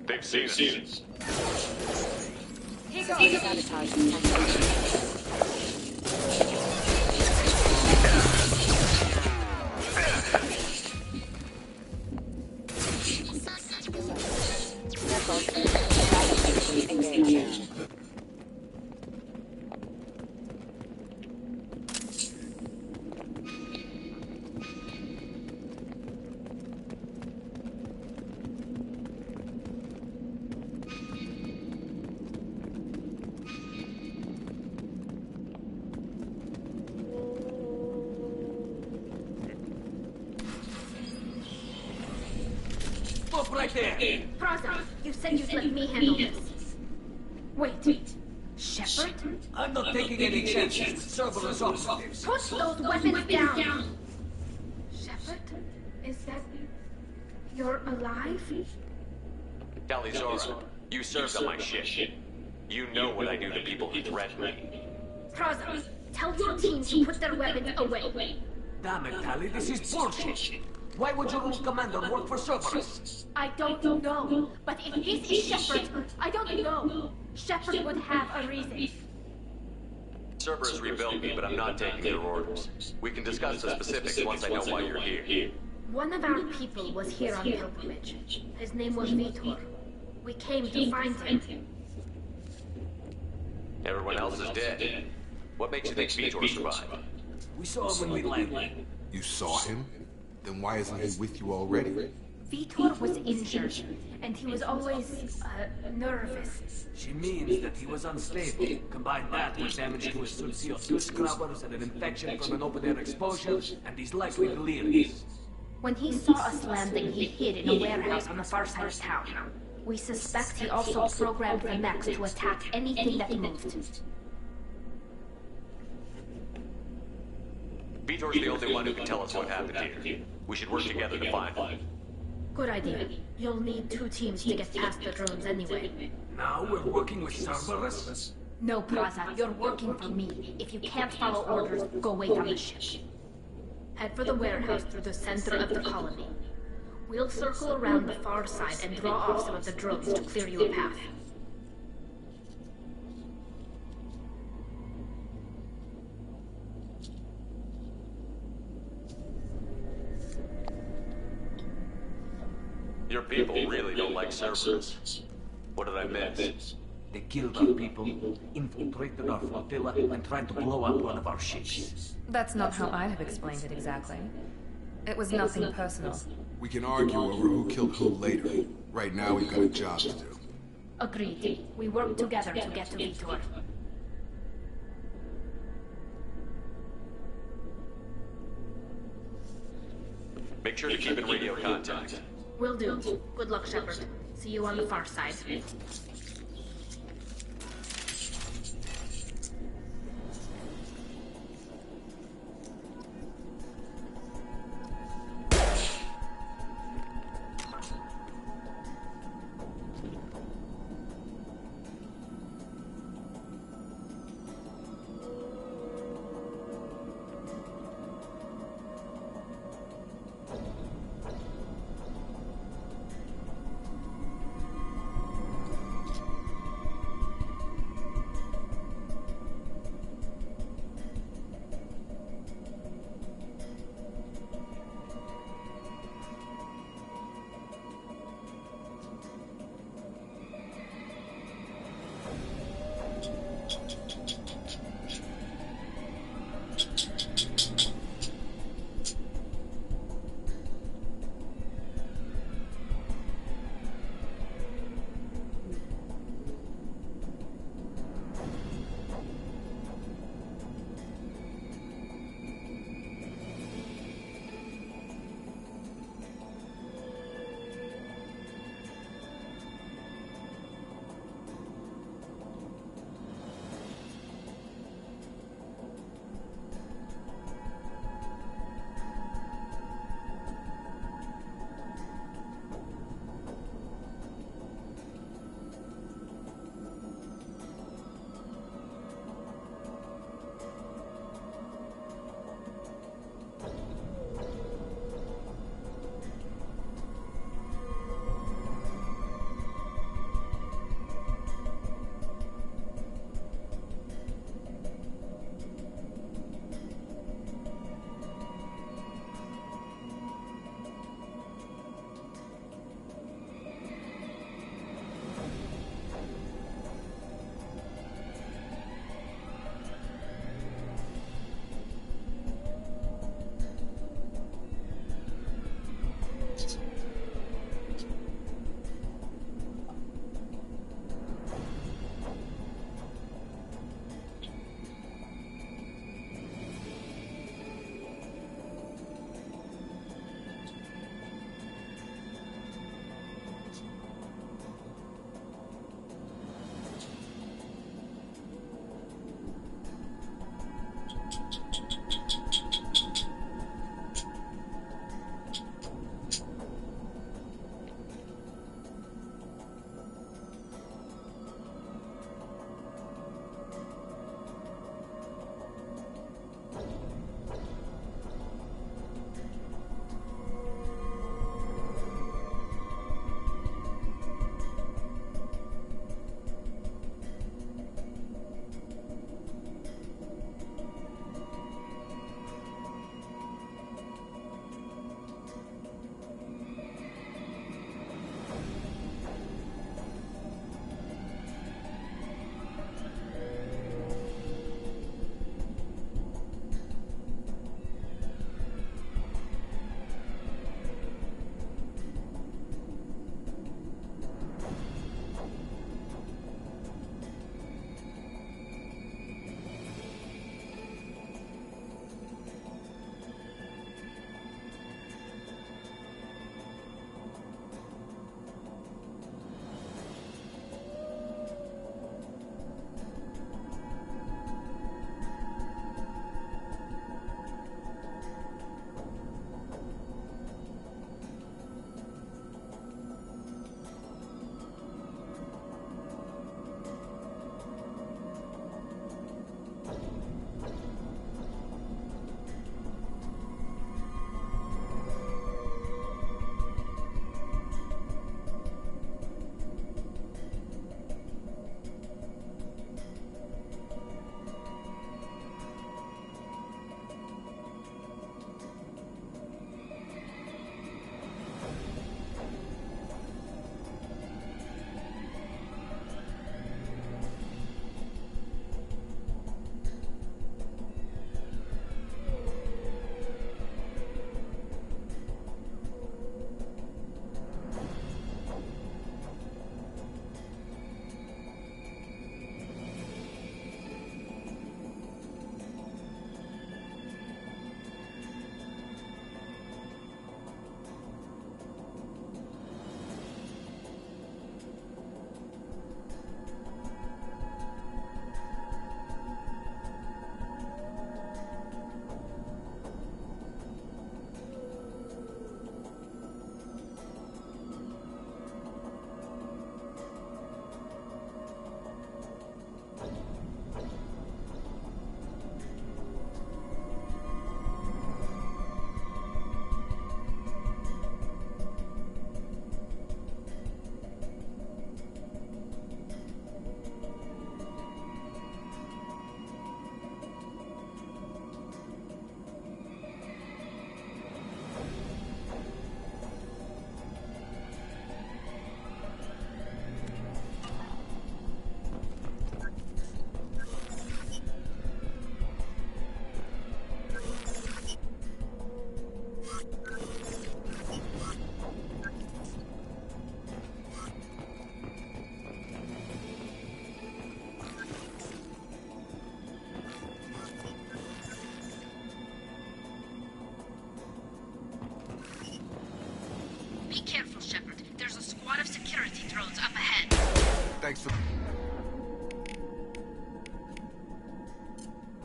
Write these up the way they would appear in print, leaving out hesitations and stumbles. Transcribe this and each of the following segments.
They've seen us. Here goes sabotage. Engage. Stop right there! Praza, you said you'd let me handle this. Wait. Shepard? I'm not taking any chances. Cerberus operatives. Put those weapons down! Shepard? Is that... You're alive? Talizora, you served on my ship. You know what I do to people who threaten me. Praza, tell your team to put their weapons away. Damn it, Tali, this is bullshit! Why would your old commander work for Cerberus? I don't know. But if this is Shepard, I don't know. Shepard would have a reason. Cerberus rebuilt me, but I'm not taking your orders. We can discuss the specifics once I know why you're here. One of our people was here on pilgrimage. His name was Vitor. We came to find him. Everyone else is dead. What makes you think Vitor survived? We saw him when we landed. You saw him? Then why isn't he with you already? Vitor was injured, and he was always, nervous. She means that he was unstable. Combine that with damage to his CO2 scrubbers and an infection from an open-air exposure, and he's likely delirious. When he saw us landing, he hid in a warehouse on the far side of town. We suspect he also programmed the mechs to attack anything that moved. Vitor's the only one who can tell us what happened here. We should work together to find him. Good idea. You'll need 2 teams to get past the drones anyway. Now we're working with Cerberus? No, Praza, you're working for me. If you can't follow orders, go wait on the ship. Head for the warehouse through the center of the colony. We'll circle around the far side and draw off some of the drones to clear you a path. Your people really don't like Cerberus. What did I miss? They killed our people, infiltrated our flotilla, and tried to blow up one of our ships. That's not how I'd have explained it exactly. It was nothing personal. We can argue over who killed who later. Right now, we've got a job to do. Agreed. We work together to get to Vitor. Make sure to keep in radio contact. Will do. Good luck, Shepard. See you on the far side.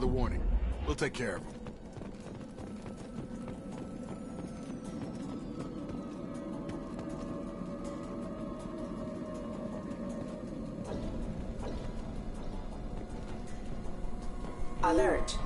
the warning. We'll take care of him. Alert.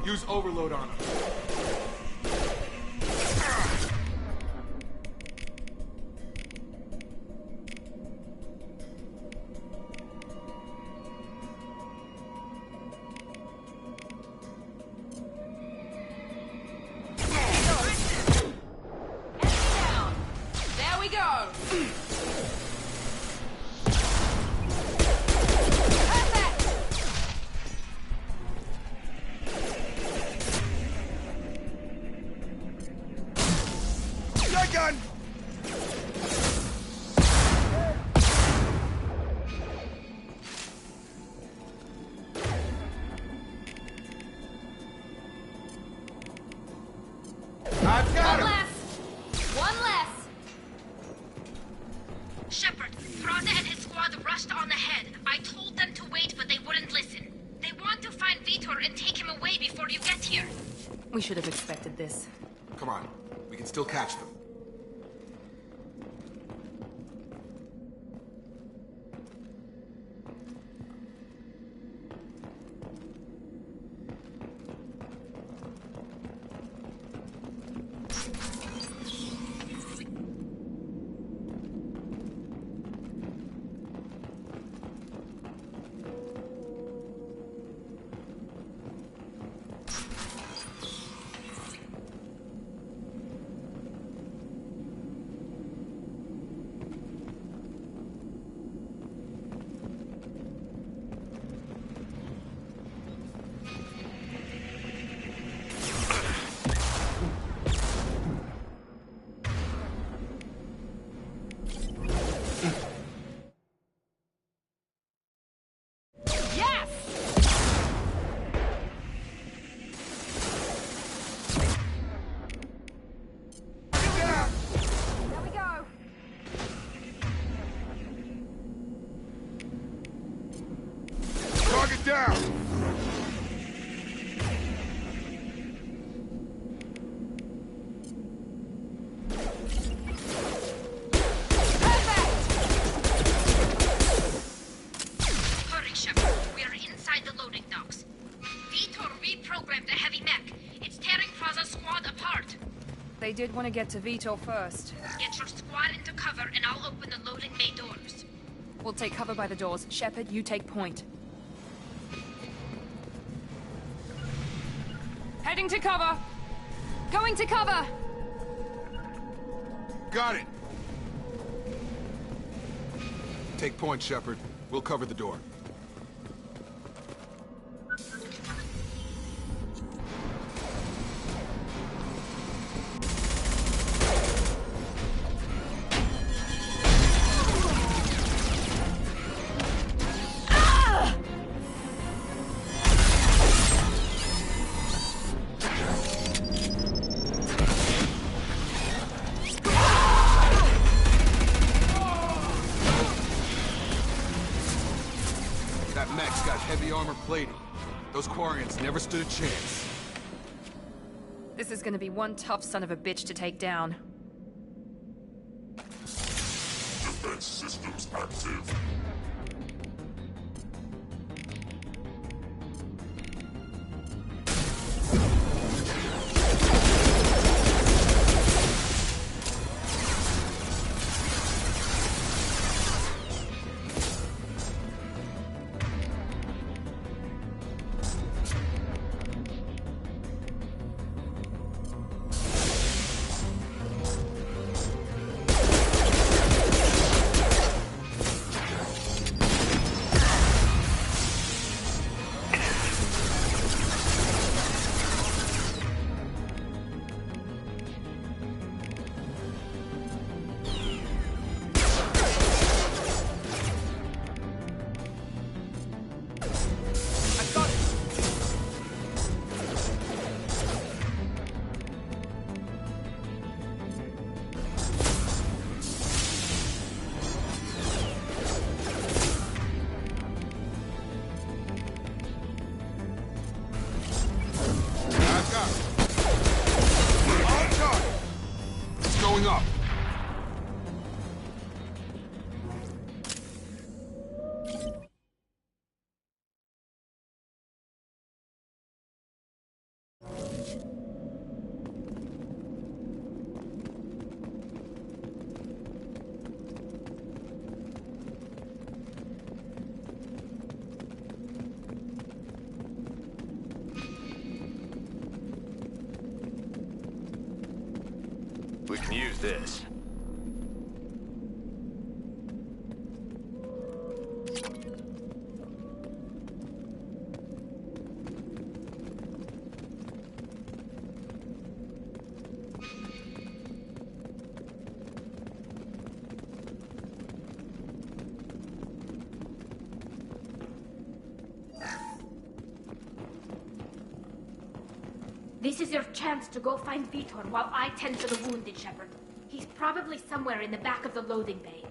Use overload on him. There we go! Gun! I've got him! One less! Shepard, Thraza and his squad rushed on ahead. I told them to wait, but they wouldn't listen. They want to find Vitor and take him away before you get here. We should have expected this. Come on, we can still catch them. Down! Hurry, Shepard. We are inside the loading docks. Vitor reprogrammed the heavy mech. It's tearing Thraza's squad apart. They did want to get to Vitor first. Get your squad into cover and I'll open the loading bay doors. We'll take cover by the doors. Shepard, you take point. Heading to cover! Going to cover! Got it! Take point, Shepard. We'll cover the door. Heavy armor plating. Those Quarians never stood a chance. This is gonna be one tough son of a bitch to take down. Defense systems active. We can use this. This is your chance to go find Vitor while I tend to the wounded, Shepard. He's probably somewhere in the back of the loading bay.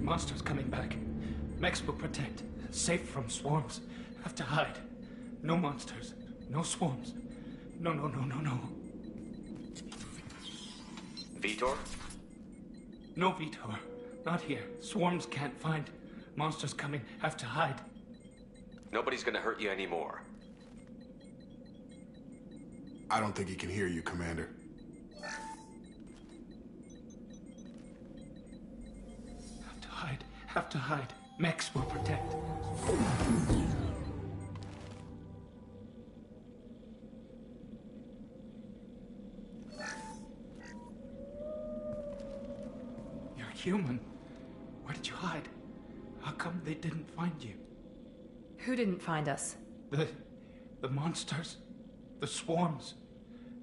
Monsters coming back. Mex will protect. Safe from swarms. Have to hide. No monsters. No swarms. No. Vitor? No Vitor. Not here. Swarms can't find. Monsters coming. Have to hide. Nobody's gonna hurt you anymore. I don't think he can hear you, Commander. Have to hide. Mex will protect. You're human. Where did you hide? How come they didn't find you? Who didn't find us? The monsters. The swarms.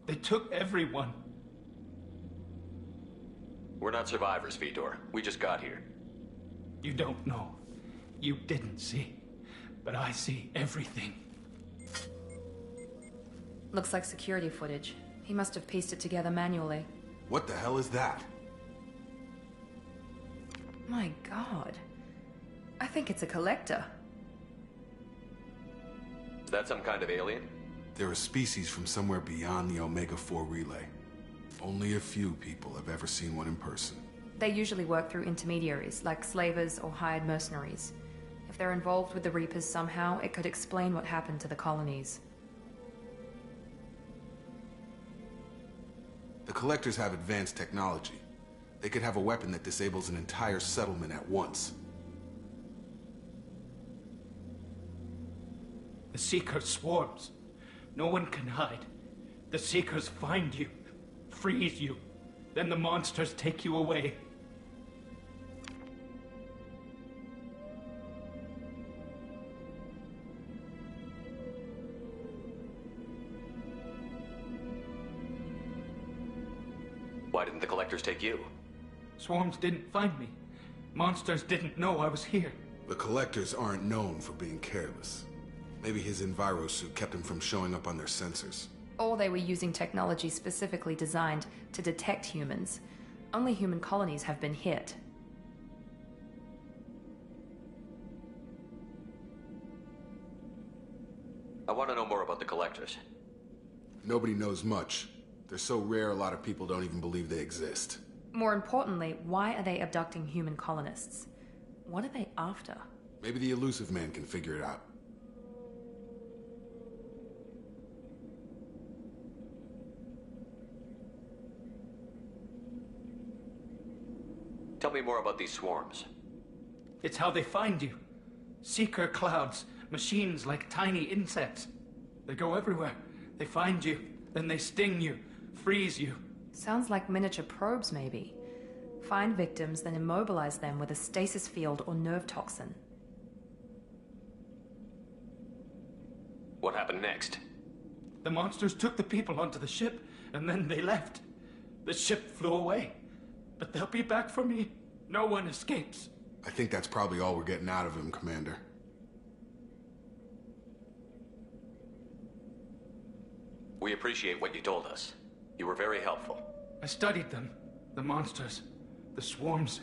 They took everyone. We're not survivors, Vitor. We just got here. You don't know. You didn't see. But I see everything. Looks like security footage. He must have pieced it together manually. What the hell is that? My god. I think it's a collector. Is that some kind of alien? They're a species from somewhere beyond the Omega-4 relay. Only a few people have ever seen one in person. They usually work through intermediaries, like slavers or hired mercenaries. If they're involved with the Reapers somehow, it could explain what happened to the colonies. The Collectors have advanced technology. They could have a weapon that disables an entire settlement at once. The Seeker swarms. No one can hide. The Seekers find you, freeze you, then the monsters take you away. Why didn't the Collectors take you? Swarms didn't find me. Monsters didn't know I was here. The Collectors aren't known for being careless. Maybe his envirosuit kept him from showing up on their sensors. Or they were using technology specifically designed to detect humans. Only human colonies have been hit. I want to know more about the Collectors. Nobody knows much. They're so rare, a lot of people don't even believe they exist. More importantly, why are they abducting human colonists? What are they after? Maybe the Elusive Man can figure it out. Tell me more about these swarms. It's how they find you. Seeker clouds, machines like tiny insects. They go everywhere. They find you, then they sting you, freeze you. Sounds like miniature probes, maybe. Find victims, then immobilize them with a stasis field or nerve toxin. What happened next? The monsters took the people onto the ship, and then they left. The ship flew away. But they'll be back for me. No one escapes. I think that's probably all we're getting out of him, Commander. We appreciate what you told us. You were very helpful. I studied them. The monsters. The swarms.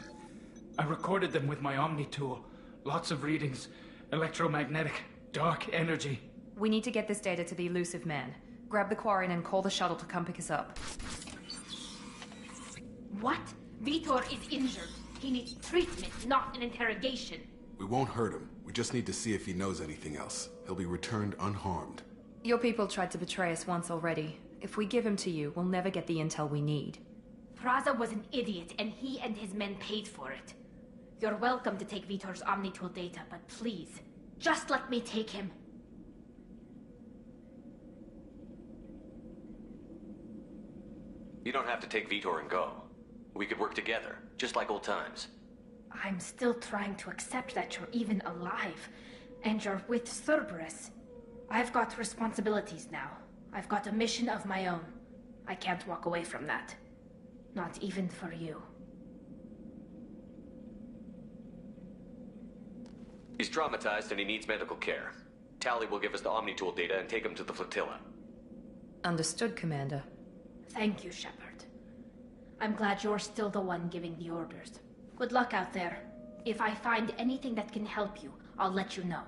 I recorded them with my Omni tool. Lots of readings. Electromagnetic. Dark energy. We need to get this data to the Elusive Man. Grab the Quarian and call the shuttle to come pick us up. What? Vitor is injured. He needs treatment, not an interrogation. We won't hurt him. We just need to see if he knows anything else. He'll be returned unharmed. Your people tried to betray us once already. If we give him to you, we'll never get the intel we need. Praza was an idiot, and he and his men paid for it. You're welcome to take Vitor's Omnitool data, but please, just let me take him. You don't have to take Vitor and go. We could work together, just like old times. I'm still trying to accept that you're even alive, and you're with Cerberus. I've got responsibilities now. I've got a mission of my own. I can't walk away from that. Not even for you. He's traumatized and he needs medical care. Tali will give us the Omnitool data and take him to the flotilla. Understood, Commander. Thank you, Shepard. I'm glad you're still the one giving the orders. Good luck out there. If I find anything that can help you, I'll let you know.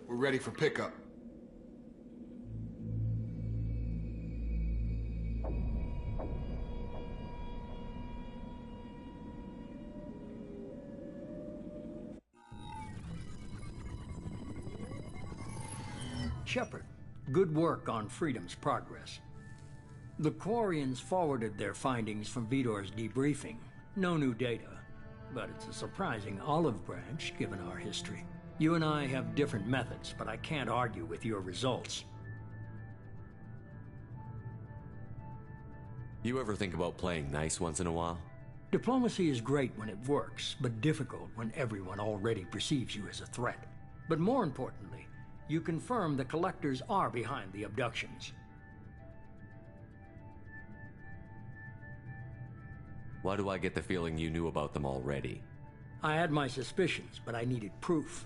We're ready for pickup. Shepard, good work on Freedom's progress. The Quarians forwarded their findings from Vitor's debriefing. No new data, but it's a surprising olive branch given our history. You and I have different methods, but I can't argue with your results. You ever think about playing nice once in a while? Diplomacy is great when it works, but difficult when everyone already perceives you as a threat. But more importantly, you confirm the Collectors are behind the abductions. Why do I get the feeling you knew about them already? I had my suspicions, but I needed proof.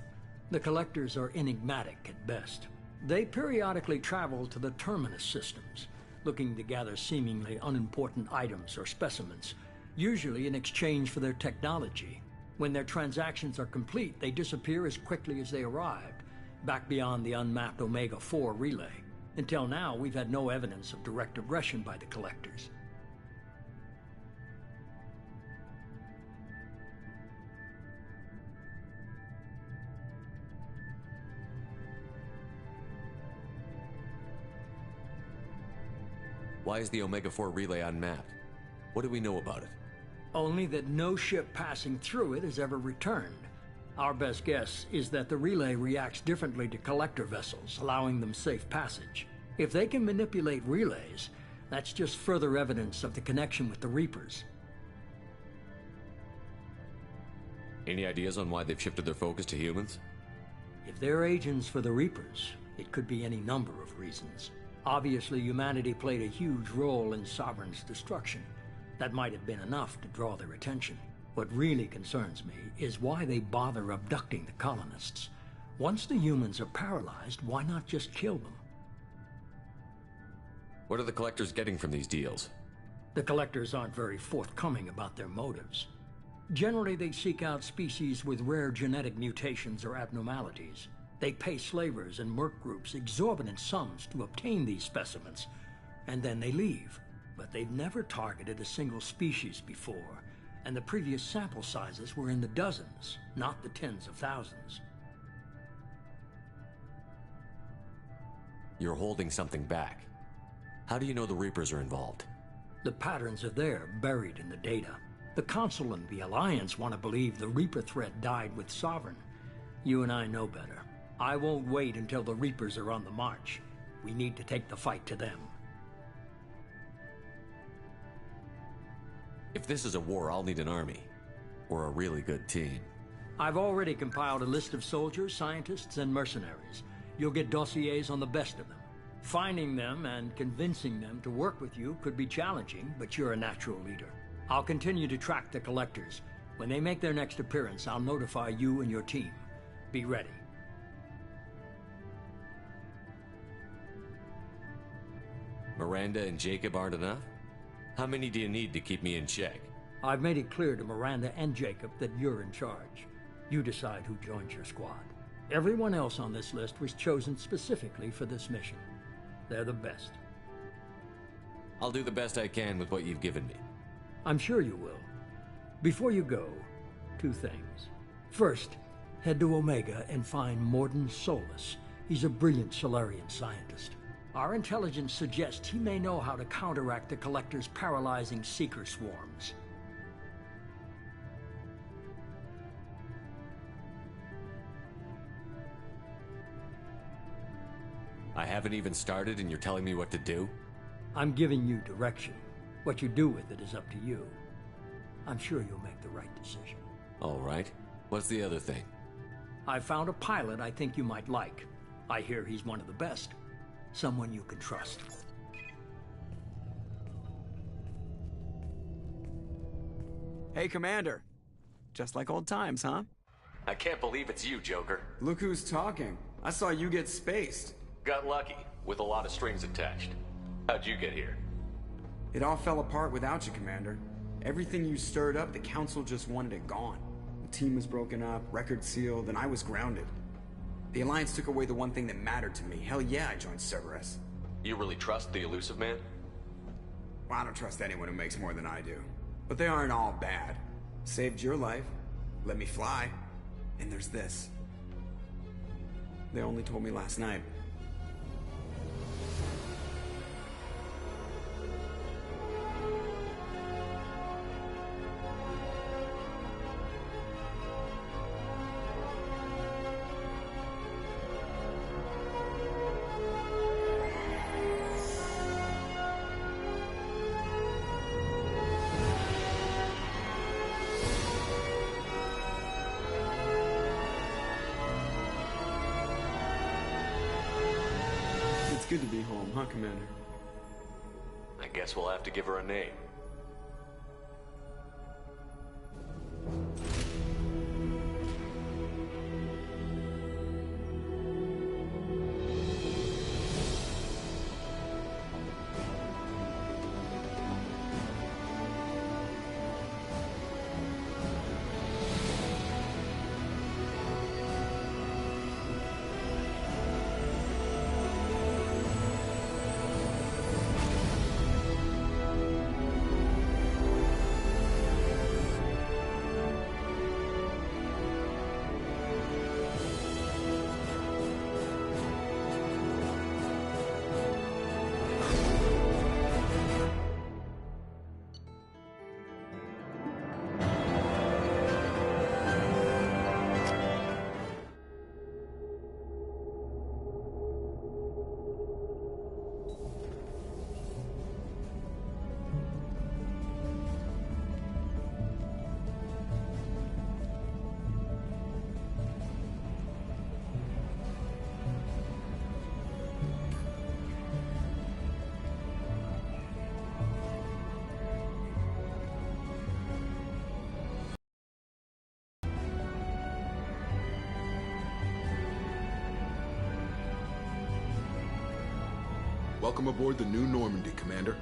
The Collectors are enigmatic at best. They periodically travel to the Terminus systems, looking to gather seemingly unimportant items or specimens. usually in exchange for their technology. When their transactions are complete, they disappear as quickly as they arrived, back beyond the unmapped Omega-4 relay. Until now, we've had no evidence of direct aggression by the Collectors. Why is the Omega-4 relay unmapped? What do we know about it? Only that no ship passing through it has ever returned. Our best guess is that the relay reacts differently to collector vessels, allowing them safe passage. If they can manipulate relays, that's just further evidence of the connection with the Reapers. Any ideas on why they've shifted their focus to humans? If they're agents for the Reapers, it could be any number of reasons. Obviously, humanity played a huge role in Sovereign's destruction. That might have been enough to draw their attention. What really concerns me is why they bother abducting the colonists. Once the humans are paralyzed, why not just kill them? What are the Collectors getting from these deals? The Collectors aren't very forthcoming about their motives. Generally, they seek out species with rare genetic mutations or abnormalities. They pay slavers and merc groups exorbitant sums to obtain these specimens, and then they leave. But they've never targeted a single species before, and the previous sample sizes were in the dozens, not the tens of thousands. You're holding something back. How do you know the Reapers are involved? The patterns are there, buried in the data. The Council and the Alliance want to believe the Reaper threat died with Sovereign. You and I know better. I won't wait until the Reapers are on the march. We need to take the fight to them. If this is a war, I'll need an army. Or a really good team. I've already compiled a list of soldiers, scientists, and mercenaries. You'll get dossiers on the best of them. Finding them and convincing them to work with you could be challenging, but you're a natural leader. I'll continue to track the Collectors. When they make their next appearance, I'll notify you and your team. Be ready. Miranda and Jacob aren't enough? How many do you need to keep me in check? I've made it clear to Miranda and Jacob that you're in charge. You decide who joins your squad. Everyone else on this list was chosen specifically for this mission. They're the best. I'll do the best I can with what you've given me. I'm sure you will. Before you go, 2 things. First, head to Omega and find Mordin Solus. He's a brilliant Solarian scientist. Our intelligence suggests he may know how to counteract the Collector's paralyzing Seeker swarms. I haven't even started and you're telling me what to do? I'm giving you direction. What you do with it is up to you. I'm sure you'll make the right decision. All right. What's the other thing? I found a pilot I think you might like. I hear he's one of the best. Someone you can trust. Hey, Commander. Just like old times, huh? I can't believe it's you, Joker. Look who's talking. I saw you get spaced. Got lucky, with a lot of strings attached. How'd you get here? It all fell apart without you, Commander. Everything you stirred up, the Council just wanted it gone. The team was broken up, record sealed, and I was grounded. The Alliance took away the one thing that mattered to me. Hell yeah, I joined Cerberus. You really trust the Illusive Man? Well, I don't trust anyone who makes more than I do. But they aren't all bad. Saved your life, let me fly, and there's this. They only told me last night. It's good to be home, huh, Commander? I guess we'll have to give her a name. Welcome aboard the new Normandy, Commander.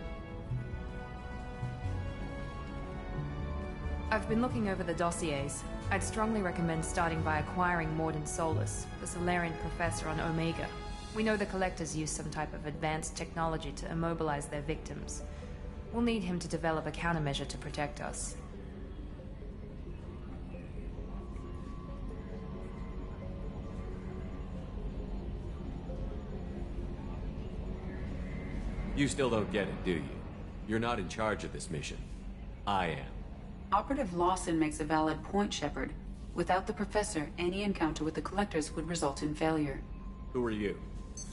I've been looking over the dossiers. I'd strongly recommend starting by acquiring Mordin Solus, the Solarian professor on Omega. We know the Collectors use some type of advanced technology to immobilize their victims. We'll need him to develop a countermeasure to protect us. You still don't get it, do you? You're not in charge of this mission. I am. Operative Lawson makes a valid point, Shepard. Without the Professor, any encounter with the Collectors would result in failure. Who are you?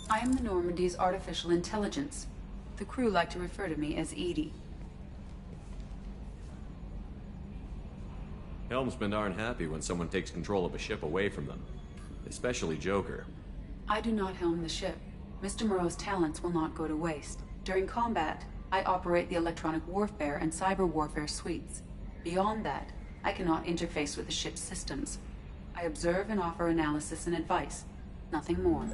I am the Normandy's artificial intelligence. The crew like to refer to me as EDI. Helmsmen aren't happy when someone takes control of a ship away from them. Especially Joker. I do not helm the ship. Mr. Moreau's talents will not go to waste. During combat, I operate the electronic warfare and cyber warfare suites. Beyond that, I cannot interface with the ship's systems. I observe and offer analysis and advice. Nothing more.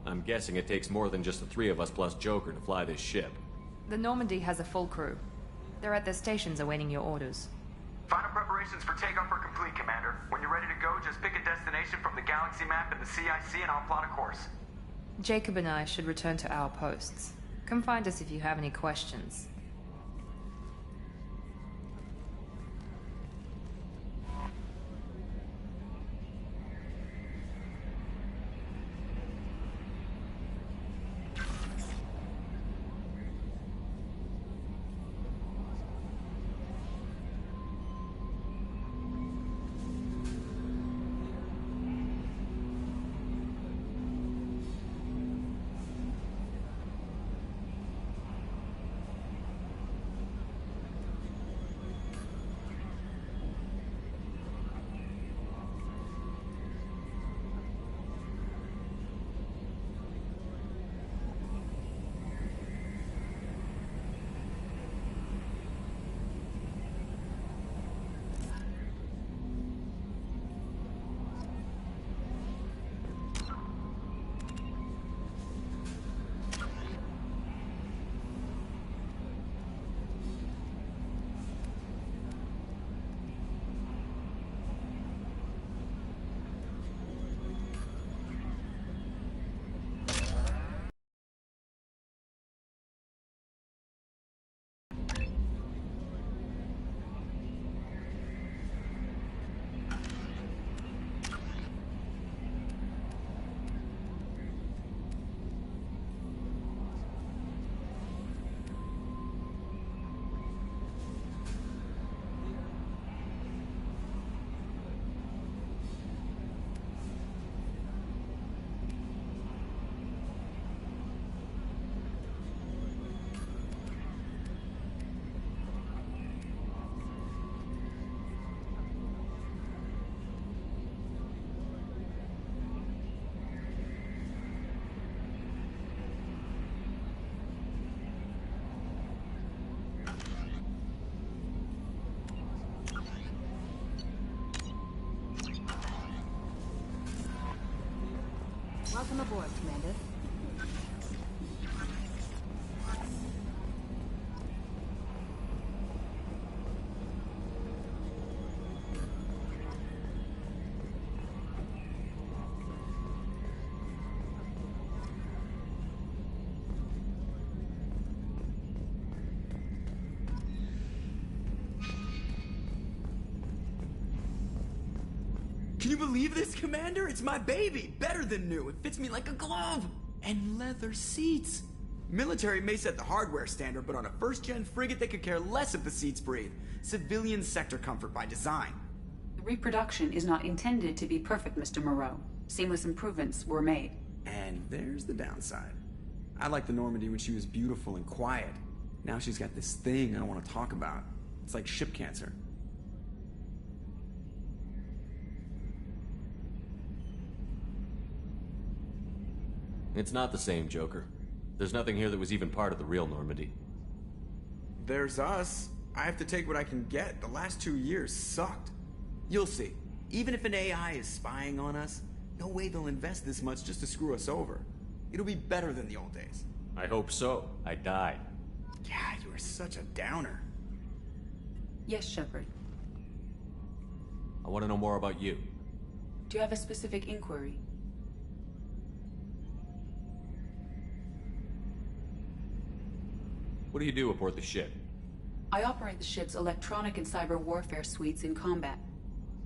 I'm guessing it takes more than just the three of us plus Joker to fly this ship. The Normandy has a full crew. They're at their stations awaiting your orders. Final preparations for takeoff are complete, Commander. When you're ready to go, just pick a destination from the galaxy map in the CIC and I'll plot a course. Jacob and I should return to our posts. Come find us if you have any questions. Welcome aboard, Commander. Can you believe this, Commander? It's my baby! Better than new. It fits me like a glove! And leather seats! Military may set the hardware standard, but on a first-gen frigate they could care less if the seats breathe. Civilian sector comfort by design. The reproduction is not intended to be perfect, Mr. Moreau. Seamless improvements were made. And there's the downside. I liked the Normandy when she was beautiful and quiet. Now she's got this thing I don't want to talk about. It's like ship cancer. It's not the same, Joker. There's nothing here that was even part of the real Normandy. There's us. I have to take what I can get. The last 2 years sucked. You'll see. Even if an AI is spying on us, no way they'll invest this much just to screw us over. It'll be better than the old days. I hope so. I died. Yeah, you are such a downer. Yes, Shepard. I want to know more about you. Do you have a specific inquiry? What do you do aboard the ship? I operate the ship's electronic and cyber warfare suites in combat.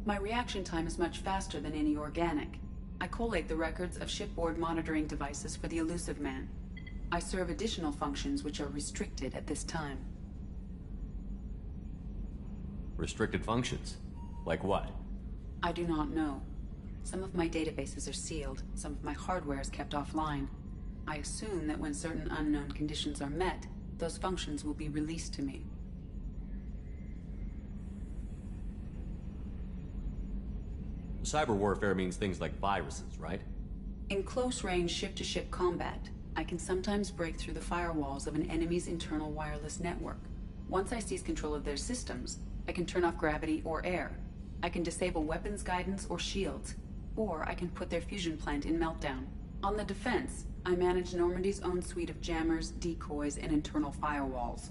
My reaction time is much faster than any organic. I collate the records of shipboard monitoring devices for the Illusive Man. I serve additional functions which are restricted at this time. Restricted functions? Like what? I do not know. Some of my databases are sealed, some of my hardware is kept offline. I assume that when certain unknown conditions are met, those functions will be released to me. Cyber warfare means things like viruses, right? In close-range ship-to-ship combat, I can sometimes break through the firewalls of an enemy's internal wireless network. Once I seize control of their systems, I can turn off gravity or air. I can disable weapons guidance or shields, or I can put their fusion plant in meltdown. On the defense, I manage Normandy's own suite of jammers, decoys, and internal firewalls.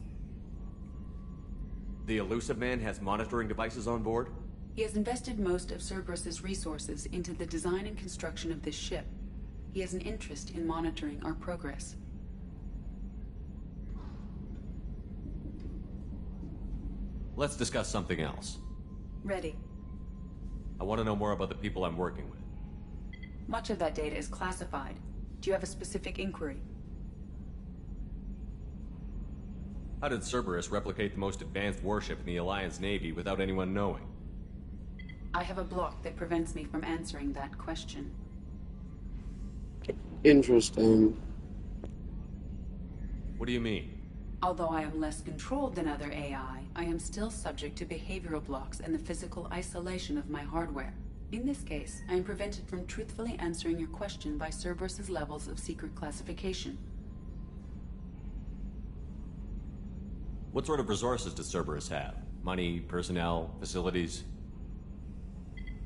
The Illusive Man has monitoring devices on board? He has invested most of Cerberus's resources into the design and construction of this ship. He has an interest in monitoring our progress. Let's discuss something else. Ready. I want to know more about the people I'm working with. Much of that data is classified. Do you have a specific inquiry? How did Cerberus replicate the most advanced warship in the Alliance Navy without anyone knowing? I have a block that prevents me from answering that question. Interesting. What do you mean? Although I am less controlled than other AI, I am still subject to behavioral blocks and the physical isolation of my hardware. In this case, I am prevented from truthfully answering your question by Cerberus's levels of secret classification. What sort of resources does Cerberus have? Money, personnel, facilities?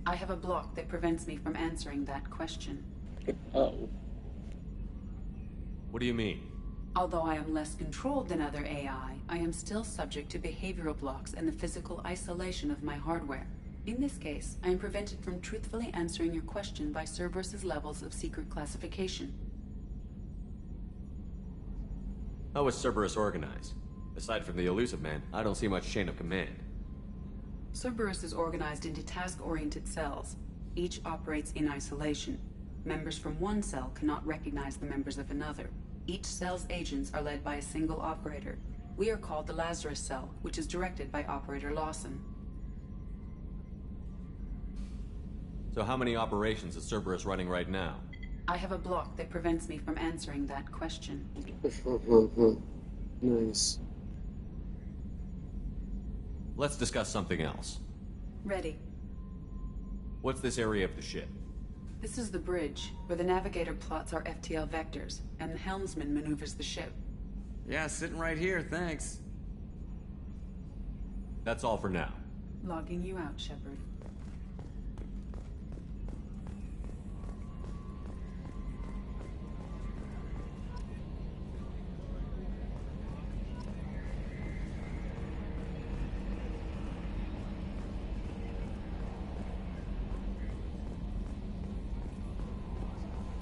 I have a block that prevents me from answering that question. Oh. What do you mean? Although I am less controlled than other AI, I am still subject to behavioral blocks and the physical isolation of my hardware. In this case, I am prevented from truthfully answering your question by Cerberus's levels of secret classification. How is Cerberus organized? Aside from the Illusive Man, I don't see much chain of command. Cerberus is organized into task-oriented cells. Each operates in isolation. Members from one cell cannot recognize the members of another. Each cell's agents are led by a single operator. We are called the Lazarus Cell, which is directed by Operator Lawson. So how many operations is Cerberus running right now? I have a block that prevents me from answering that question. Nice. Let's discuss something else. Ready. What's this area of the ship? This is the bridge, where the navigator plots our FTL vectors, and the helmsman maneuvers the ship. Yeah, sitting right here, thanks. That's all for now. Logging you out, Shepard.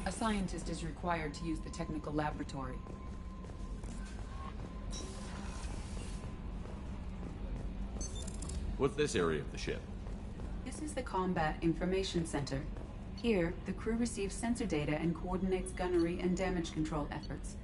A scientist is required to use the technical laboratory. What's this area of the ship? This is the Combat Information Center. Here, the crew receives sensor data and coordinates gunnery and damage control efforts.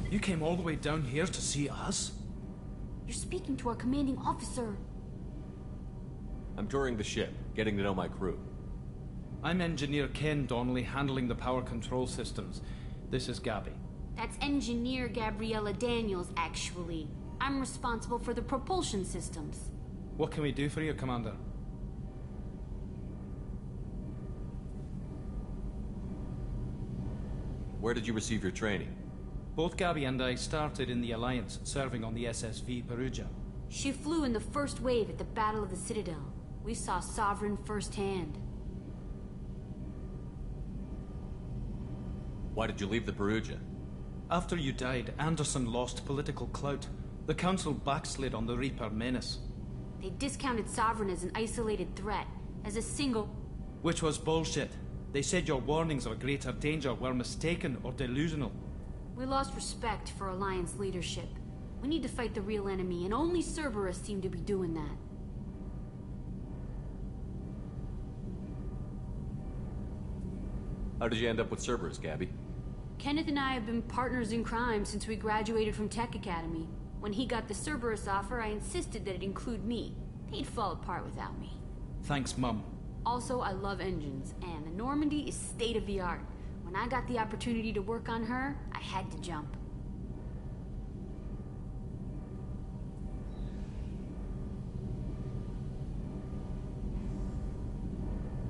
You came all the way down here to see us? You're speaking to our commanding officer. I'm touring the ship, getting to know my crew. I'm Engineer Ken Donnelly, handling the power control systems. This is Gabby. That's Engineer Gabriella Daniels, actually. I'm responsible for the propulsion systems. What can we do for you, Commander? Where did you receive your training? Both Gabby and I started in the Alliance, serving on the SSV Perugia. She flew in the first wave at the Battle of the Citadel. We saw Sovereign firsthand. Why did you leave the Perugia? After you died, Anderson lost political clout. The Council backslid on the Reaper menace. They discounted Sovereign as an isolated threat, as a single... Which was bullshit. They said your warnings of a greater danger were mistaken or delusional. We lost respect for Alliance leadership. We need to fight the real enemy, and only Cerberus seem to be doing that. How did you end up with Cerberus, Gabby? Kenneth and I have been partners in crime since we graduated from Tech Academy. When he got the Cerberus offer, I insisted that it include me. They'd fall apart without me. Thanks, Mum. Also, I love engines, and the Normandy is state-of-the-art. When I got the opportunity to work on her, I had to jump.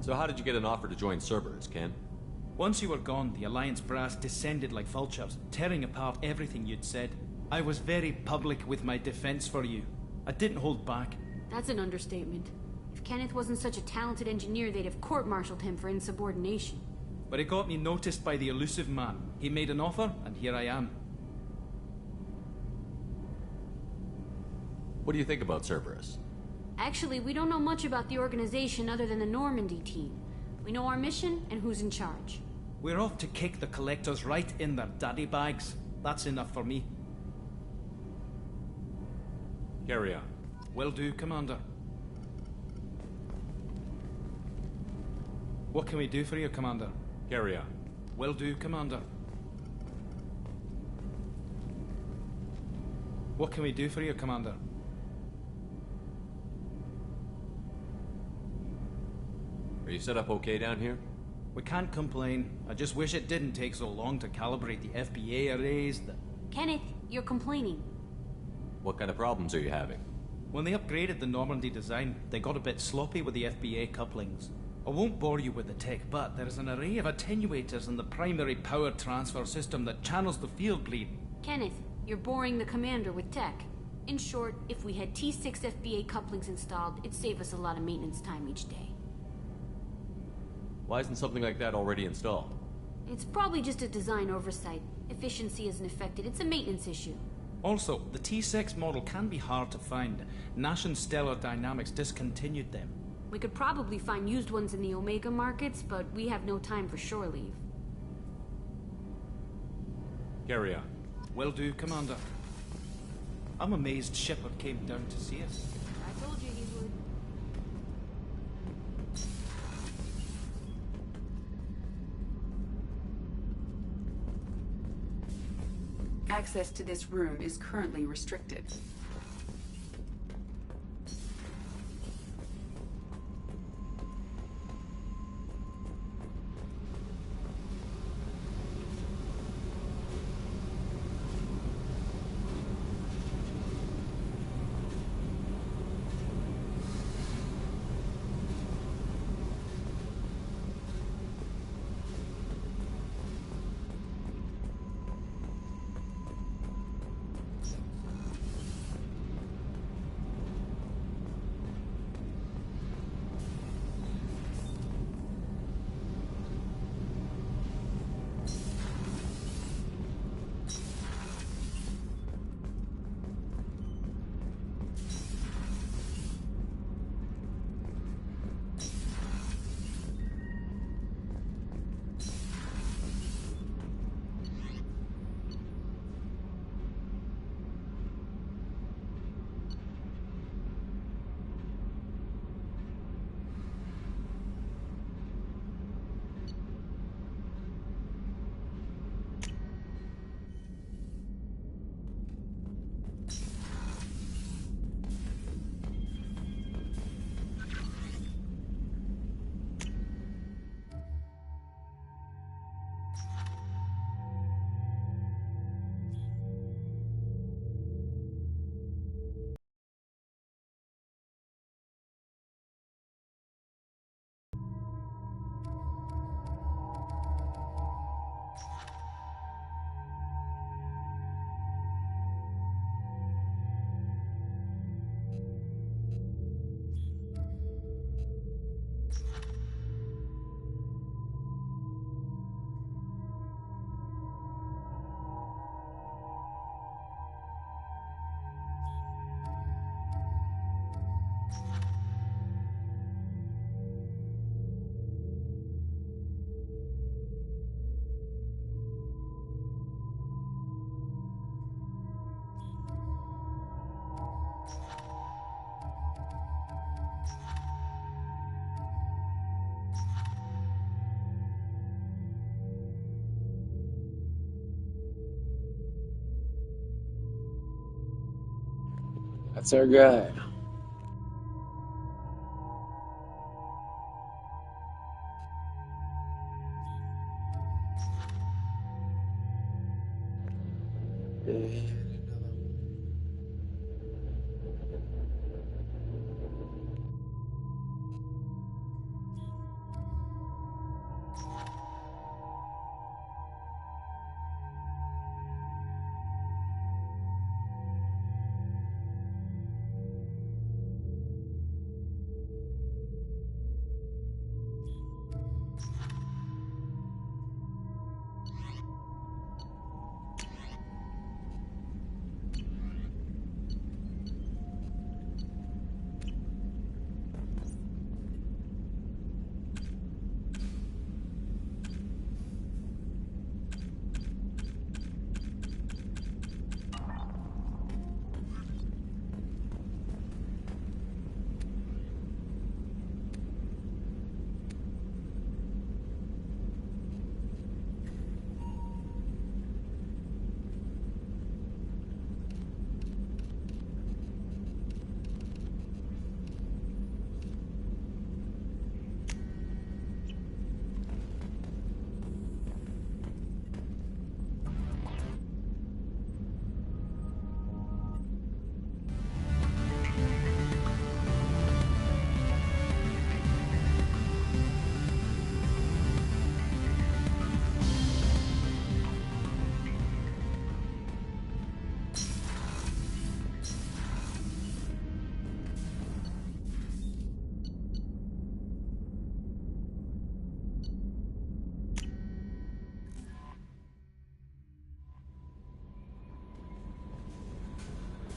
So how did you get an offer to join Cerberus, Ken? Once you were gone, the Alliance brass descended like vultures, tearing apart everything you'd said. I was very public with my defense for you. I didn't hold back. That's an understatement. If Kenneth wasn't such a talented engineer, they'd have court-martialed him for insubordination. But it got me noticed by the elusive man. He made an offer, and here I am. What do you think about Cerberus? Actually, we don't know much about the organization other than the Normandy team. We know our mission and who's in charge. We're off to kick the Collectors right in their daddy bags. That's enough for me. Carry on. Will do, Commander. What can we do for you, Commander? Carry on. Will do, Commander. What can we do for you, Commander? Are you set up okay down here? We can't complain. I just wish it didn't take so long to calibrate the FBA arrays. Kenneth, you're complaining. What kind of problems are you having? When they upgraded the Normandy design, they got a bit sloppy with the FBA couplings. I won't bore you with the tech, but there is an array of attenuators in the primary power transfer system that channels the field bleed. Kenneth, you're boring the commander with tech. In short, if we had T6 FBA couplings installed, it'd save us a lot of maintenance time each day. Why isn't something like that already installed? It's probably just a design oversight. Efficiency isn't affected. It's a maintenance issue. Also, the T6 model can be hard to find. Nash and Stellar Dynamics discontinued them. We could probably find used ones in the Omega markets, but we have no time for shore leave. Carry on. Will do, Commander. I'm amazed Shepard came down to see us. I told you he would. Access to this room is currently restricted. That's our guy.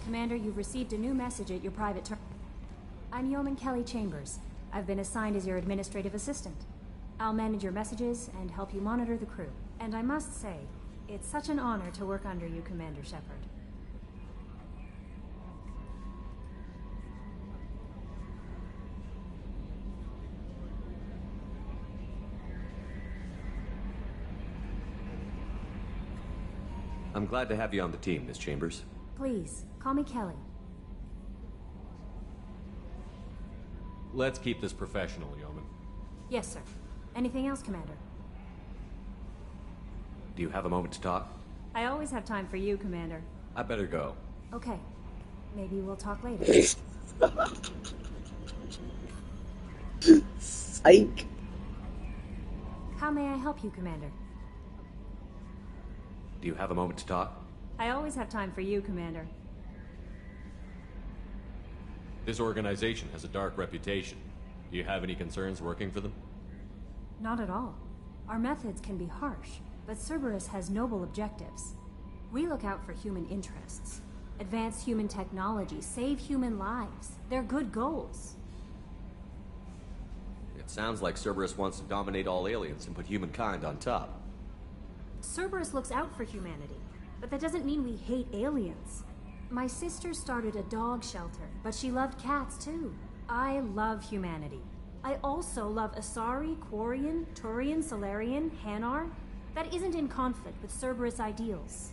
Commander, you've received a new message at your private I'm Yeoman Kelly Chambers. I've been assigned as your administrative assistant. I'll manage your messages and help you monitor the crew. And I must say, it's such an honor to work under you, Commander Shepard. I'm glad to have you on the team, Miss Chambers. Please, call me Kelly. Let's keep this professional, Yeoman. Yes, sir. Anything else, Commander? Do you have a moment to talk? I always have time for you, Commander. I better go. Okay. Maybe we'll talk later. Psych. How may I help you, Commander? Do you have a moment to talk? I always have time for you, Commander. This organization has a dark reputation. Do you have any concerns working for them? Not at all. Our methods can be harsh, but Cerberus has noble objectives. We look out for human interests. Advance human technology, save human lives. They're good goals. It sounds like Cerberus wants to dominate all aliens and put humankind on top. Cerberus looks out for humanity, but that doesn't mean we hate aliens. My sister started a dog shelter, but she loved cats too. I love humanity. I also love Asari, Quarian, Turian, Solarian, Hanar. That isn't in conflict with Cerberus ideals.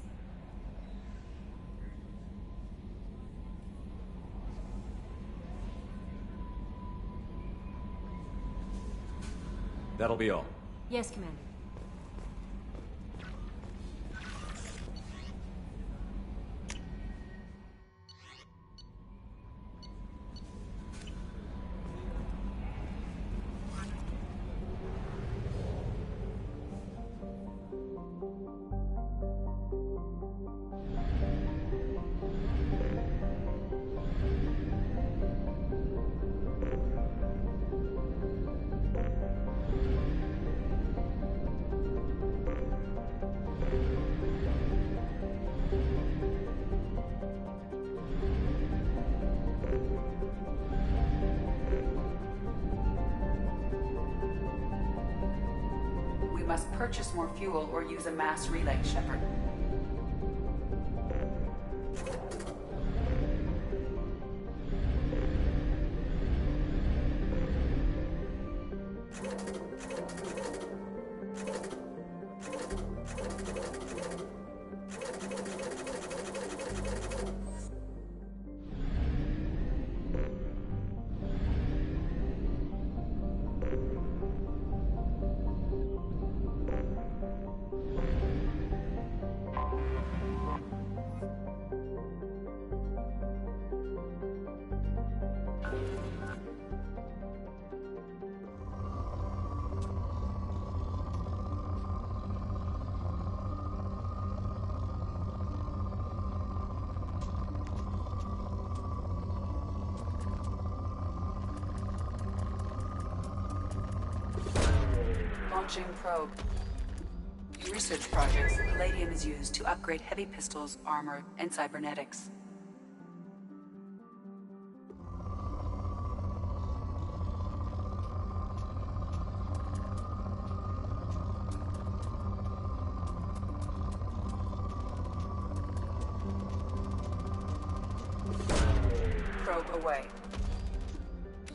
That'll be all. Yes, Commander. Must purchase more fuel or use a mass relay, Shepard. Launching probe. In research projects, palladium is used to upgrade heavy pistols, armor, and cybernetics. Probe away.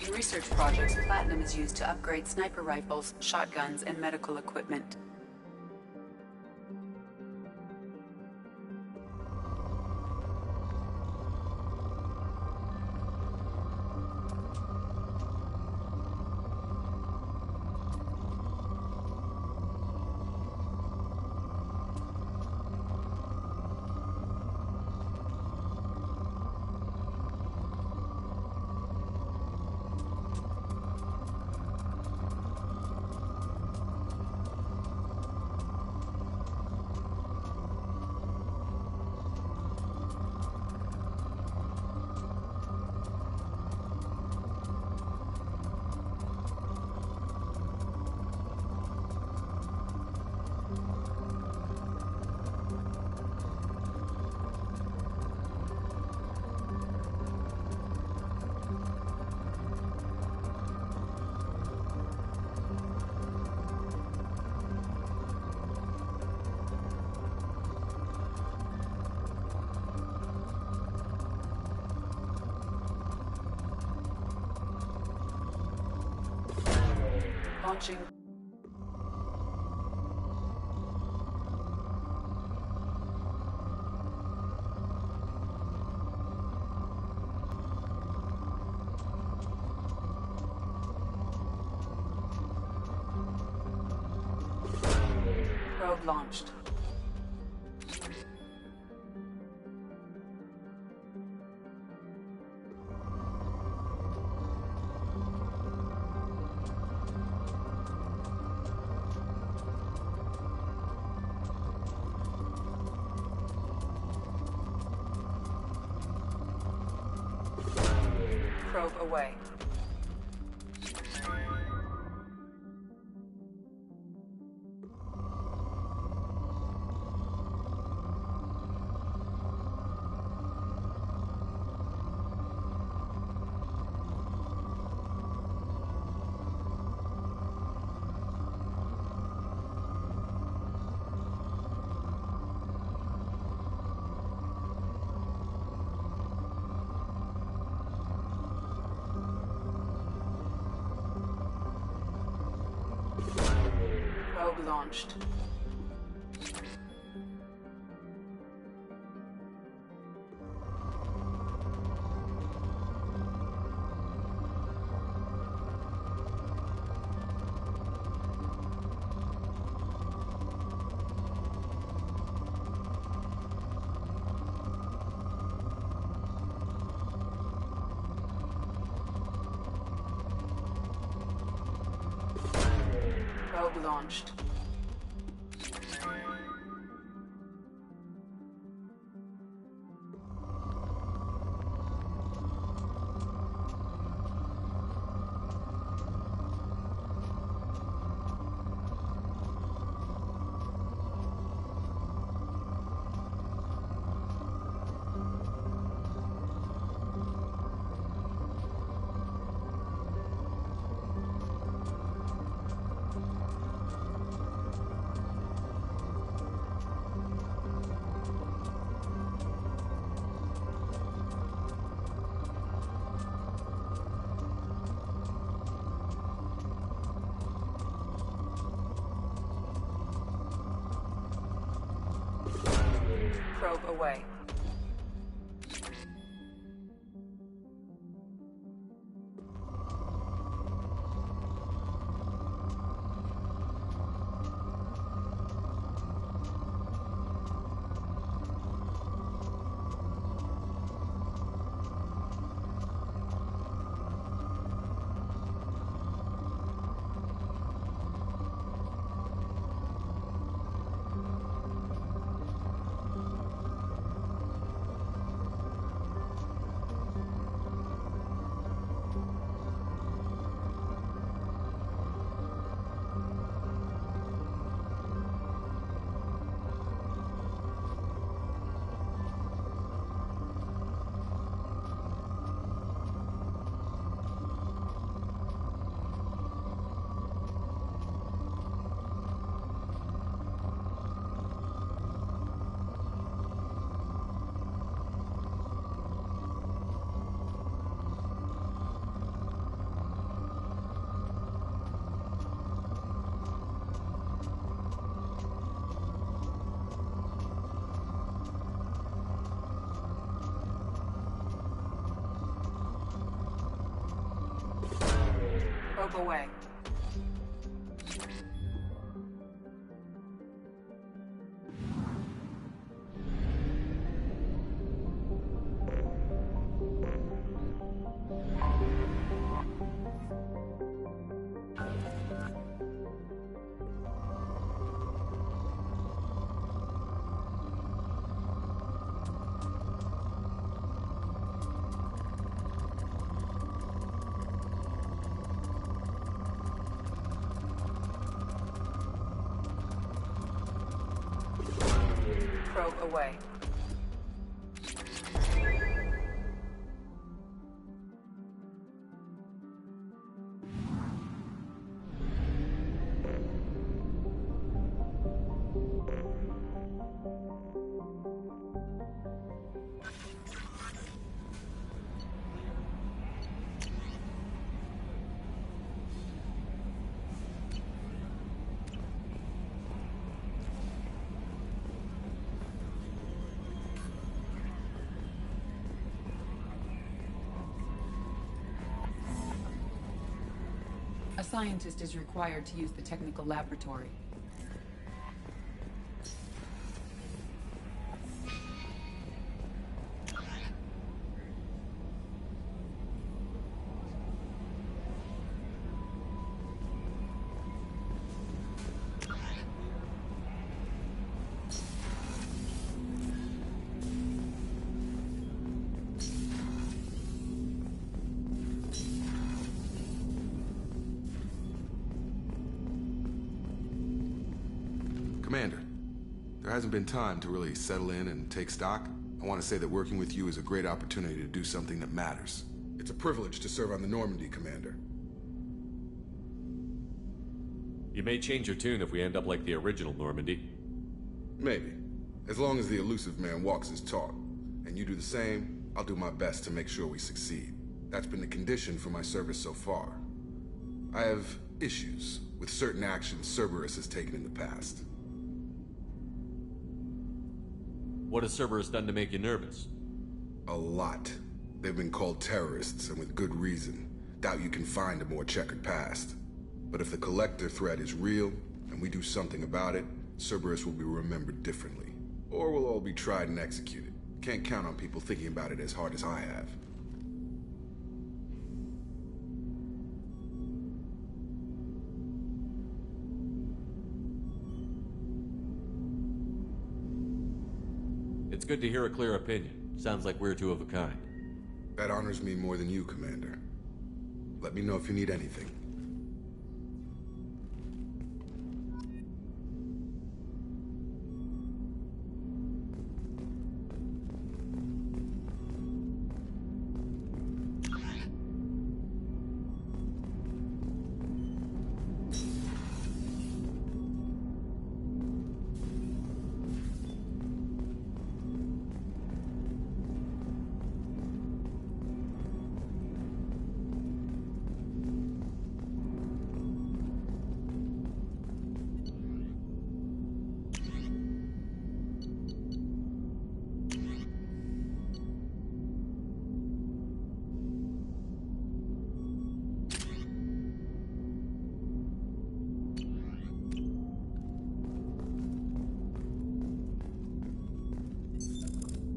In research projects, platinum is used to upgrade sniper rifles, shotguns, and medical equipment. Launching. Probe launched. Probe away. Probe launched. Probe launched. Probe away. Probe away. Probe away. A scientist is required to use the technical laboratory. Commander, there hasn't been time to really settle in and take stock. I want to say that working with you is a great opportunity to do something that matters. It's a privilege to serve on the Normandy, Commander. You may change your tune if we end up like the original Normandy. Maybe. As long as the elusive man walks his talk, and you do the same, I'll do my best to make sure we succeed. That's been the condition for my service so far. I have issues with certain actions Cerberus has taken in the past. What has Cerberus done to make you nervous? A lot. They've been called terrorists, and with good reason. Doubt you can find a more checkered past. But if the Collector threat is real, and we do something about it, Cerberus will be remembered differently. Or we'll all be tried and executed. Can't count on people thinking about it as hard as I have. It's good to hear a clear opinion. Sounds like we're two of a kind. That honors me more than you, Commander. Let me know if you need anything.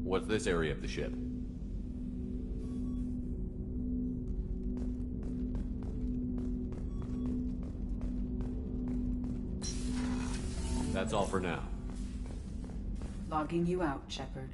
What's this area of the ship? That's all for now. Logging you out, Shepard.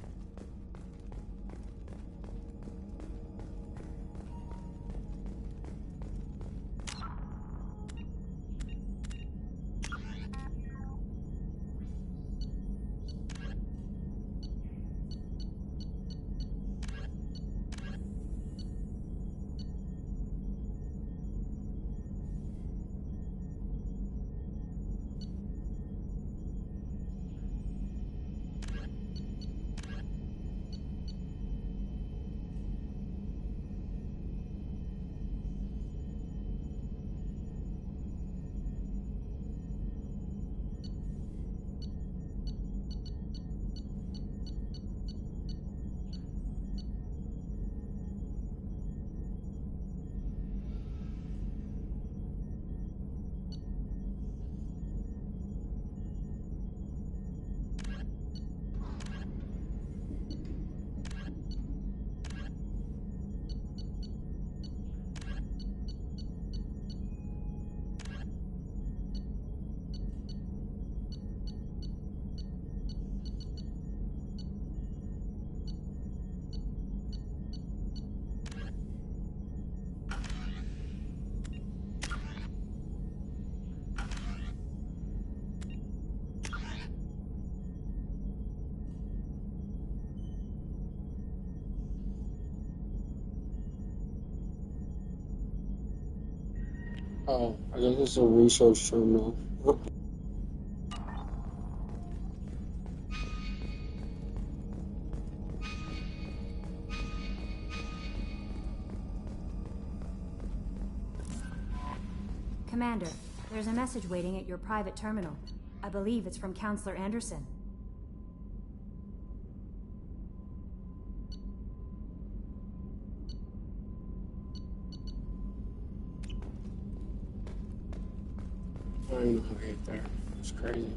Oh, I guess it's a research terminal. Commander, there's a message waiting at your private terminal. I believe it's from Counselor Anderson. I don't know how to get there. It's crazy.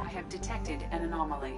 I have detected an anomaly.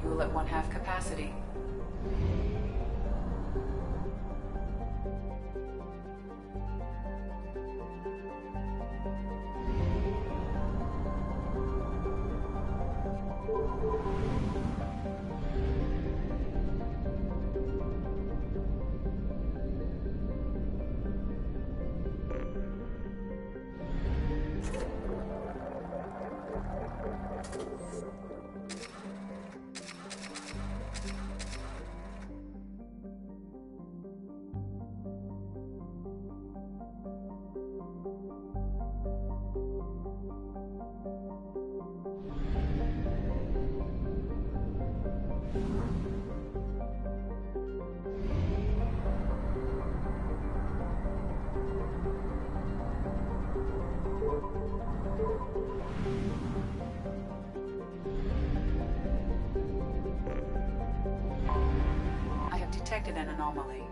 Fuel at 1/2 capacity. I have detected an anomaly.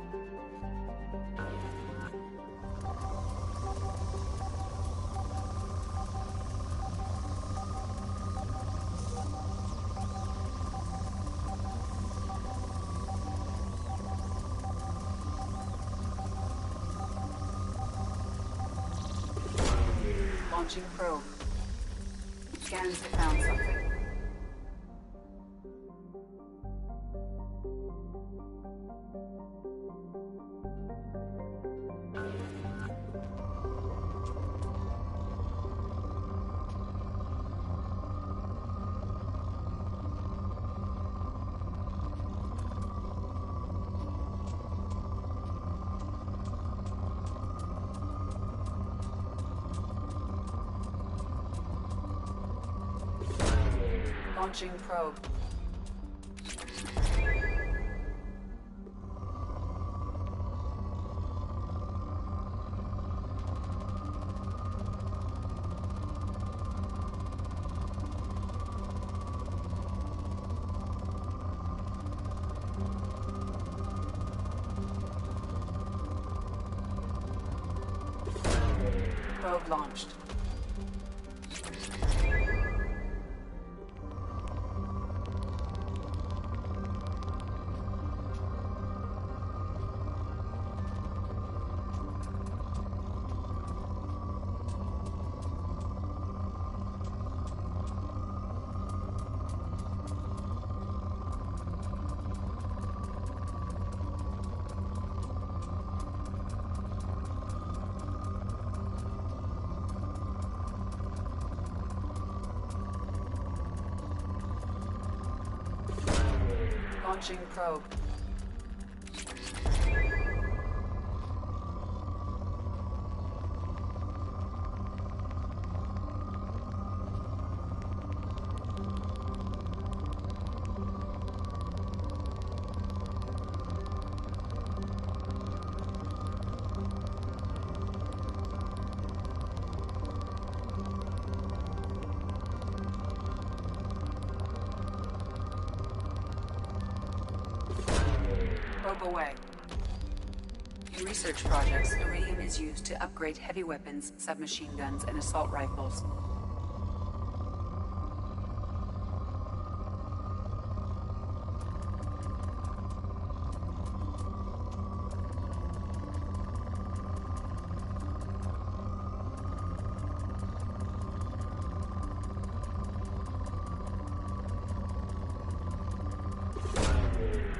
Launching probe. Scans have found something. Launching probe. Probe launched. Launching probe. Probe away. In research projects, iridium is used to upgrade heavy weapons, submachine guns, and assault rifles.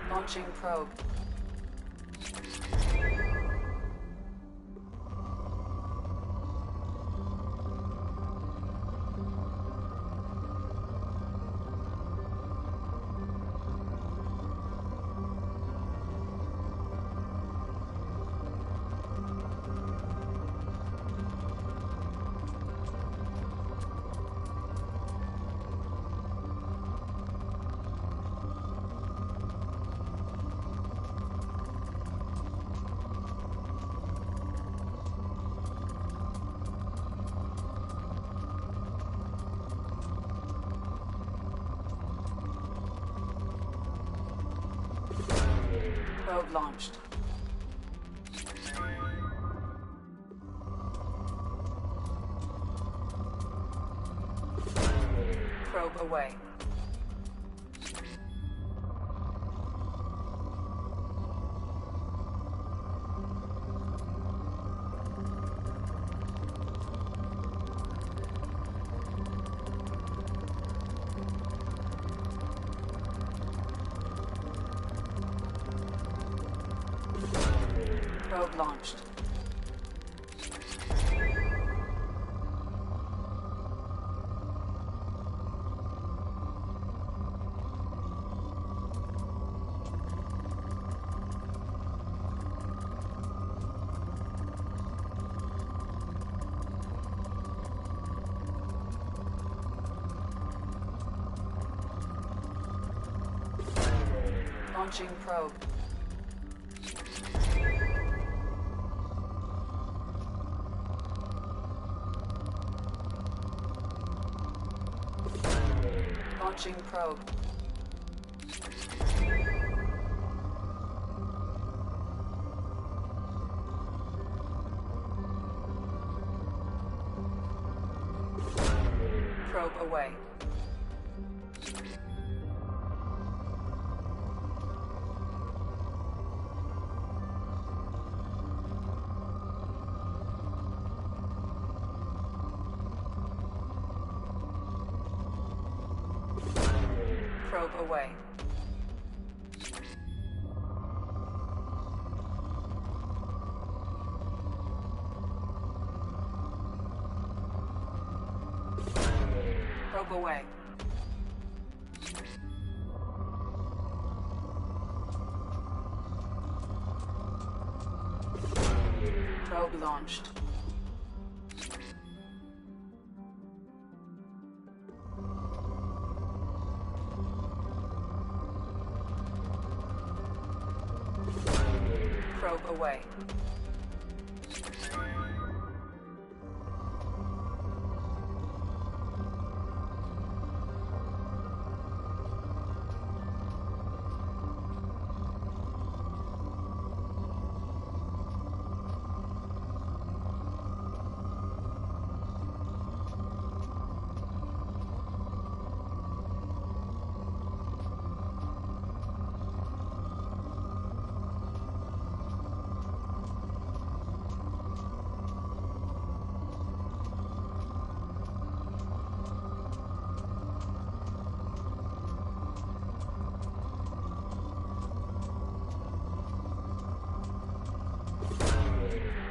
Launching probe. Probe launched. Probe away. Probe launched. Launching probe. Launching probe. Probe away. Probe away. Probe away. Probe launched. away.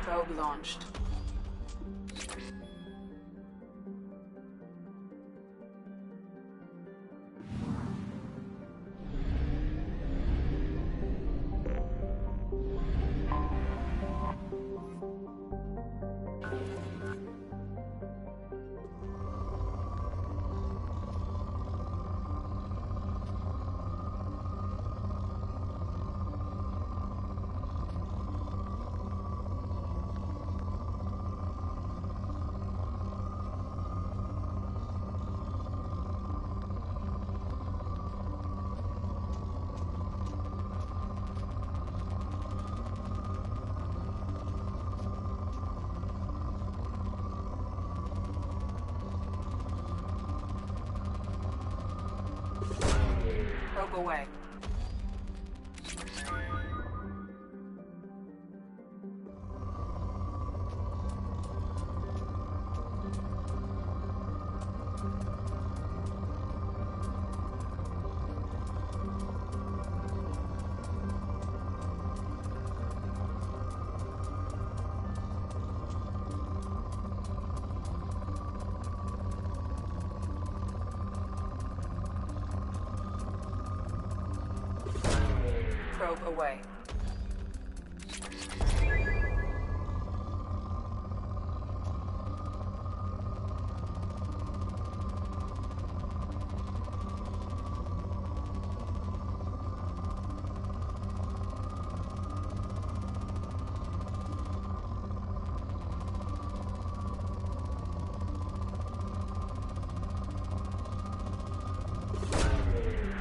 Probe launched. Probe away. Probe away.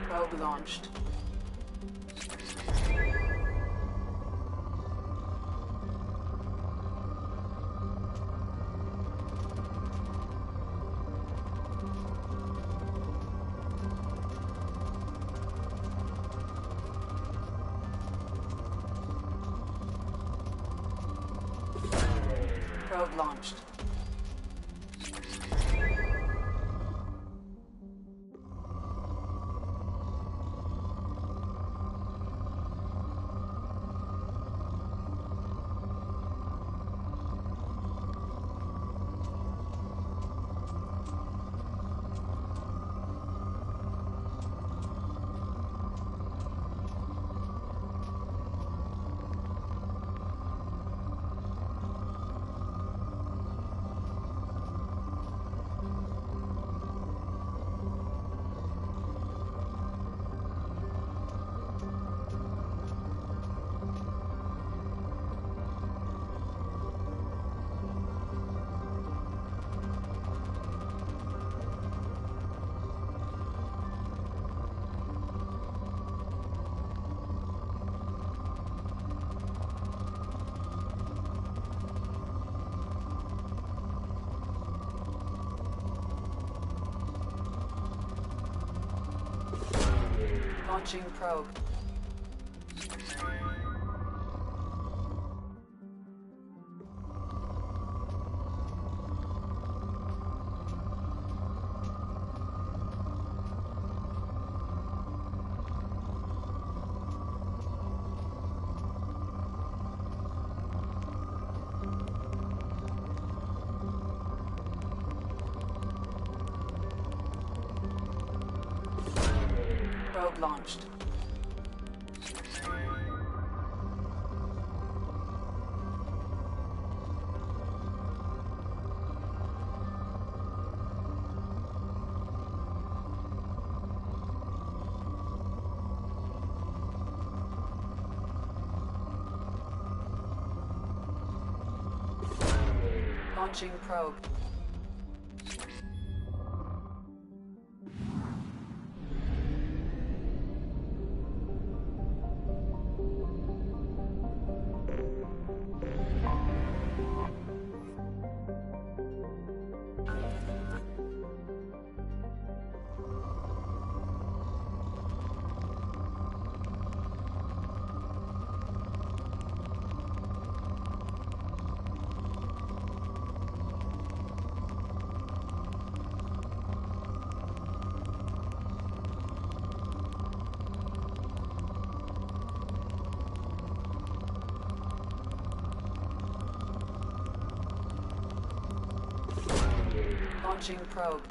Probe launched. Probe launched. Launching probe. Probe launched. Launching probe. Launching probe.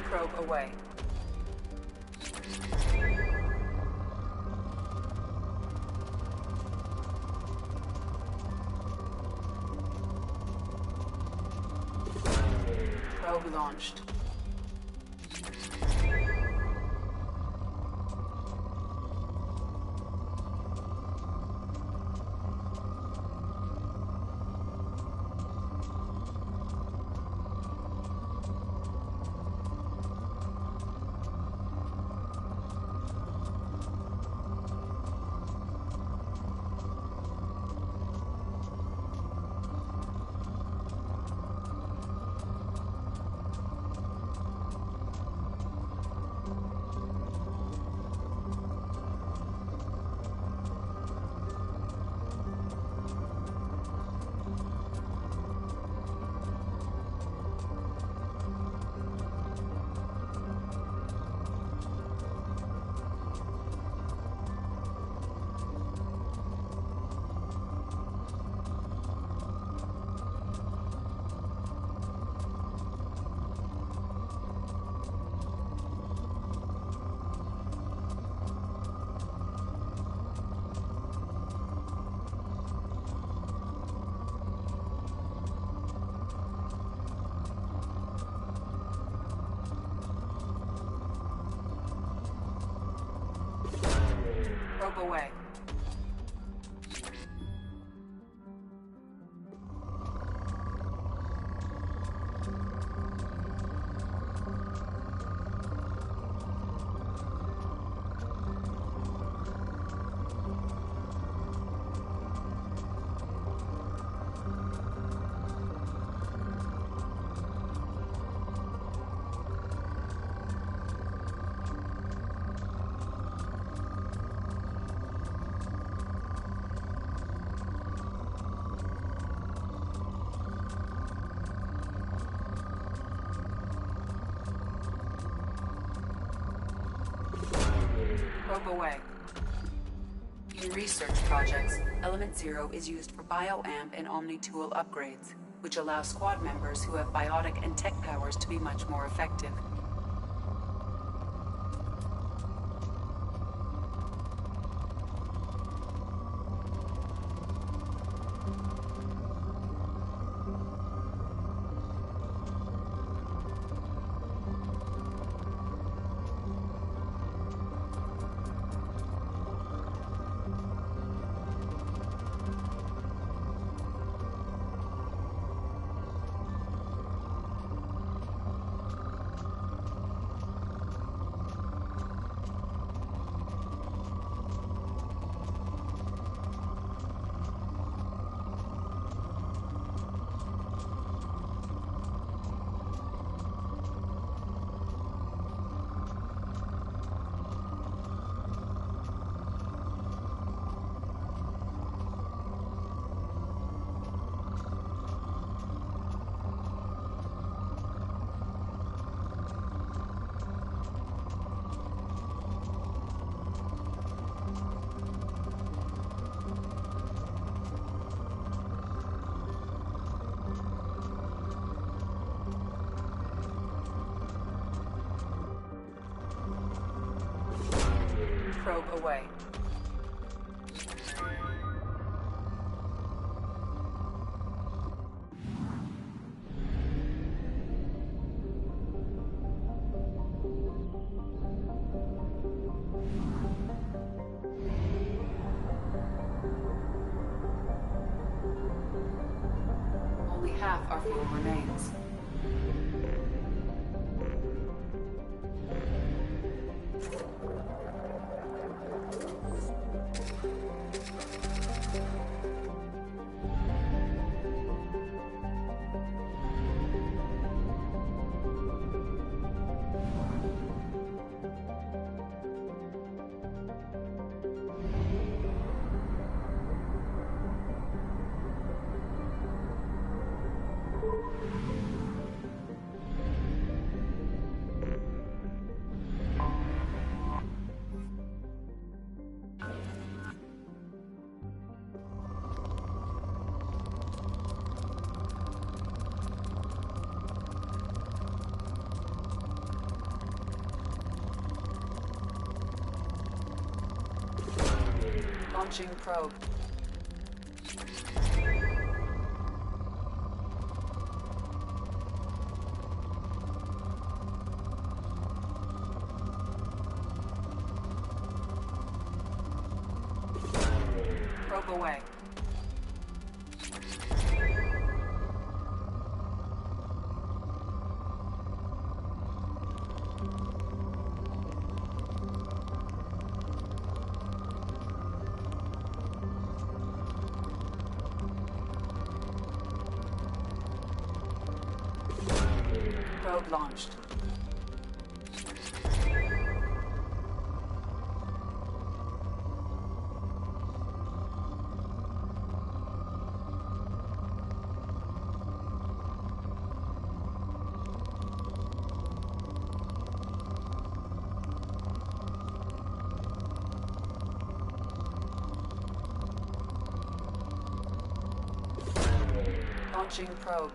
Probe away. Probe launched. Probe away. Probe away. In research projects, Element Zero is used for bioamp and Omni-tool upgrades, which allow squad members who have biotic and tech powers to be much more effective. Probe away. half are fuel remains. Launching probe. Probe away. Probe launched. Launching probe.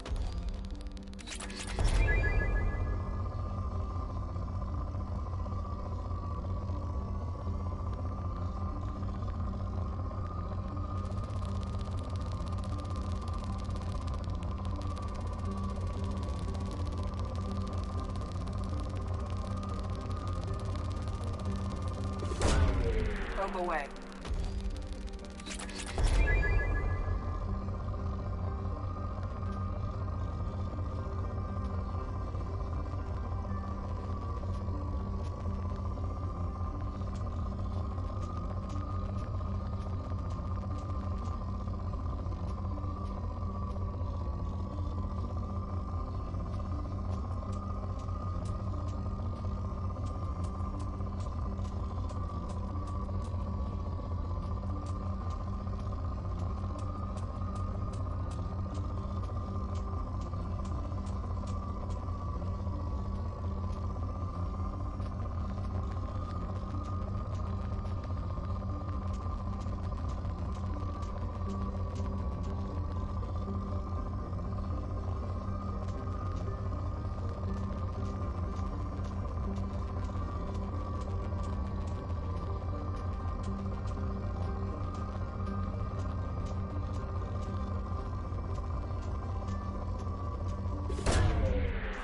Probe away.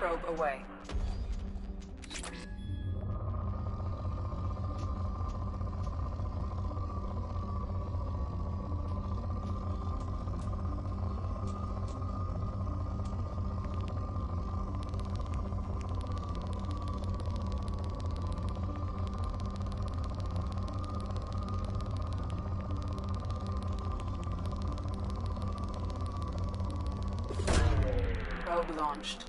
Probe away. Probe launched.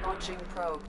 Launching probe.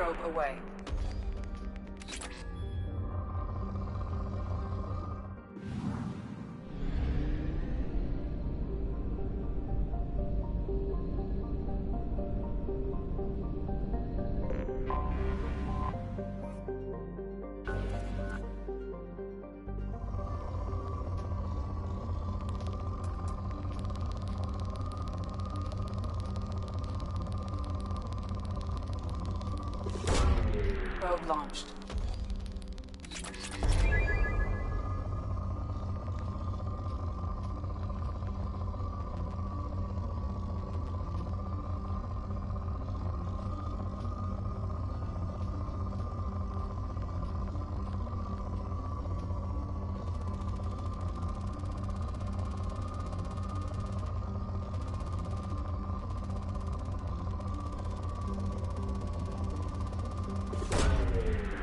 Probe away. Probe launched.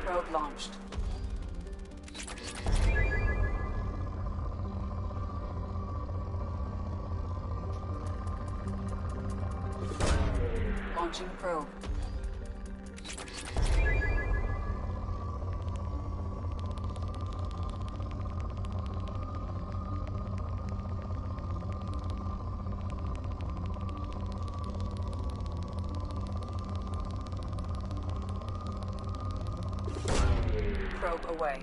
Probe launched. Launching probe. Probe away.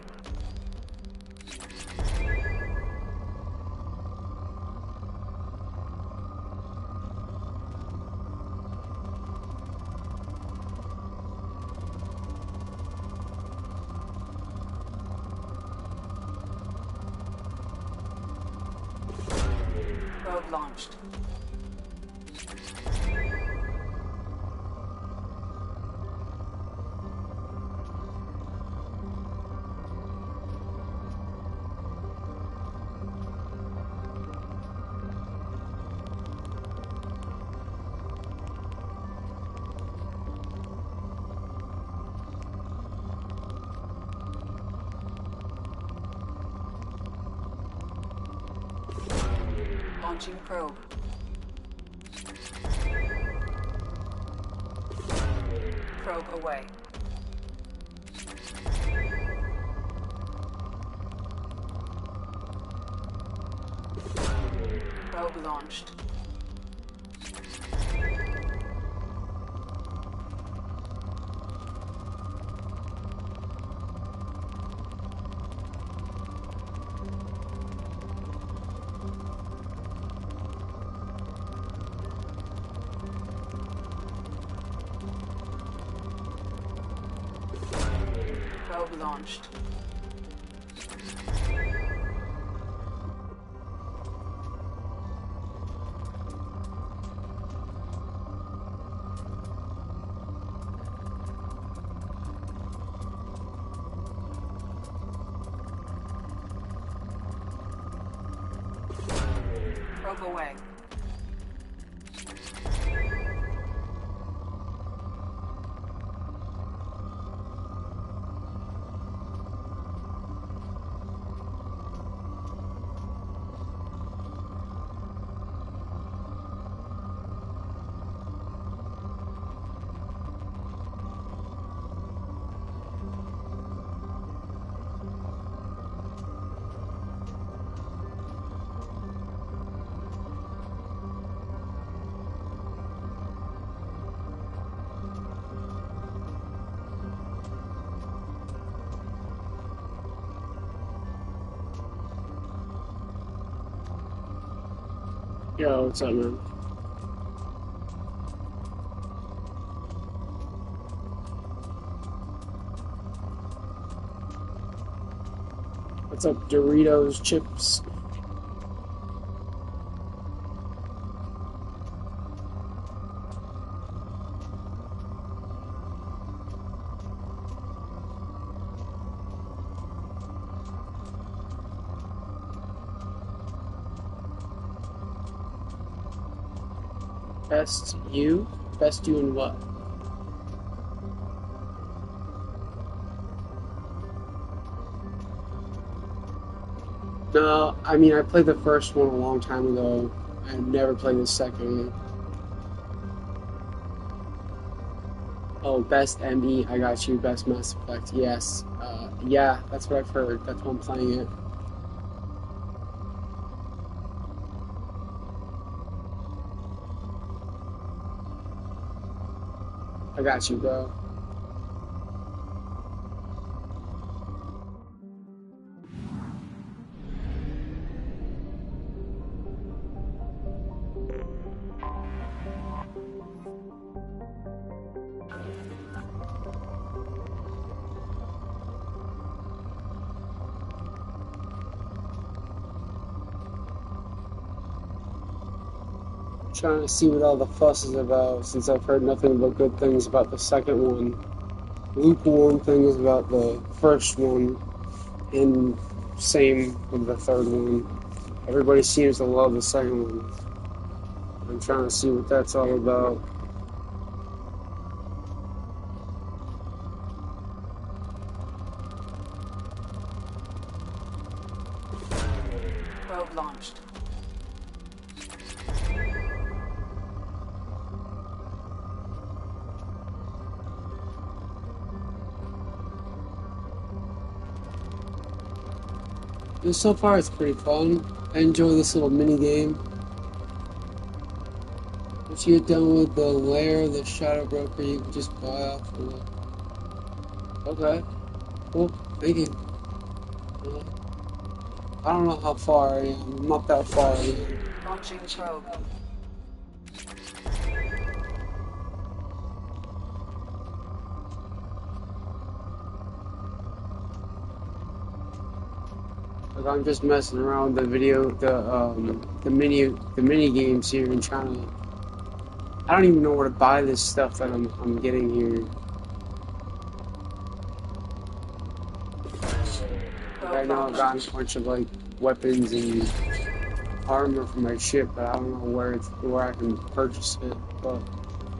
Probe launched. Launching probe. Probe away. Probe launched. Probe launched. Probe away. Yo, what's up, man? What's up, Doritos chips? Best you? Best you in what? No, I mean, I played the first one a long time ago. I never played the second one. Oh, best ME, I got you. Best Mass Effect, yes. Yeah, that's what I've heard. That's why I'm playing it. I got you, bro. Trying to see what all the fuss is about, since I've heard nothing but good things about the second one. Lukewarm things about the first one, and same with the third one. Everybody seems to love the second one. I'm trying to see what that's all about. Probe launched. So far, it's pretty fun. I enjoy this little mini game. Once you get done with the lair, the shadow broker, you can just buy off of it. Okay. Cool. Thank you. I don't know how far I am. I'm not that far yet. Launching probe. Like, I'm just messing around with the mini games here and trying to. I don't even know where to buy this stuff that I'm getting here. Right now I've gotten a bunch of like weapons and armor for my ship, but I don't know where I can purchase it. But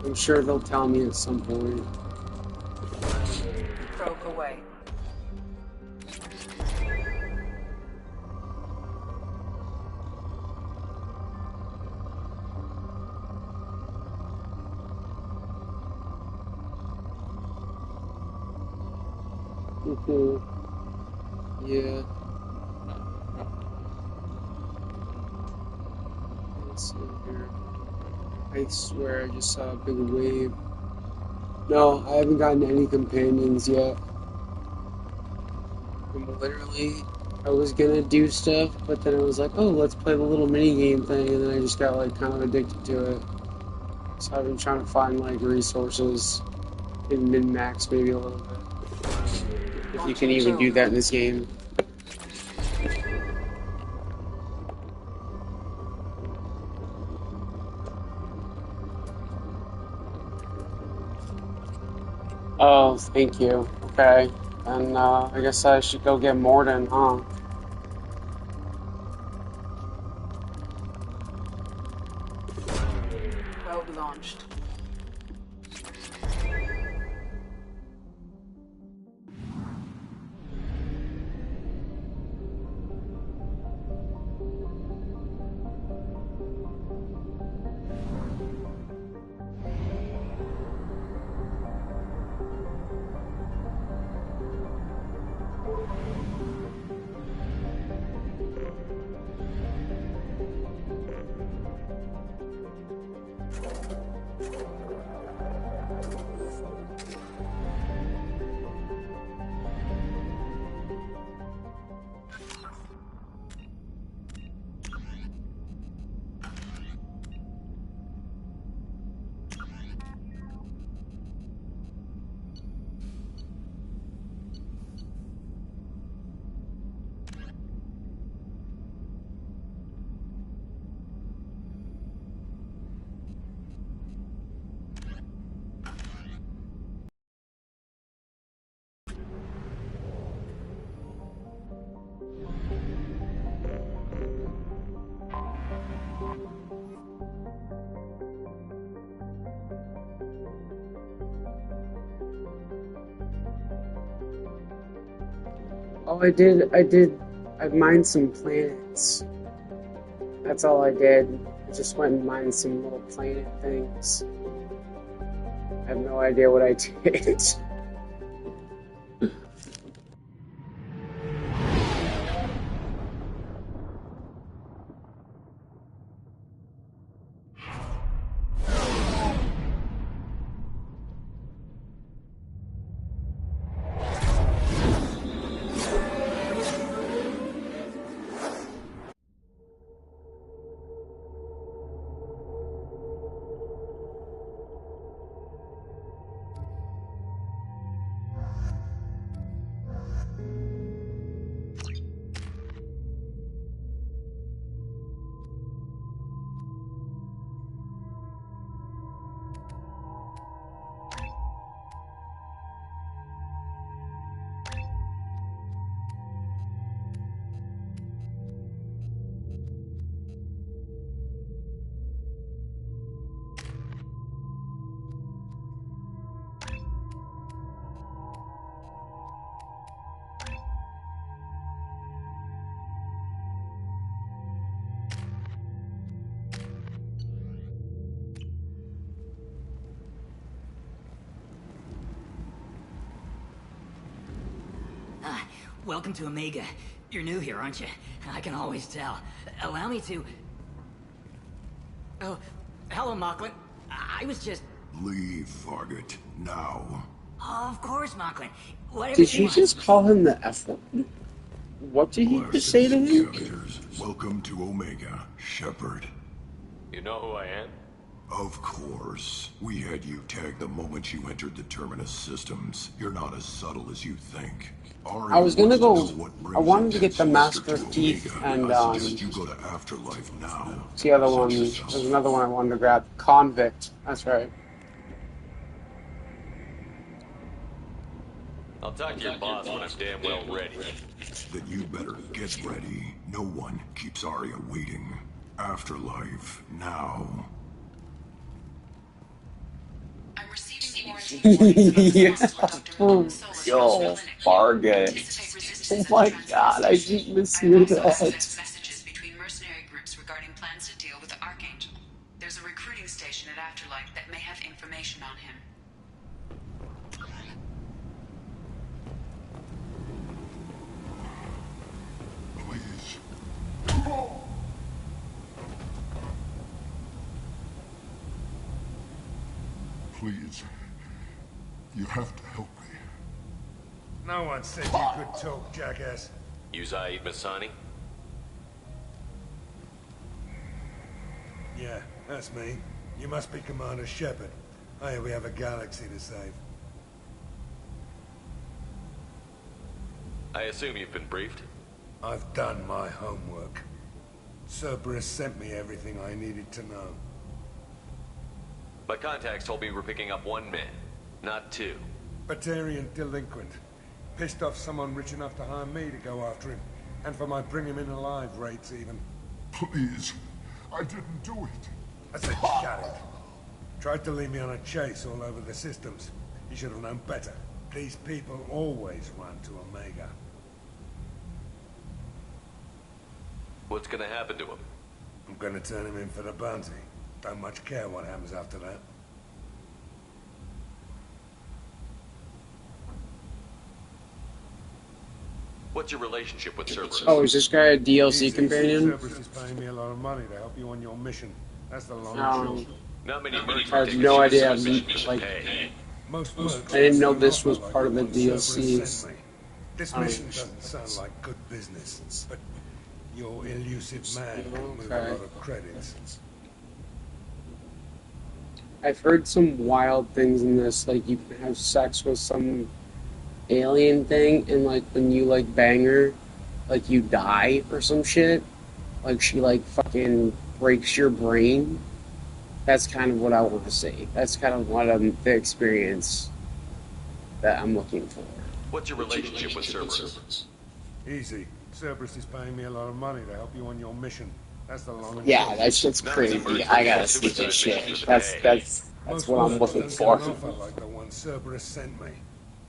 I'm sure they'll tell me at some point. Probe away. Cool. Yeah. Let's see here. I swear I just saw a big wave. No, I haven't gotten any companions yet. I was gonna do stuff, but then I was like, oh, let's play the little mini game thing, and then I just got like kind of addicted to it. So I've been trying to find like resources and min-max maybe a little bit. If you can even do that in this game. Oh, thank you. Okay. And I guess I should go get Mordin, huh? Probe launched. Oh, I mined some planets. That's all I did. I just went and mined some little planet things. I have no idea what I did. Welcome to Omega. You're new here, aren't you? I can always tell. Allow me to... Oh, hello, Mocklin. I was just... Leave, Fargate. Now. Oh, of course, Mocklin. Whatever Did you just call him the F word? What did he just say to him? Welcome to Omega, Shepard. You know who I am? Of course. We had you tagged the moment you entered the Terminus systems. You're not as subtle as you think. I was gonna go. I wanted to get the Master of Teeth and you go to Afterlife now. what's the other one? There's another one I wanted to grab. Convict. That's right. I'll talk to your boss when I'm damn well ready. Then you better get ready. No one keeps Arya waiting. Afterlife now. I'm receiving quarantine Yeah. Yo, Fargate. Oh my god, I keep missing that. messages between mercenary groups regarding plans to deal with the Archangel. There's a recruiting station at Afterlife that may have information on him. Please. You have to help me. No one said you could talk, jackass. You Zaid Masani? Yeah, that's me. You must be Commander Shepard. Hey, we have a galaxy to save. I assume you've been briefed? I've done my homework. Cerberus sent me everything I needed to know. My contacts told me we're picking up one man, not two. Batarian delinquent. Pissed off someone rich enough to hire me to go after him. And for my bring him in alive rates even. Please. I didn't do it. I said shut it. Tried to lead me on a chase all over the systems. He should have known better. These people always run to Omega. What's gonna happen to him? I'm gonna turn him in for the bounty. Don't much care what happens after that. What's your relationship with Cerberus? Oh, is this guy a DLC companion? Cerberus is paying me a lot of money to help you on your mission. That's the long and short. Not many I have no idea. Like, Most I didn't know this was part of the DLC. This mission doesn't sound like good business, but your elusive man can move a lot of credits. I've heard some wild things in this, like you can have sex with some alien thing, and like when you like bang her, like you die or some shit. Like she like fucking breaks your brain. That's kind of what I want to see. That's kind of what the experience that I'm looking for. What's your relationship with Cerberus? Easy. Cerberus is paying me a lot of money to help you on your mission. That's the long and Yeah, short. that shit's crazy. I gotta see this shit. That's what I'm looking for. Most offer like the one Cerberus sent me.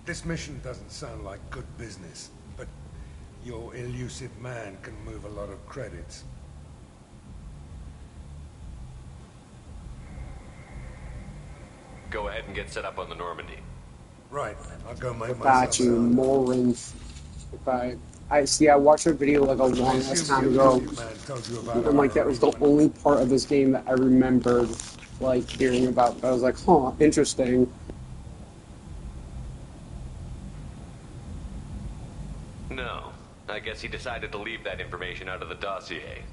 This mission doesn't sound like good business, but your elusive man can move a lot of credits. go ahead and get set up on the Normandy. Right. I'll go make Got you. More rings. If I see, I watched a video like a long ass time ago, and like that was the only part of this game that I remembered like hearing about. I was like, huh, interesting. No. I guess he decided to leave that information out of the dossier.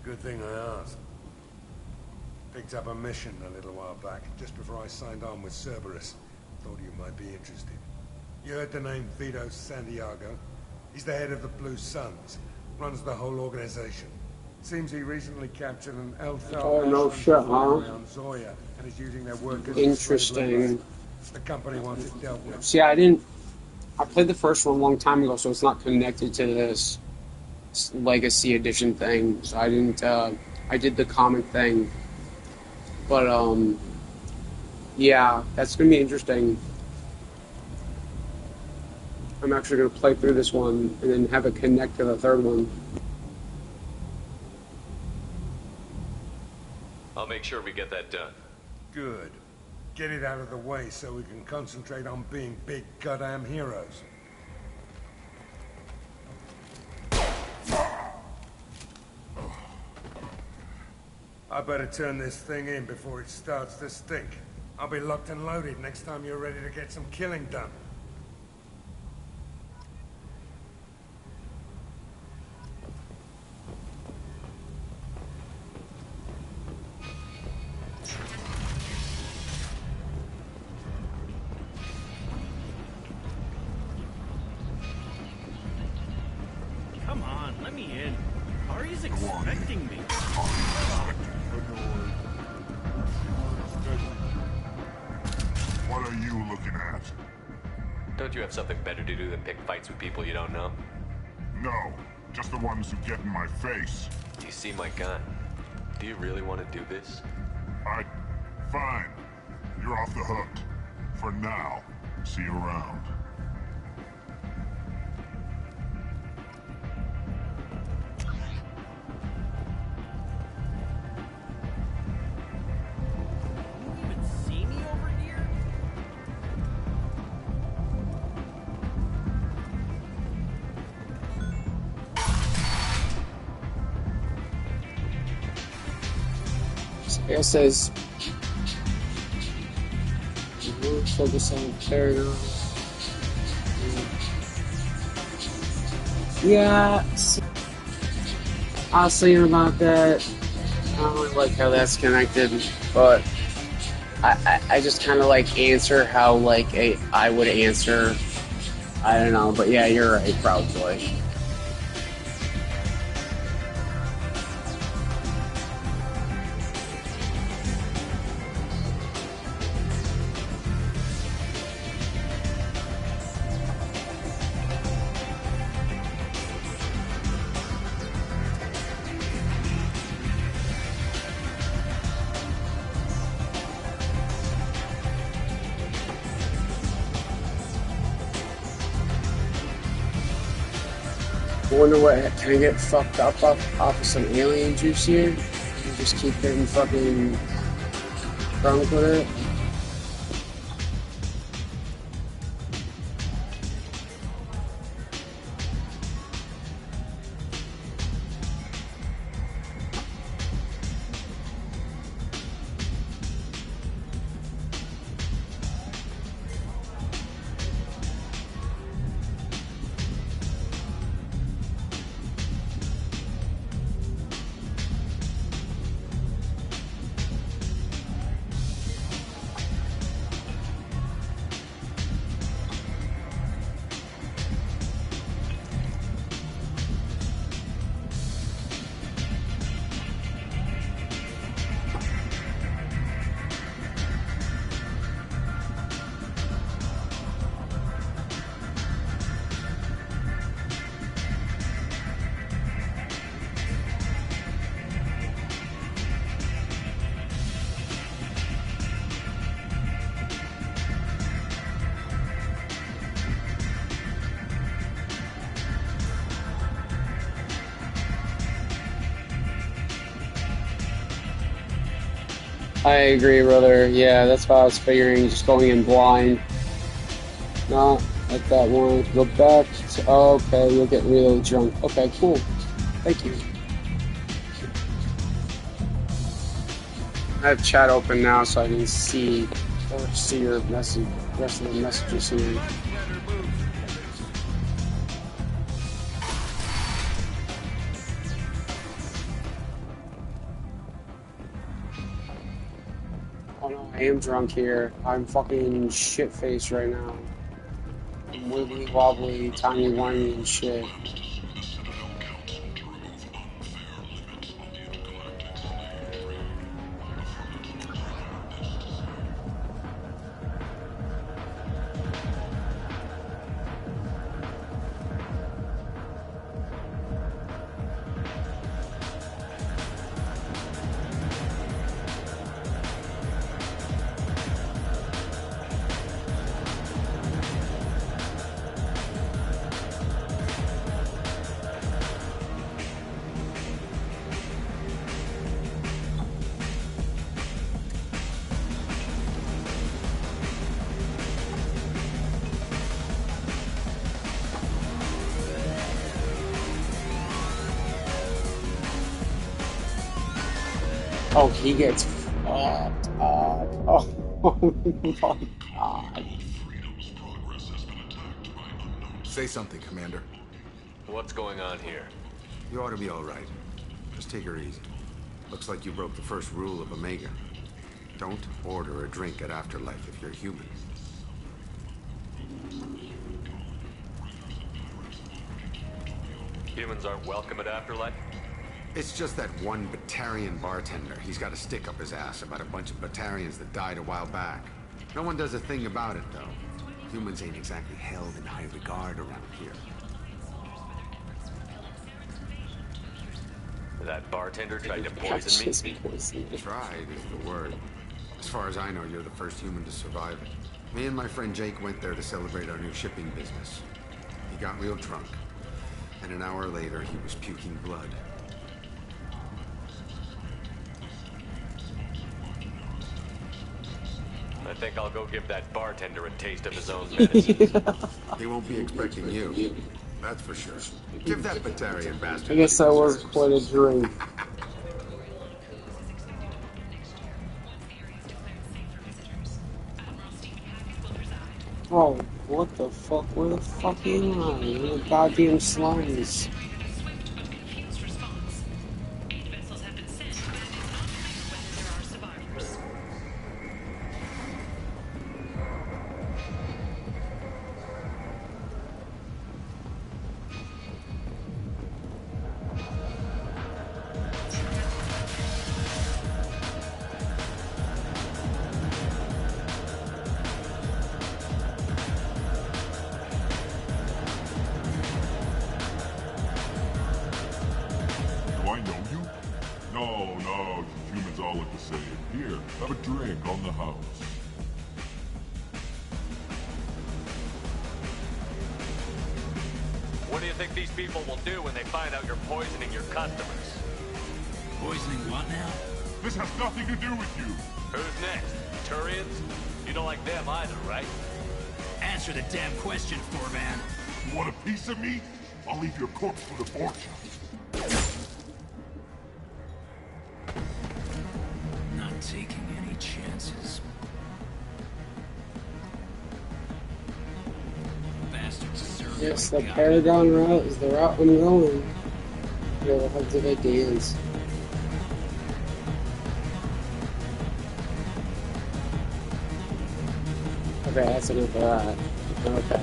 Good thing I asked. Picked up a mission a little while back, just before I signed on with Cerberus. Thought you might be interested. You heard the name Vito Santiago? He's the head of the Blue Suns. Runs the whole organization. Seems he recently captured an Elthal. Oh no shit, huh? On Zoya, and is using their workers. Interesting. The company wants it dealt with. See, I played the first one a long time ago, so it's not connected to this Legacy Edition thing. So I didn't. I did the comic thing, but yeah, that's gonna be interesting. I'm actually gonna play through this one and then have it connect to the third one. I'll make sure we get that done. Good. Get it out of the way so we can concentrate on being big goddamn heroes. I better turn this thing in before it starts to stink. I'll be locked and loaded next time you're ready to get some killing done. Come on, let me in. Ari's expecting me. What are you looking at? Don't you have something better to do than pick fights with people you don't know? No, just the ones who get in my face. You see my gun. Do you really want to do this? Fine. You're off the hook. For now. See you around. See me over here? So it says focus on paragon. Yeah, see, I was thinking about that. I don't really like how that's connected, but I just kind of like answer how like I would answer. I don't know, but yeah, you're right, probably. I wonder what, can I get fucked up off of some alien juice here? And just keep getting fucking drunk with it? I agree, brother. Yeah, that's what I was figuring, just going in blind. Not like that one. Go back to, oh, okay, you'll get really drunk. Okay, cool. Thank you. I have chat open now so I can see your message, rest of the messages here. Oh no, I am drunk here. I'm fucking shit-faced right now. I'm wibbly wobbly, tiny whiny and shit. Oh, he gets fucked up. Oh my god. Say something, Commander. What's going on here? You ought to be all right. Just take her easy. Looks like you broke the first rule of Omega. Don't order a drink at Afterlife if you're human. Humans aren't welcome at Afterlife? It's just that one Batarian bartender. He's got a stick up his ass about a bunch of Batarians that died a while back. No one does a thing about it, though. Humans ain't exactly held in high regard around here. That bartender tried to poison me? Tried is the word. As far as I know, you're the first human to survive it. Me and my friend Jake went there to celebrate our new shipping business. He got real drunk. And an hour later, he was puking blood. I think I'll go give that bartender a taste of his own medicine. He won't be expecting you. That's for sure. Give that Batarian bastard. I guess that was quite a drink. Oh, what the fuck? Where the fuck am I? Where the goddamn slimes? What do you think these people will do when they find out you're poisoning your customers? Poisoning what now? This has nothing to do with you. Who's next? Turians? You don't like them either, right? Answer the damn question, Thorvan. You want a piece of me? I'll leave your corpse for the fortune. Not taking any chances. Bastards deserve. Yes, the Paragon route is the route I'm going. You'll have to make dance. Okay, that's enough of that. Okay.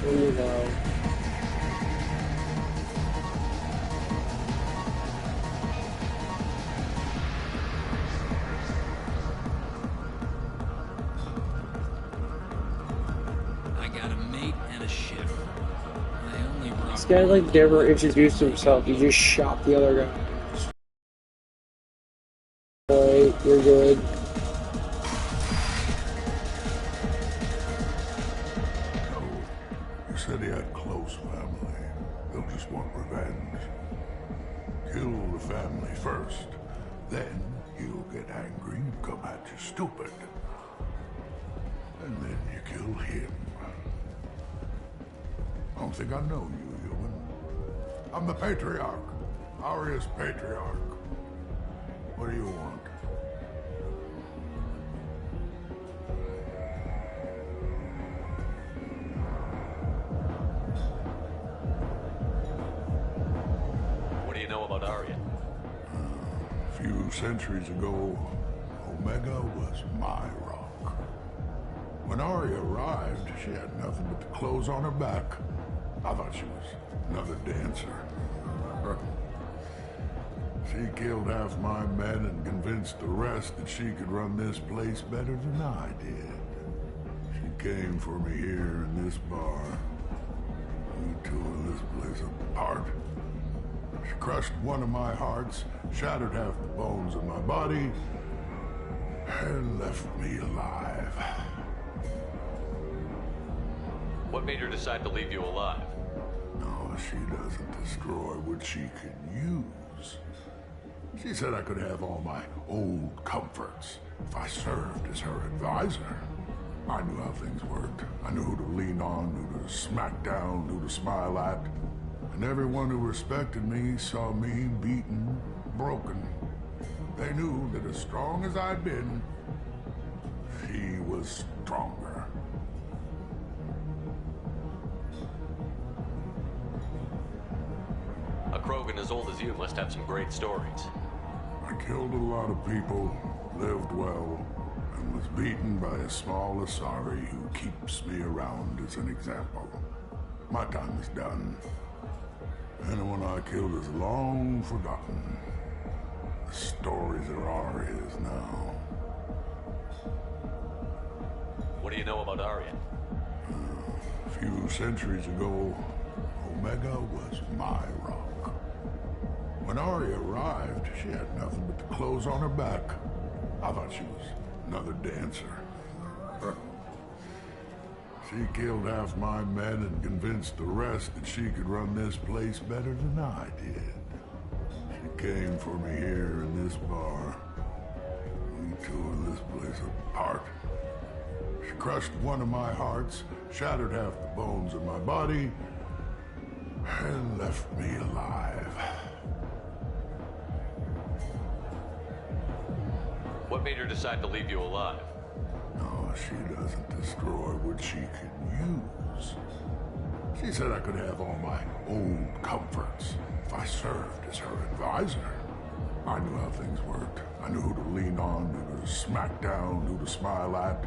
Here we go. I got a mate and a ship. I only brought This guy like never introduced himself. He just shot the other guy. Alright, you're good. You said he had close family. They'll just want revenge. Kill the family first. Then He'll get angry and come at you stupid. And then you kill him. I don't think I know you, human. I'm the Patriarch. Aria's Patriarch. What do you want? What do you know about Aria? A few centuries ago, Omega was my rock. When Aria arrived, she had nothing but the clothes on her back. I thought she was another dancer. She killed half my men and convinced the rest that she could run this place better than I did. She came for me here in this bar. We tore this place apart. She crushed one of my hearts, shattered half the bones in my body, and left me alive. What made her decide to leave you alive? No, she doesn't destroy what she can use. She said I could have all my old comforts if I served as her advisor. I knew how things worked. I knew who to lean on, who to smack down, who to smile at. And everyone who respected me saw me beaten, broken. They knew that as strong as I'd been, she was stronger. A Krogan as old as you must have some great stories. I killed a lot of people, lived well, and was beaten by a small Asari who keeps me around as an example. My time is done. Anyone I killed is long forgotten. The stories are Aria's now. What do you know about Aria? A few centuries ago, Omega was my rock. When Aria arrived, she had nothing but the clothes on her back. I thought she was another dancer. She killed half my men and convinced the rest that she could run this place better than I did. She came for me here in this bar. We tore this place apart. She crushed one of my hearts, shattered half the bones in my body, and left me alive. What made her decide to leave you alive? No, she doesn't destroy what she can use. She said I could have all my old comforts if I served as her advisor. I knew how things worked. I knew who to lean on, who to smack down, who to smile at.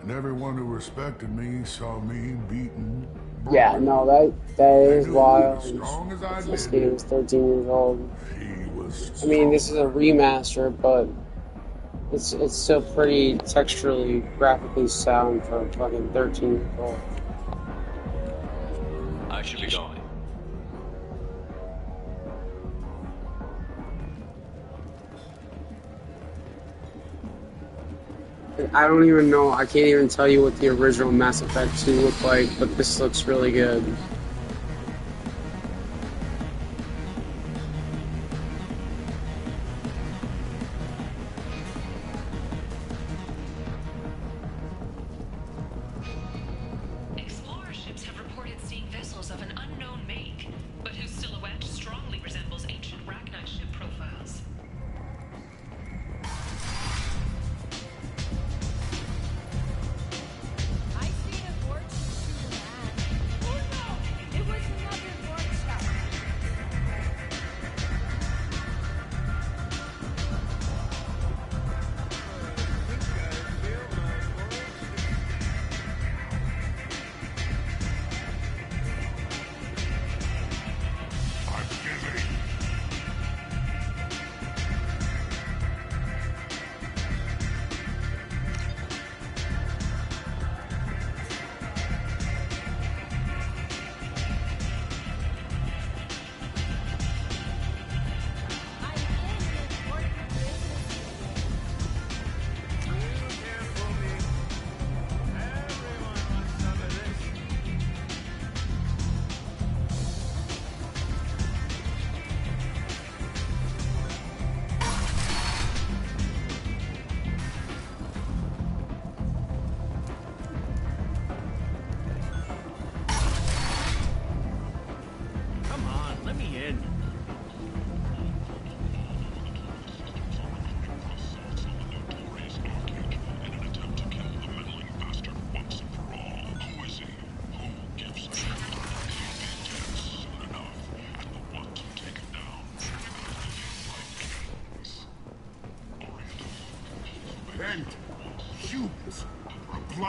And everyone who respected me saw me beaten. Yeah, no, that is wild. This game is 13 years old. I mean, this is a remaster, but it's still pretty texturally, graphically sound for fucking 13 years old. I should be going. I don't even know, I can't even tell you what the original Mass Effect 2 looked like, but this looks really good. Explorer ships have reported seeing vessels of an unknown make, but whose silhouette strongly resembles ancient Rachni ship profiles.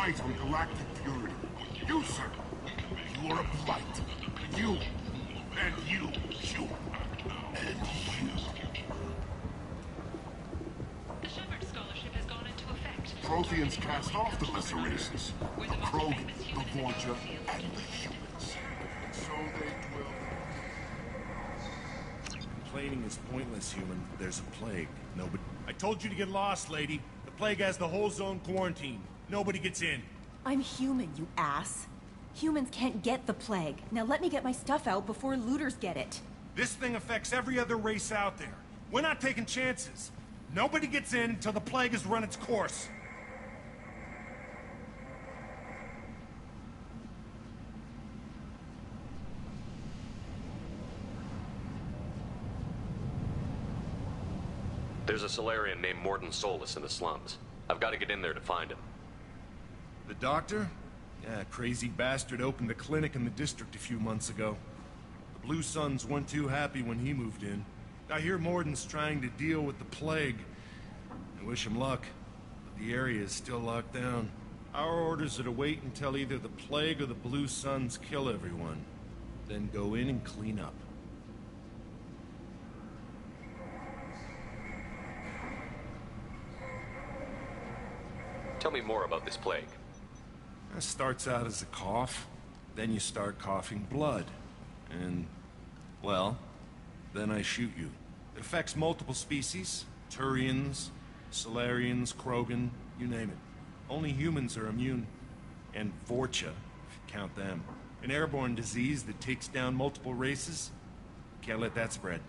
blight on galactic purity. You, sir, you are a blight. You, and you, and you. The Shepard Scholarship has gone into effect. Protheans cast off the lesser races. The Krogan, the Vorcha, and the humans. And so they dwell. Complaining is pointless, human. There's a plague. Nobody... I told you to get lost, lady. The plague has the whole zone quarantined. Nobody gets in. I'm human, you ass. Humans can't get the plague. Now let me get my stuff out before looters get it. This thing affects every other race out there. We're not taking chances. Nobody gets in until the plague has run its course. There's a Solarian named Mordin Solus in the slums. I've got to get in there to find him. The doctor? Yeah, crazy bastard opened a clinic in the district a few months ago. The Blue Suns weren't too happy when he moved in. I hear Mordin's trying to deal with the plague. I wish him luck, but the area is still locked down. Our orders are to wait until either the plague or the Blue Suns kill everyone. Then go in and clean up. Tell me more about this plague. It starts out as a cough, then you start coughing blood. And, well, then I shoot you. It affects multiple species. Turians, Solarians, Krogan, you name it. Only humans are immune. And Vorcha, if you count them. An airborne disease that takes down multiple races. Can't let that spread.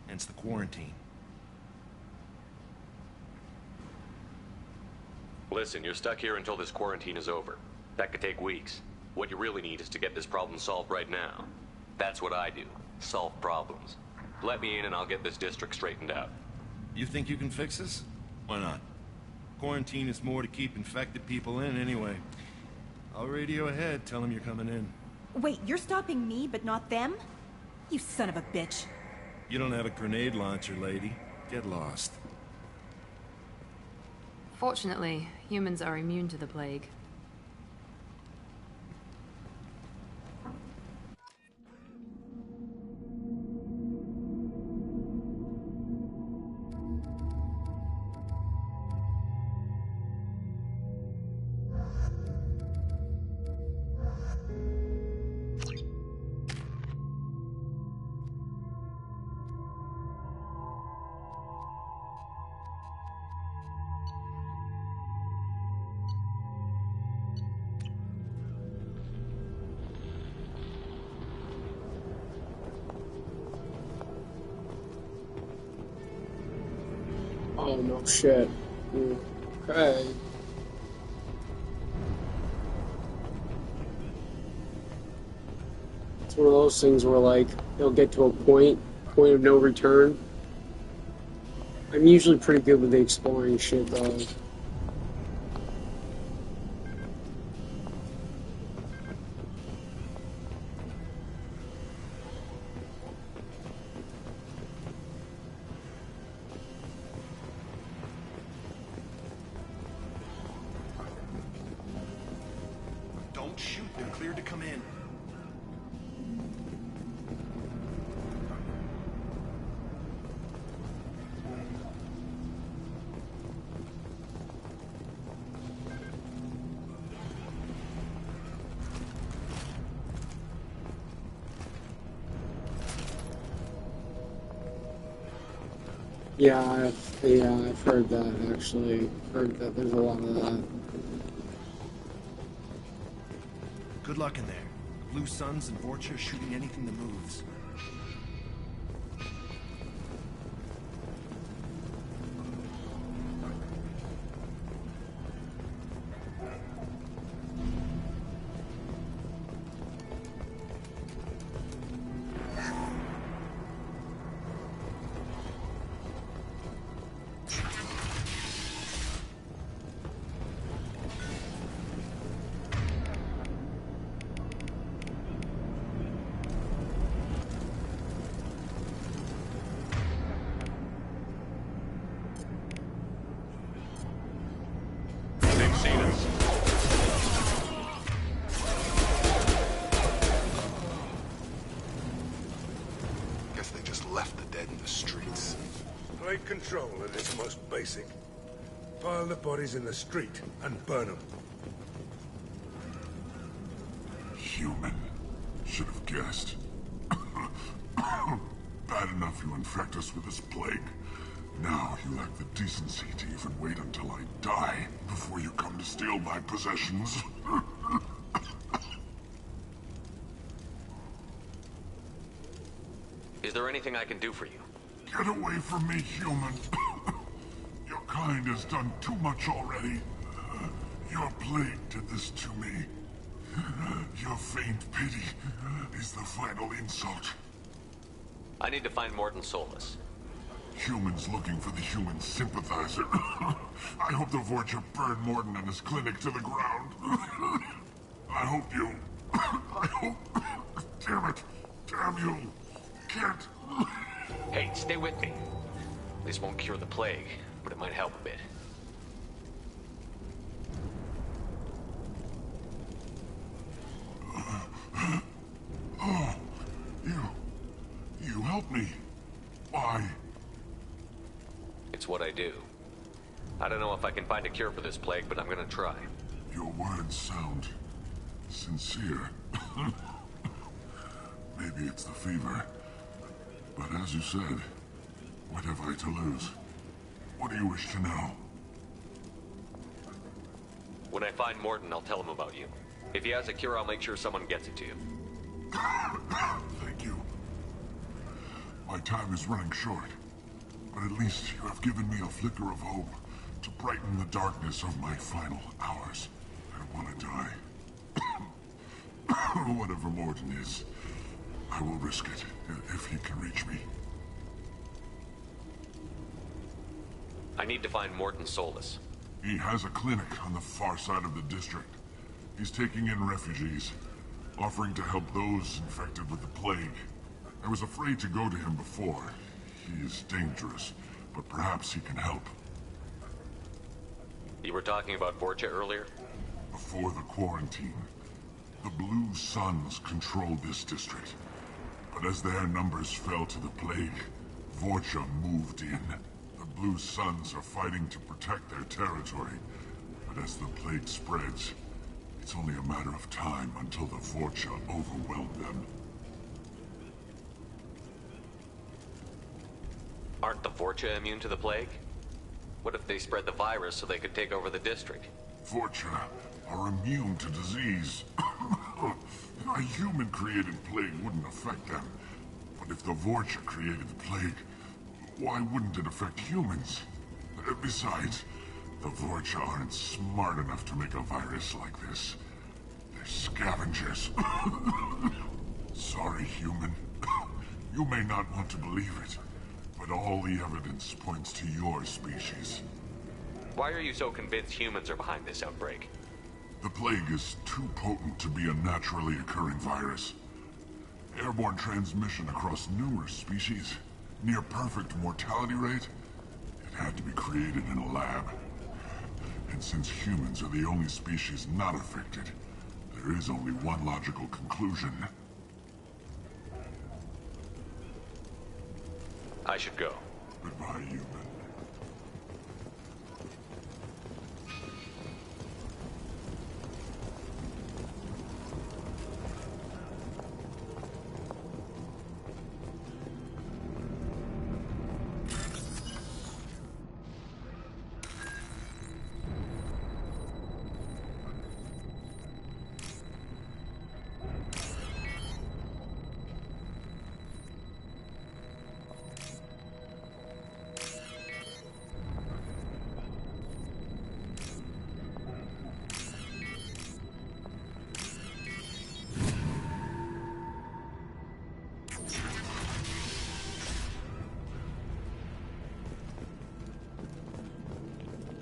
Hence the quarantine. Listen, you're stuck here until this quarantine is over. That could take weeks. What you really need is to get this problem solved right now. That's what I do. Solve problems. Let me in and I'll get this district straightened out. You think you can fix this? Why not? Quarantine is more to keep infected people in anyway. I'll radio ahead, tell them you're coming in. Wait, you're stopping me, but not them? You son of a bitch. You don't have a grenade launcher, lady. Get lost. Fortunately, humans are immune to the plague. Oh no shit. Okay. It's one of those things where like it'll get to a point of no return. I'm usually pretty good with the exploring shit though. Don't shoot, they're cleared to come in. Yeah, I've heard that actually. Heard that there's a lot of that. Good luck in there. Blue Suns and Vorcha are shooting anything that moves. dead in the streets. Plague control at its most basic. Pile the bodies in the street and burn them. Human. Should have guessed. Bad enough you infect us with this plague. Now you lack the decency to even wait until I die before you come to steal my possessions. Is there anything I can do for you? Get away from me, human. Your kind has done too much already. Your plague did this to me. Your faint pity is the final insult. I need to find Morton Solus. Humans looking for the human sympathizer. I hope the Vorcha burned Morton and his clinic to the ground. I hope you... I hope... Damn it. Damn you. Can't... Hey, stay with me. This won't cure the plague, but it might help a bit. Oh, you helped me. Why? It's what I do. I don't know if I can find a cure for this plague, but I'm gonna try. Your words sound sincere. Maybe it's the fever. But as you said, what have I to lose? What do you wish to know? When I find Morton, I'll tell him about you. If he has a cure, I'll make sure someone gets it to you. Thank you. My time is running short, but at least you have given me a flicker of hope to brighten the darkness of my final hours. I want to die. Whatever Morton is, I will risk it if he can reach me. I need to find Morton Solus. He has a clinic on the far side of the district. He's taking in refugees, offering to help those infected with the plague. I was afraid to go to him before. He is dangerous, but perhaps he can help. You were talking about Vorcha earlier? Before the quarantine, the Blue Suns controlled this district. But as their numbers fell to the plague, Vorcha moved in. The Blue Suns are fighting to protect their territory. But as the plague spreads, it's only a matter of time until the Vorcha overwhelm them. Aren't the Vorcha immune to the plague? What if they spread the virus so they could take over the district? Vorcha are immune to disease. A human-created plague wouldn't affect them. But if the Vorcha created the plague, why wouldn't it affect humans? Besides, the Vorcha aren't smart enough to make a virus like this. They're scavengers. Sorry, human. You may not want to believe it, but all the evidence points to your species. Why are you so convinced humans are behind this outbreak? The plague is too potent to be a naturally occurring virus. Airborne transmission across numerous species, near perfect mortality rate. It had to be created in a lab. And since humans are the only species not affected, there is only one logical conclusion. I should go. Goodbye, human.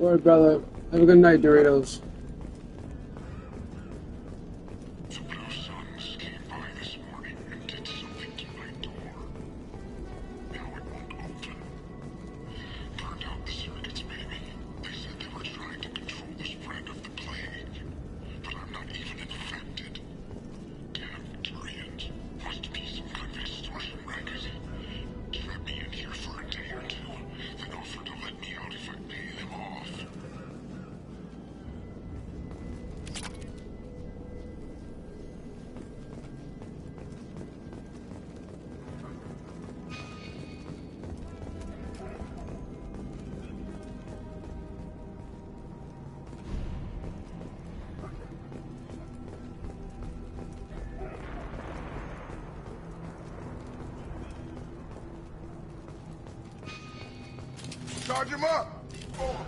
Alright, brother. Have a good night, Doritos. The Blue Suns came by this morning and did something to my door. Now it won't open. Turned out the circuits maybe. They said they were trying to control the spread of the plague. But I'm not even infected. Damn Turians. Must be some kind of extortion racket. Trap me in Charge him up! Oh.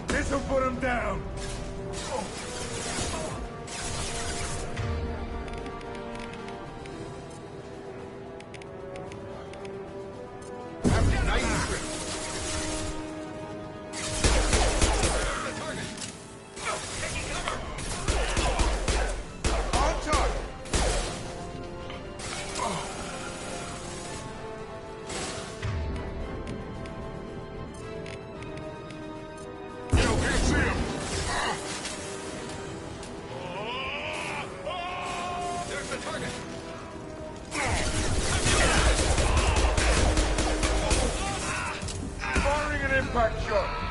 This'll put him down! Impact shot!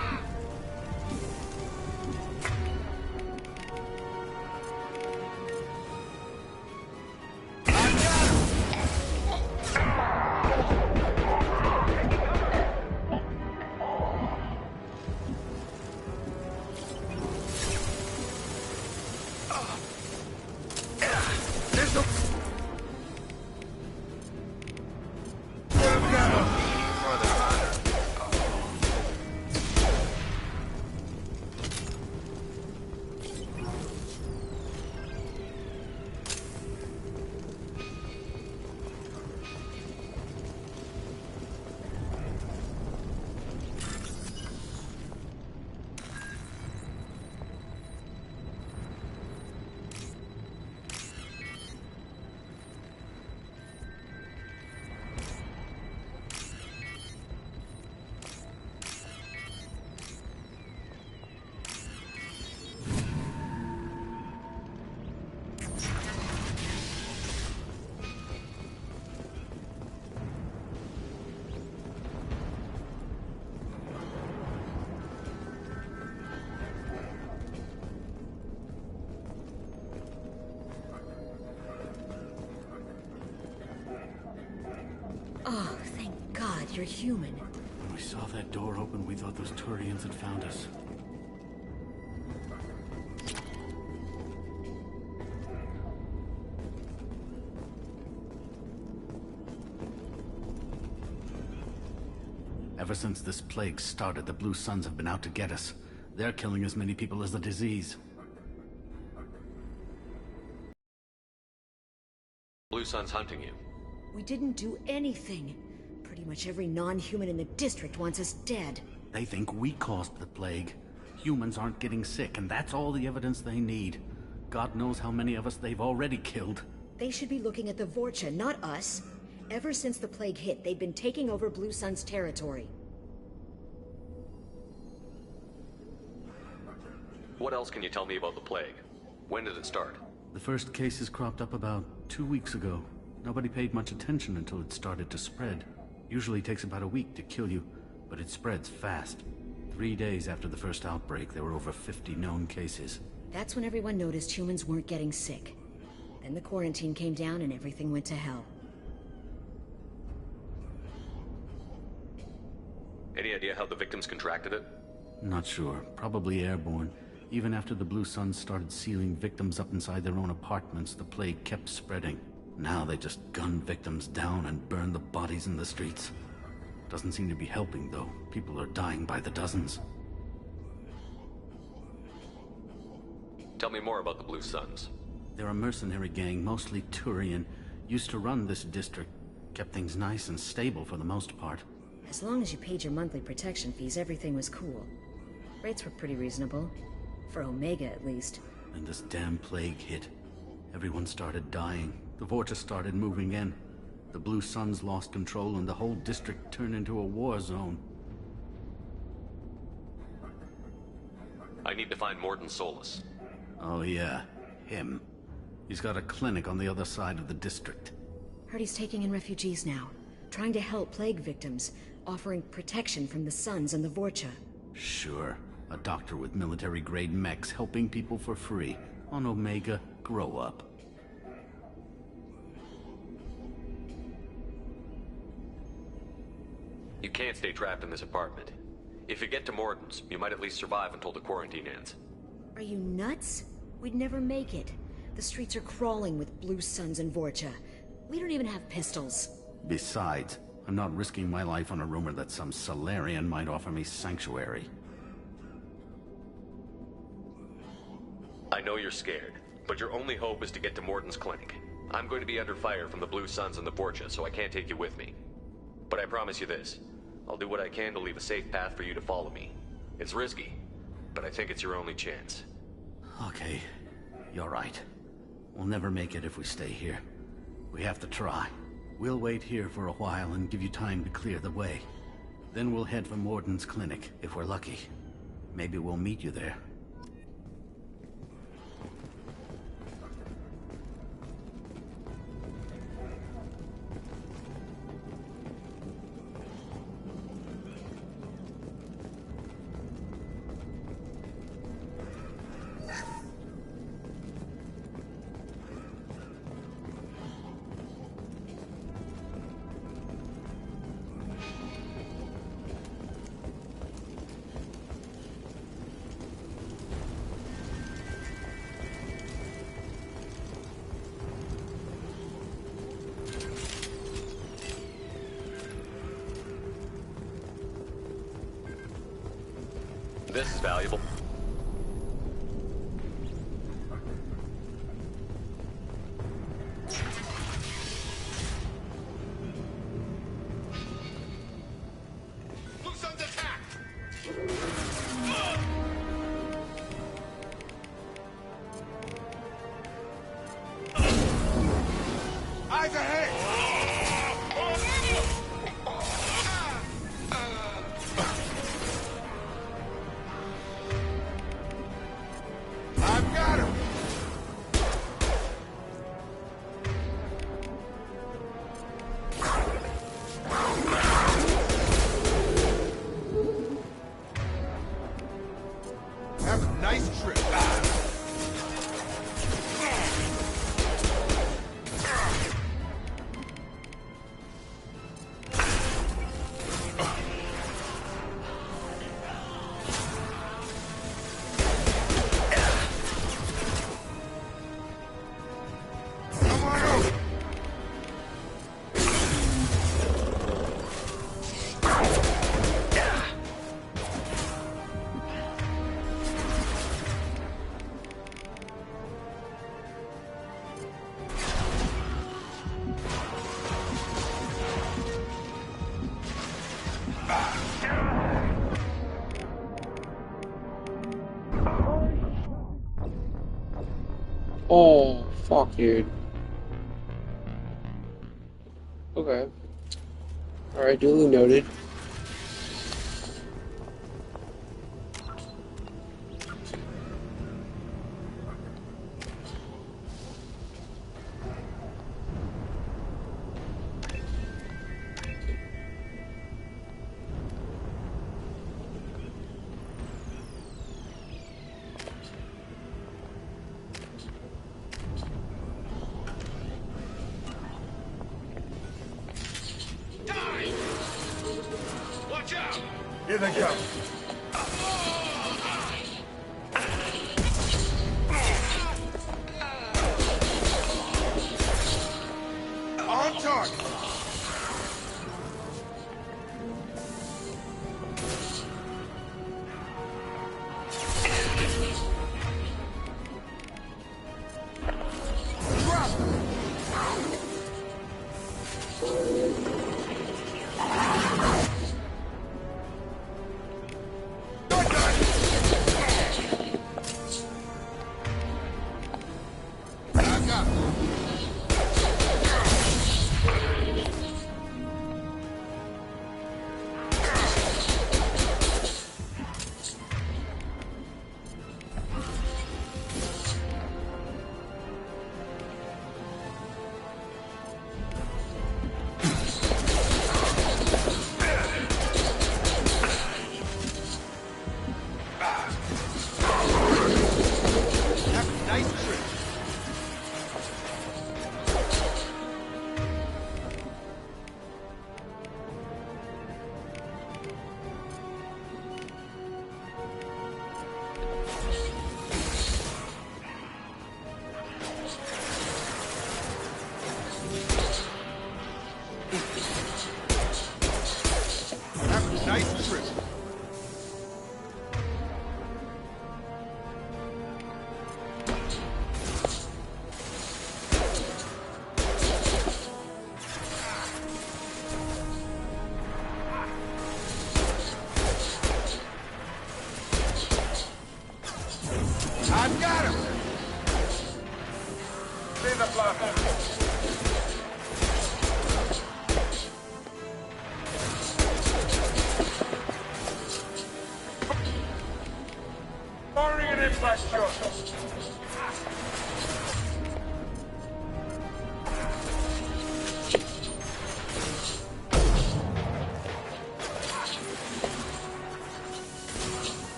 Oh, thank God, you're human. When we saw that door open, we thought those Turians had found us. Ever since this plague started, the Blue Suns have been out to get us. They're killing as many people as the disease. Blue Sun's hunting you. We didn't do anything. Pretty much every non-human in the district wants us dead. They think we caused the plague. Humans aren't getting sick, and that's all the evidence they need. God knows how many of us they've already killed. They should be looking at the Vorcha, not us. Ever since the plague hit, they've been taking over Blue Sun's territory. What else can you tell me about the plague? When did it start? The first cases cropped up about 2 weeks ago. Nobody paid much attention until it started to spread. Usually takes about a week to kill you, but it spreads fast. 3 days after the first outbreak, there were over 50 known cases. That's when everyone noticed humans weren't getting sick. Then the quarantine came down and everything went to hell. Any idea how the victims contracted it? Not sure. Probably airborne. Even after the Blue Suns started sealing victims up inside their own apartments, the plague kept spreading. Now they just gun victims down and burn the bodies in the streets. Doesn't seem to be helping, though. People are dying by the dozens. Tell me more about the Blue Suns. They're a mercenary gang, mostly Turian. Used to run this district. Kept things nice and stable for the most part. As long as you paid your monthly protection fees, everything was cool. Rates were pretty reasonable. For Omega, at least. And this damn plague hit. Everyone started dying. The Vorcha started moving in. The Blue Suns lost control and the whole district turned into a war zone. I need to find Mordin Solus. Oh yeah, him. He's got a clinic on the other side of the district. Heard he's taking in refugees now. Trying to help plague victims. Offering protection from the Suns and the Vorcha. Sure. A doctor with military-grade mechs helping people for free. On Omega, grow up. You can't stay trapped in this apartment. If you get to Morton's, you might at least survive until the quarantine ends. Are you nuts? We'd never make it. The streets are crawling with Blue Suns and Vorcha. We don't even have pistols. Besides, I'm not risking my life on a rumor that some Salarian might offer me sanctuary. I know you're scared, but your only hope is to get to Morton's clinic. I'm going to be under fire from the Blue Suns and the Vorcha, so I can't take you with me. But I promise you this. I'll do what I can to leave a safe path for you to follow me. It's risky, but I think it's your only chance. Okay, you're right. We'll never make it if we stay here. We have to try. We'll wait here for a while and give you time to clear the way. Then we'll head for Morton's clinic, if we're lucky. Maybe we'll meet you there. This is valuable. Blue Sun's attacked! Eyes ahead! I've got him! Have a nice trip. Come on over. Oh, fuck, dude. Okay. Alright, duly noted. Watch out! Here they come. On target. Drop them. I got them.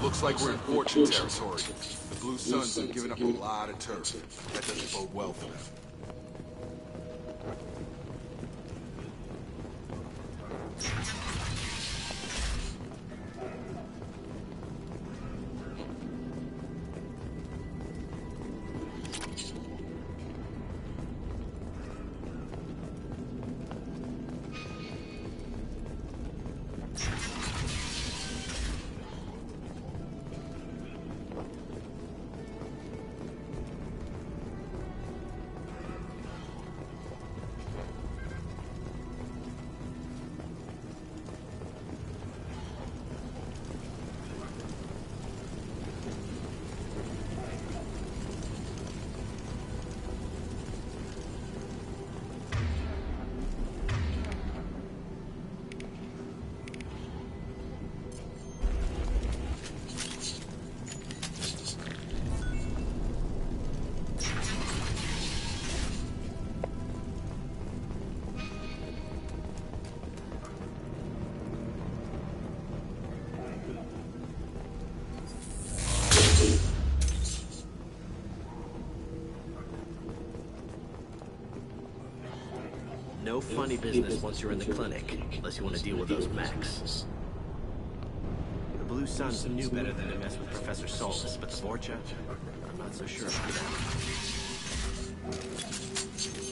Looks like we're in Fortune territory. The Blue Suns have given up a lot of turf. That doesn't bode well for them. No funny business once you're in the clinic, unless you want to deal with those mechs. The Blue Suns knew better than to mess with Professor Solus, but the Vorcha, I'm not so sure about that.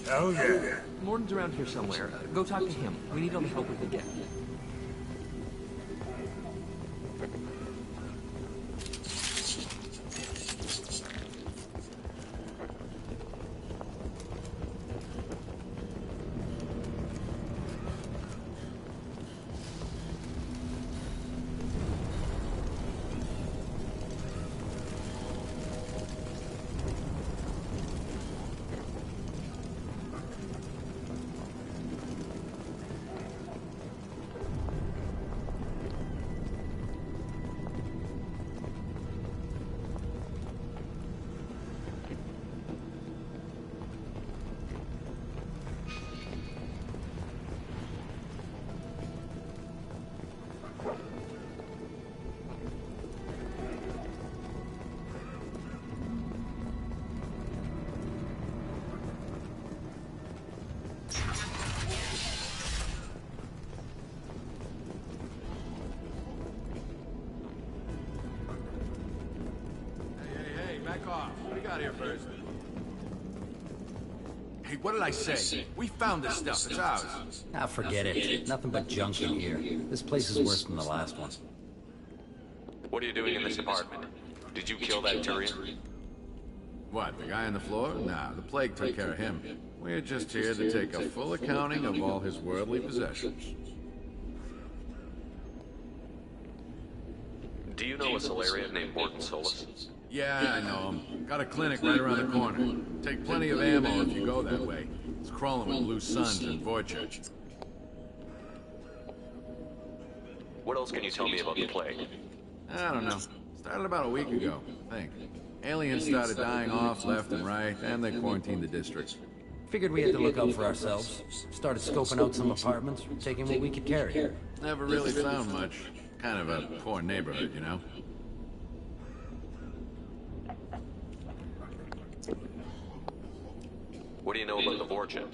Hell yeah. Morden's around here somewhere. Go talk to him. We need all the help we can get. Back off. What do you got here first? Hey, what did I say? We found this stuff. It's ours. Ah, forget it. Nothing but junk in here. This place is worse than the last one. What are you doing in this apartment? Did you kill that Turian? What, the guy on the floor? Nah, the plague took care of him. We're just here to take a full accounting of all his worldly possessions. Do you know a Solarian named Morden Solus? Yeah, I know him. Got a clinic right around the corner. Take plenty of ammo if you go that way. It's crawling with Blue Suns and Vorcha. What else can you tell me about the plague? I don't know. Started about a week ago, I think. Aliens started dying off left and right, and they quarantined the district. Figured we had to look out for ourselves. Started scoping out some apartments, taking what we could carry. Never really found much. Kind of a poor neighborhood, you know? What do you know about the Vorcha?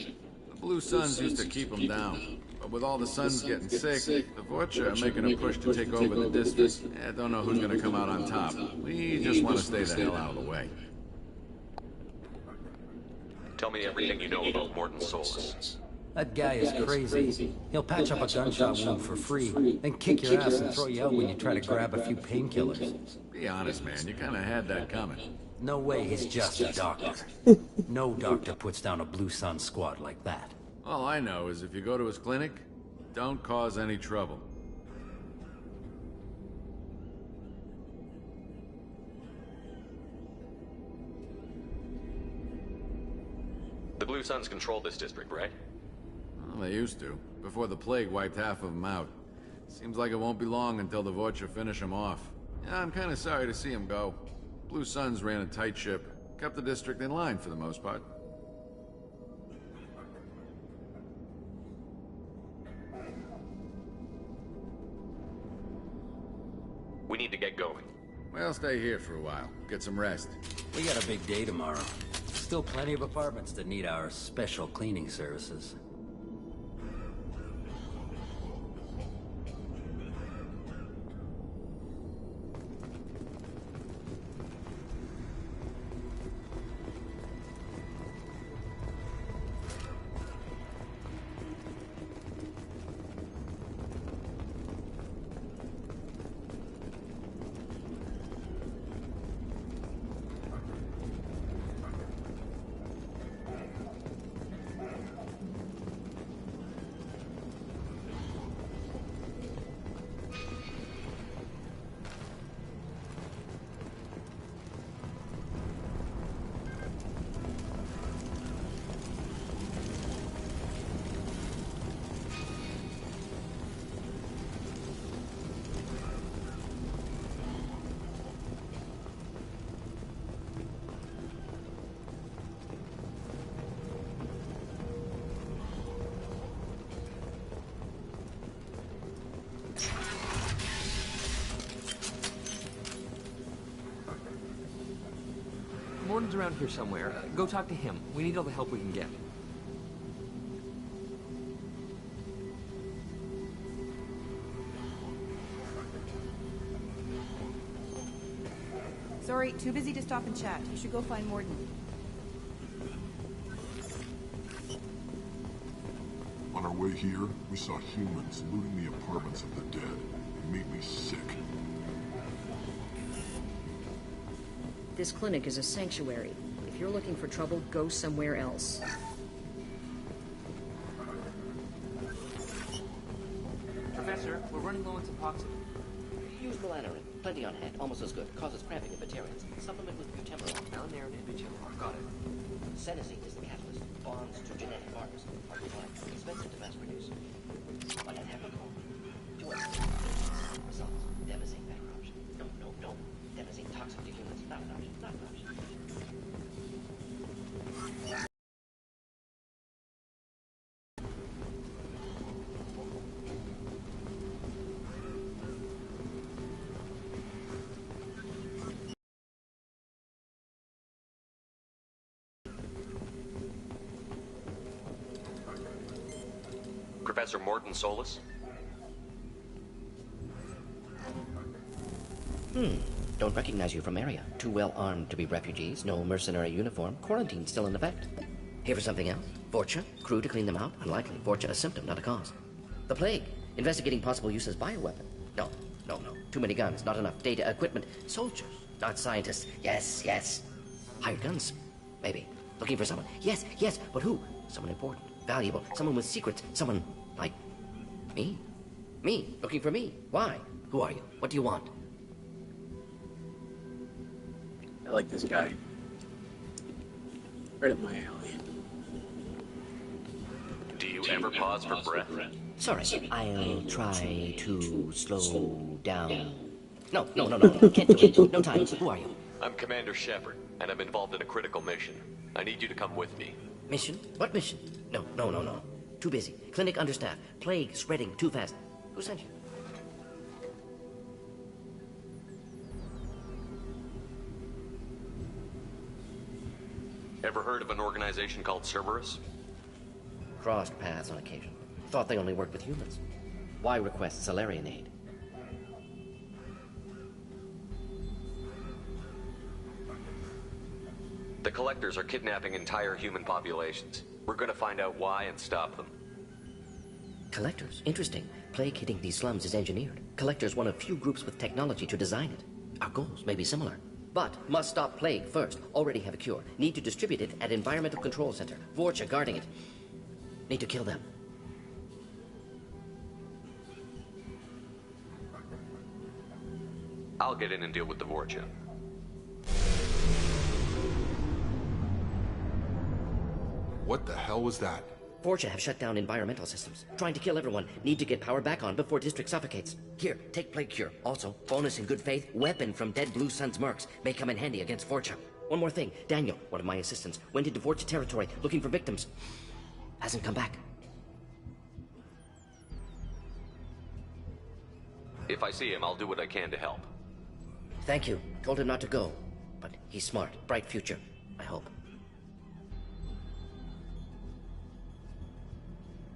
The Blue Suns used to keep them down. But with all the Suns getting sick, the Vorcha are making a push to take over the district. I don't know who's gonna come out on top. We just want to stay the hell out of the way. Tell me everything you know about Morton Solus. That guy is crazy. He'll patch up a gunshot wound for free, then kick your ass and throw you out when you try to grab a few painkillers. Be honest, man. You kind of had that coming. No way he's just a doctor. No doctor puts down a Blue Sun squad like that. All I know is if you go to his clinic, don't cause any trouble. The Blue Suns control this district, right? Well, they used to, before the plague wiped half of them out. Seems like it won't be long until the Vorcha finish them off. Yeah, I'm kind of sorry to see them go. Blue Suns ran a tight ship, kept the district in line for the most part. We need to get going. Well, stay here for a while. Get some rest. We got a big day tomorrow. Still plenty of apartments that need our special cleaning services. Morton's around here somewhere. Go talk to him. We need all the help we can get. Sorry, too busy to stop and chat. You should go find Morton. On our way here, we saw humans looting the apartments of the dead. It made me sick. This clinic is a sanctuary. If you're looking for trouble, go somewhere else. Professor, we're running low on Suboxone. Use Melanorin. Plenty on hand. Almost as good. Causes cramping in vegetarians. Supplement with butemurone. Melanorin and butemurone. Got it. Senescene is the catalyst. Bonds to genetic markers. Archetype. Expensive to mass produce. But unethical. To us. Results. Devastating bankruptcy. No. Devastating toxic to humans. Not an option. Not an option. Professor Morton Solus? Don't recognize you from area. Too well armed to be refugees. No mercenary uniform. Quarantine still in effect. Here for something else? Vorcha? Crew to clean them out? Unlikely. Vorcha a symptom, not a cause. The plague. Investigating possible use as bioweapon. No. Too many guns, not enough data, equipment. Soldiers, not scientists. Yes. Hired guns, maybe. Looking for someone. Yes, but who? Someone important, valuable, someone with secrets, someone like me. Me, looking for me. Why? Who are you? What do you want? I like this guy. Right up my alley. ever pause for breath? Sorry, I'll try to slow down. No, can't do it. No time. Who are you? I'm Commander Shepard, and I'm involved in a critical mission. I need you to come with me. Mission? What mission? No. Too busy. Clinic understaffed. Plague spreading too fast. Who sent you? Ever heard of an organization called Cerberus? Crossed paths on occasion. Thought they only worked with humans. Why request Salarian aid? The Collectors are kidnapping entire human populations. We're gonna find out why and stop them. Collectors? Interesting. Plague hitting these slums is engineered. Collectors one of few groups with technology to design it. Our goals may be similar. But must stop plague first. Already have a cure. Need to distribute it at Environmental Control Center. Vorcha guarding it. Need to kill them. I'll get in and deal with the Vorcha. What the hell was that? Vorcha have shut down environmental systems. Trying to kill everyone. Need to get power back on before District suffocates. Here, take Plague Cure. Also, bonus in good faith, weapon from dead Blue Sun's mercs. May come in handy against Vorcha. One more thing. Daniel, one of my assistants, went into Vorcha territory looking for victims. Hasn't come back. If I see him, I'll do what I can to help. Thank you. Told him not to go. But he's smart. Bright future. I hope.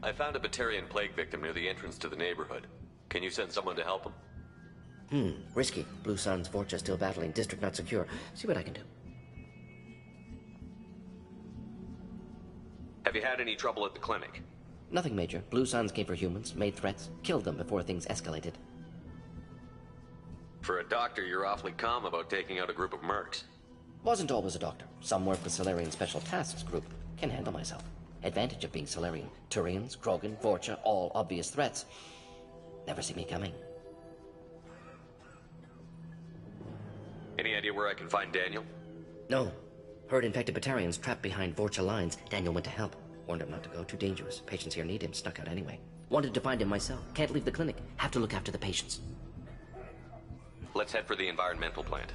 I found a Batarian plague victim near the entrance to the neighborhood. Can you send someone to help him? Risky. Blue Sun's Vorcha still battling. District not secure. See what I can do. Have you had any trouble at the clinic? Nothing major. Blue Suns came for humans, made threats, killed them before things escalated. For a doctor, you're awfully calm about taking out a group of mercs. Wasn't always a doctor. Some work with Salarian Special Tasks Group. Can handle myself. Advantage of being Salarian. Turians, Krogan, Vorcha, all obvious threats. Never see me coming. Any idea where I can find Daniel? No. Heard infected Batarians trapped behind Vorcha lines. Daniel went to help. Warned him not to go. Too dangerous. Patients here need him. Snuck out anyway. Wanted to find him myself. Can't leave the clinic. Have to look after the patients. Let's head for the environmental plant.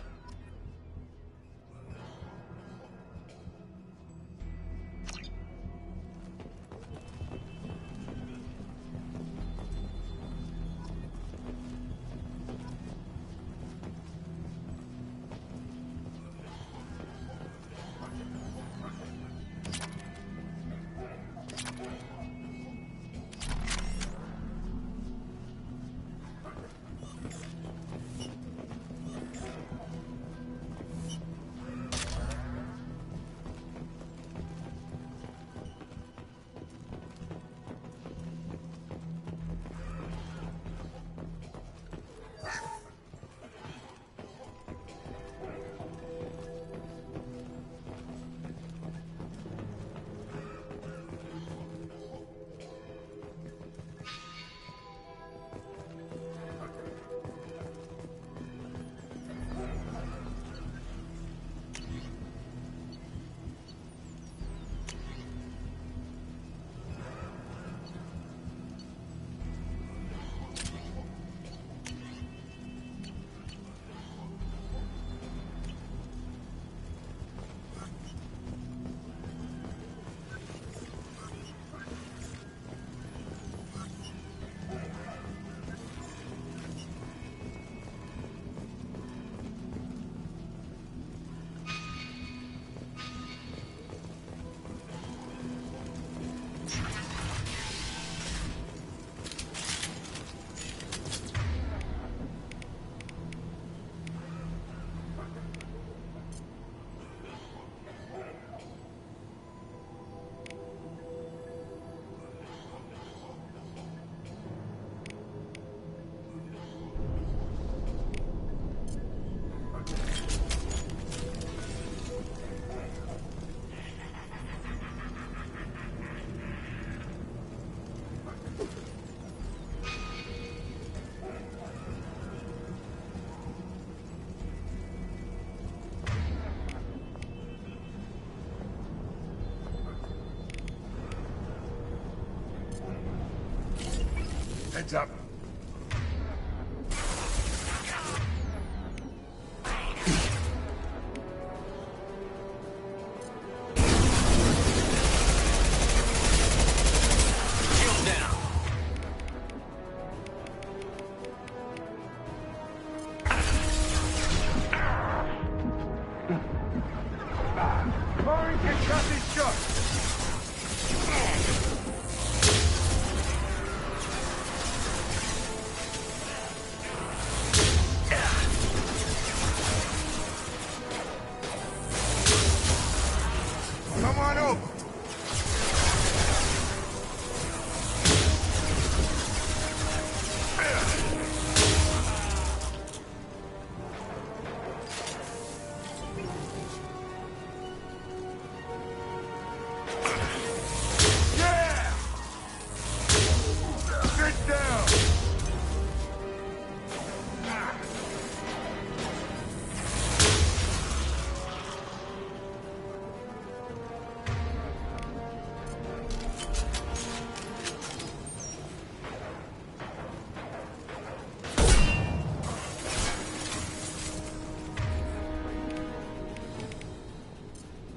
Heads up. Come on over. Yeah! Sit down.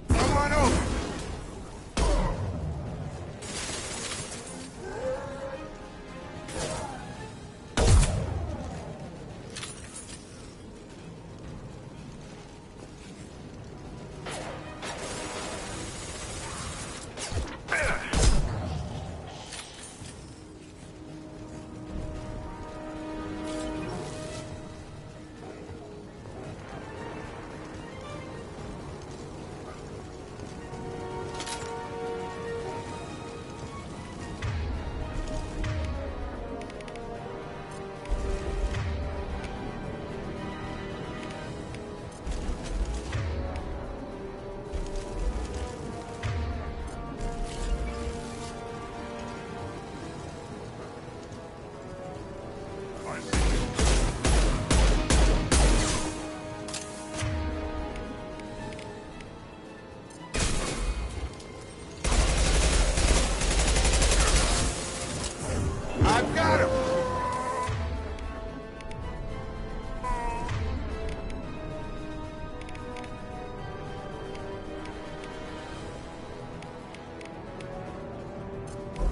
Come on over. I've got him!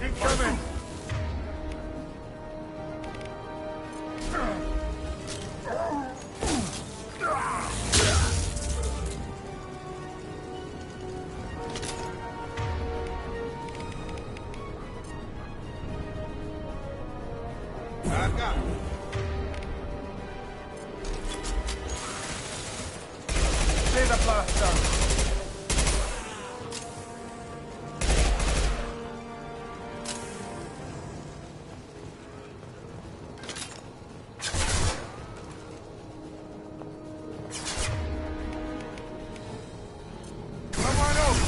Incoming! I've got him. See the blaster. Come on over.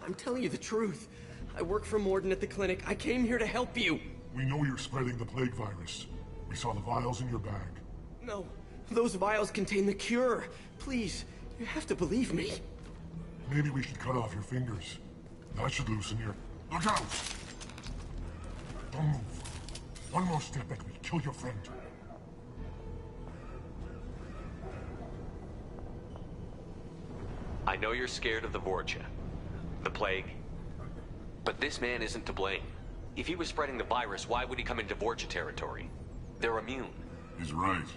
I'm telling you the truth. I work for Morden at the clinic. I came here to help you. We know you're spreading the plague virus. We saw the vials in your bag. No, those vials contain the cure. Please, you have to believe me. Maybe we should cut off your fingers. That should loosen your... Look out! Don't move. One more step and we kill your friend. I know you're scared of the Vorcha, the plague, but this man isn't to blame. If he was spreading the virus, why would he come into Vorcha territory? They're immune. He's right.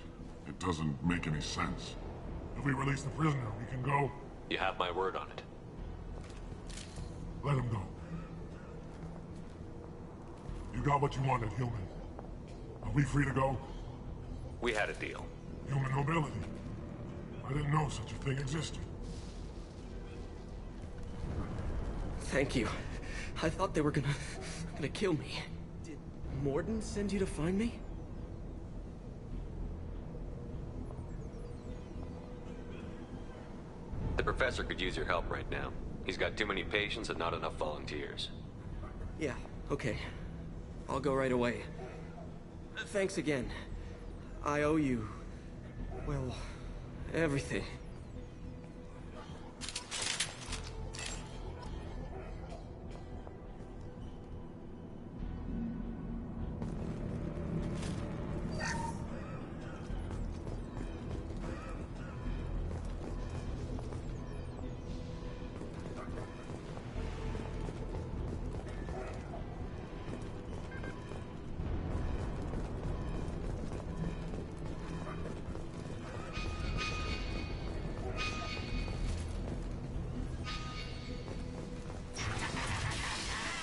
It doesn't make any sense. If we release the prisoner, we can go. You have my word on it. Let him go. You got what you wanted, human. Are we free to go? We had a deal. Human nobility. I didn't know such a thing existed. Thank you. I thought they were gonna kill me. Did Morden send you to find me? The professor could use your help right now. He's got too many patients and not enough volunteers. Yeah, okay. I'll go right away. Thanks again. I owe you... well, everything.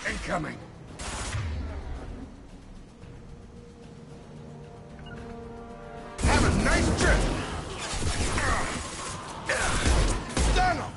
Incoming! Have a nice trip! Stung him!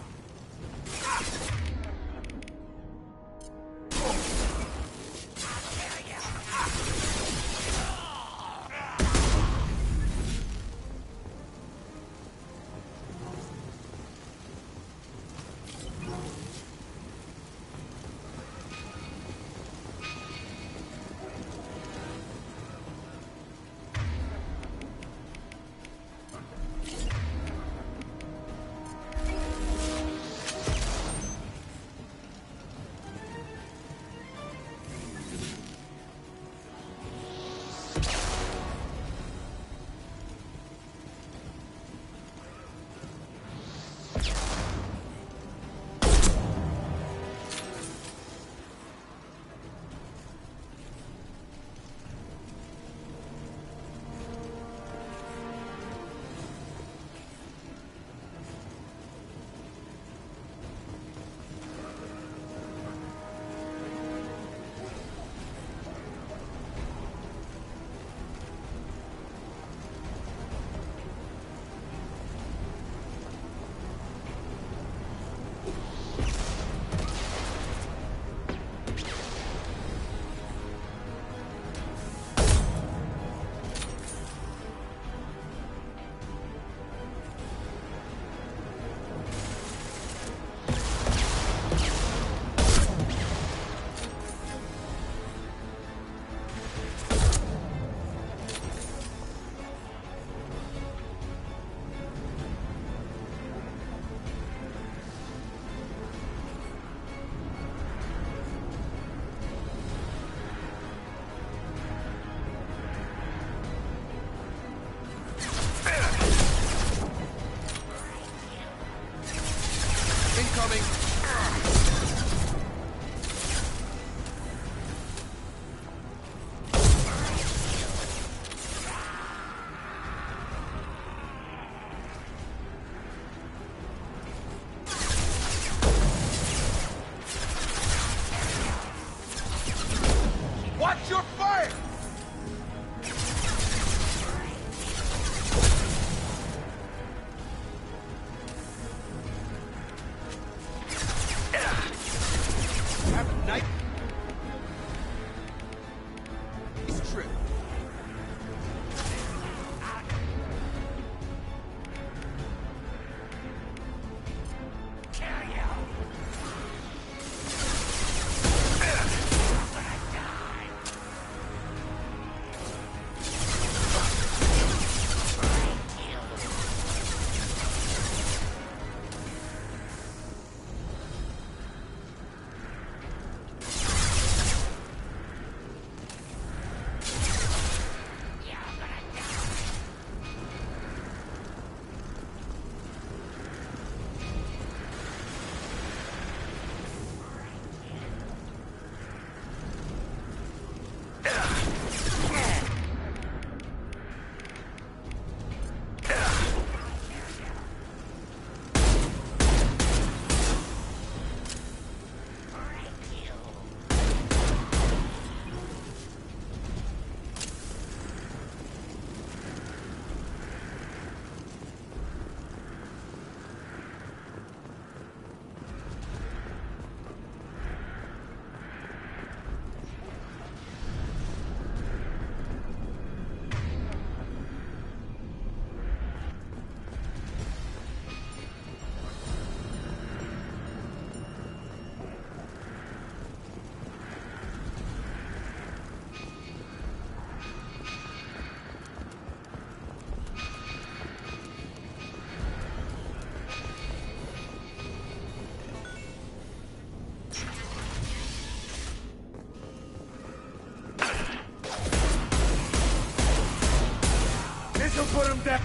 This'll put him down.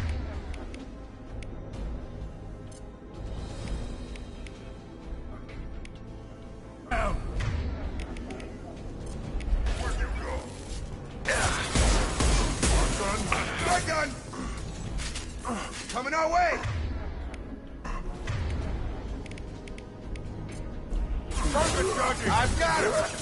Shotgun! Coming our way! I've got him!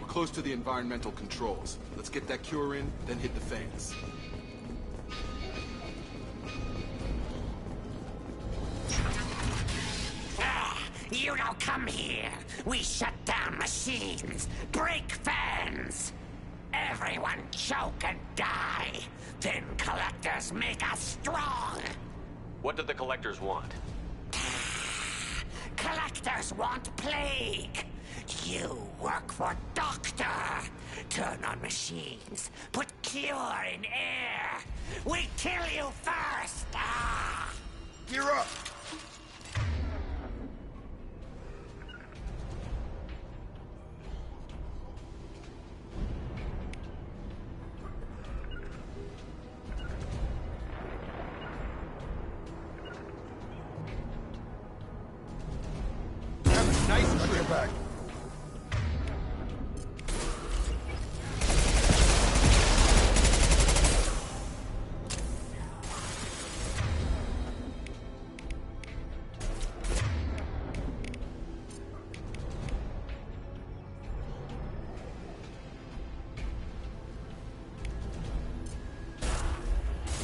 Close to the environmental controls. Let's get that cure in, then hit the fans. You don't come here. We shut down machines, break fans. Everyone choke and die. Then collectors make us strong. What did the collectors want? Collectors want plague. You work for Doctor. Turn on machines. Put cure in air. We kill you first. Gear up. Nice trip back.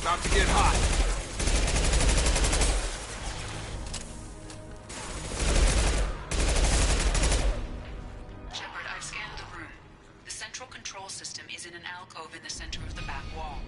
About to get hot. Shepard, I've scanned the room. The central control system is in an alcove in the center of the back wall.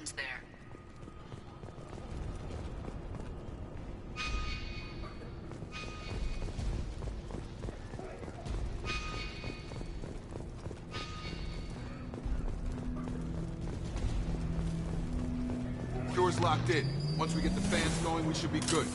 systems there. Door's locked in. Once we get the fans going, we should be good.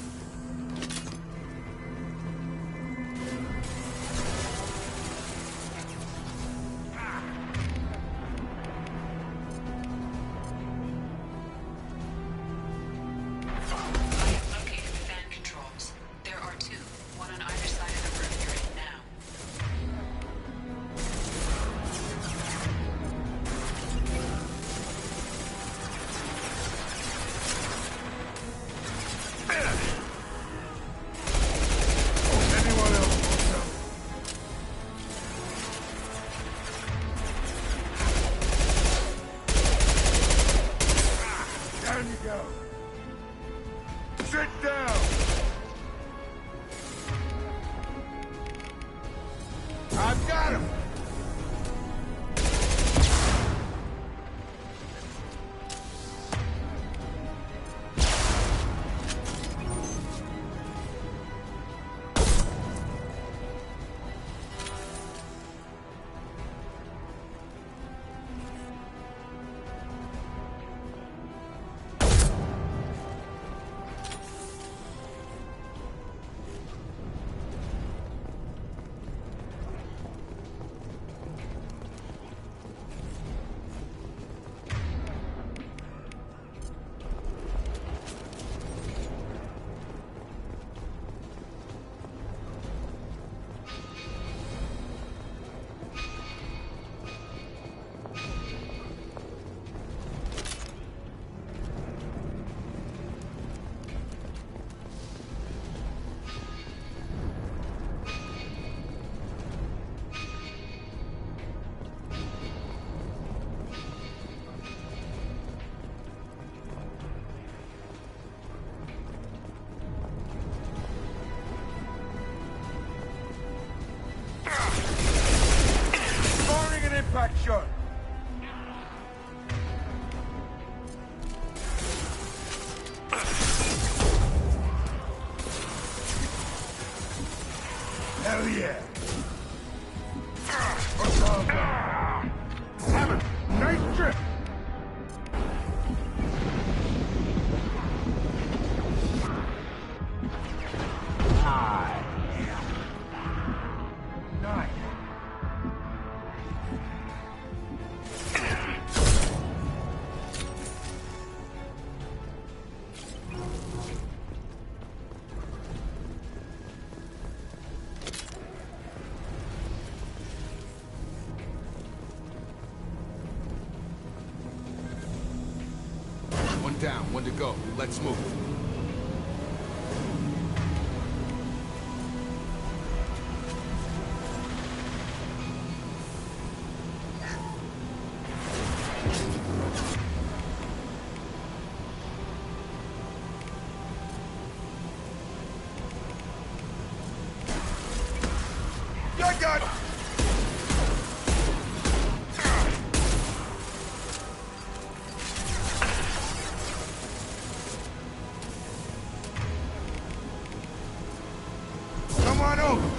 Impact shot. Hell yeah. Hammond, nice trip. One down, one to go. Let's move. Got Come on over.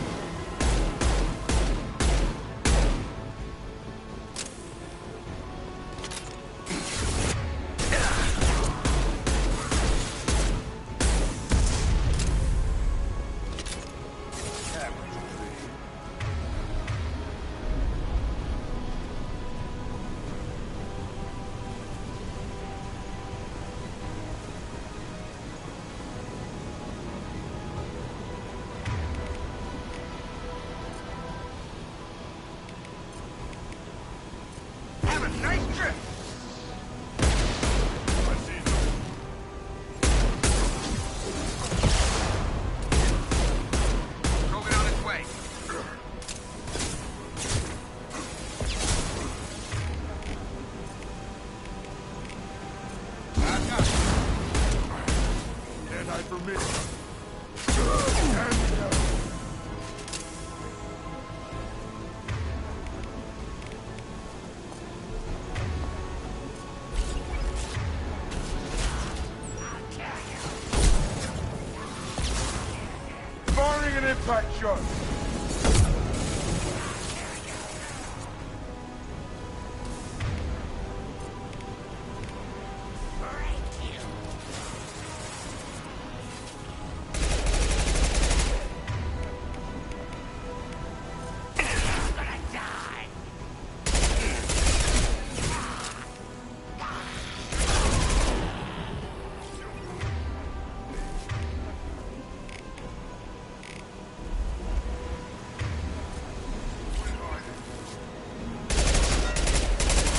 Nice trip! Moving on its way. And I permit. tight shut.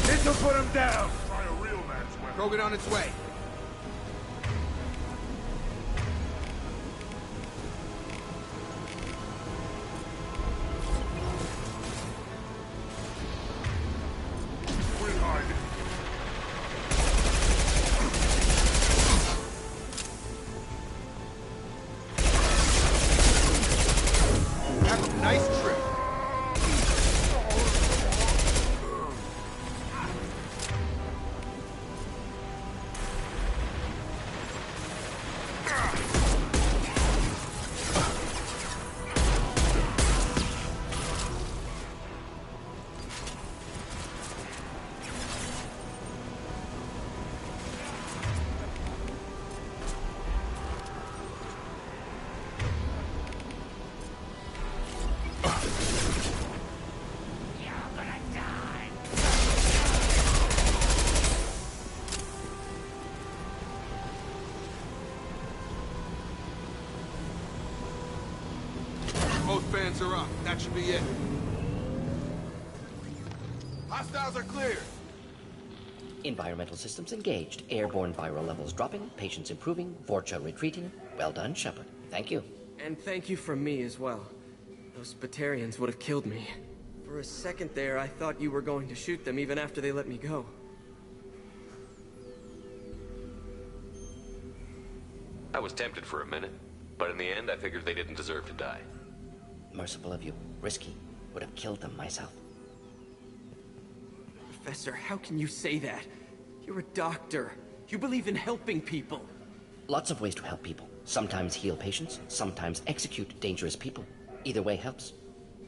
This'll put him down. Try a real man's weapon. Krogan on its way. We're hiding. Have a nice trip. Both fans are up. That should be it. Hostiles are cleared. Environmental systems engaged. Airborne viral levels dropping. Patients improving. Vorcha retreating. Well done, Shepard. Thank you. And thank you from me as well. Those Batarians would have killed me. For a second there, I thought you were going to shoot them even after they let me go. I was tempted for a minute, but in the end I figured they didn't deserve to die. Merciful of you. Risky. Would have killed them myself. Professor, how can you say that? You're a doctor. You believe in helping people. Lots of ways to help people. Sometimes heal patients, sometimes execute dangerous people. Either way helps.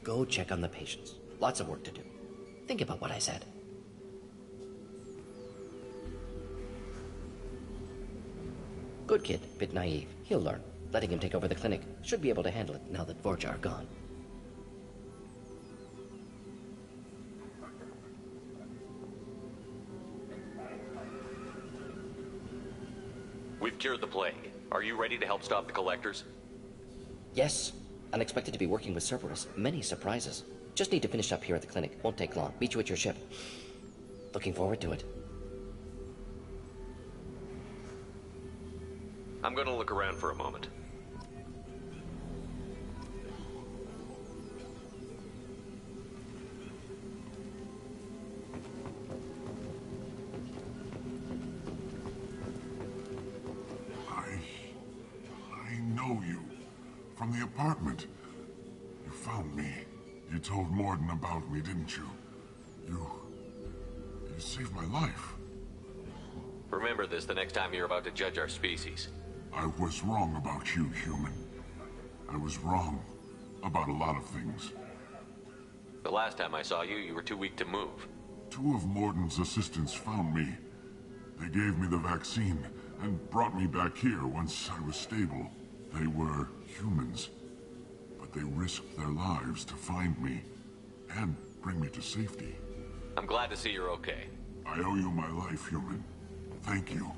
Go check on the patients. Lots of work to do. Think about what I said. Good kid, bit naive. He'll learn. Letting him take over the clinic. Should be able to handle it now that Vorcha are gone. We've cured the plague. Are you ready to help stop the Collectors? Yes. Unexpected to be working with Cerberus. Many surprises. Just need to finish up here at the clinic. Won't take long. Meet you at your ship. Looking forward to it. I'm gonna look around for a moment. I know you. From the apartment. You found me. You told Morden about me, didn't you? You saved my life. Remember this the next time you're about to judge our species. I was wrong about you, human. I was wrong about a lot of things. The last time I saw you, you were too weak to move. 2 of Morden's assistants found me. They gave me the vaccine and brought me back here once I was stable. They were humans, but they risked their lives to find me and bring me to safety. I'm glad to see you're okay. I owe you my life, human. Thank you.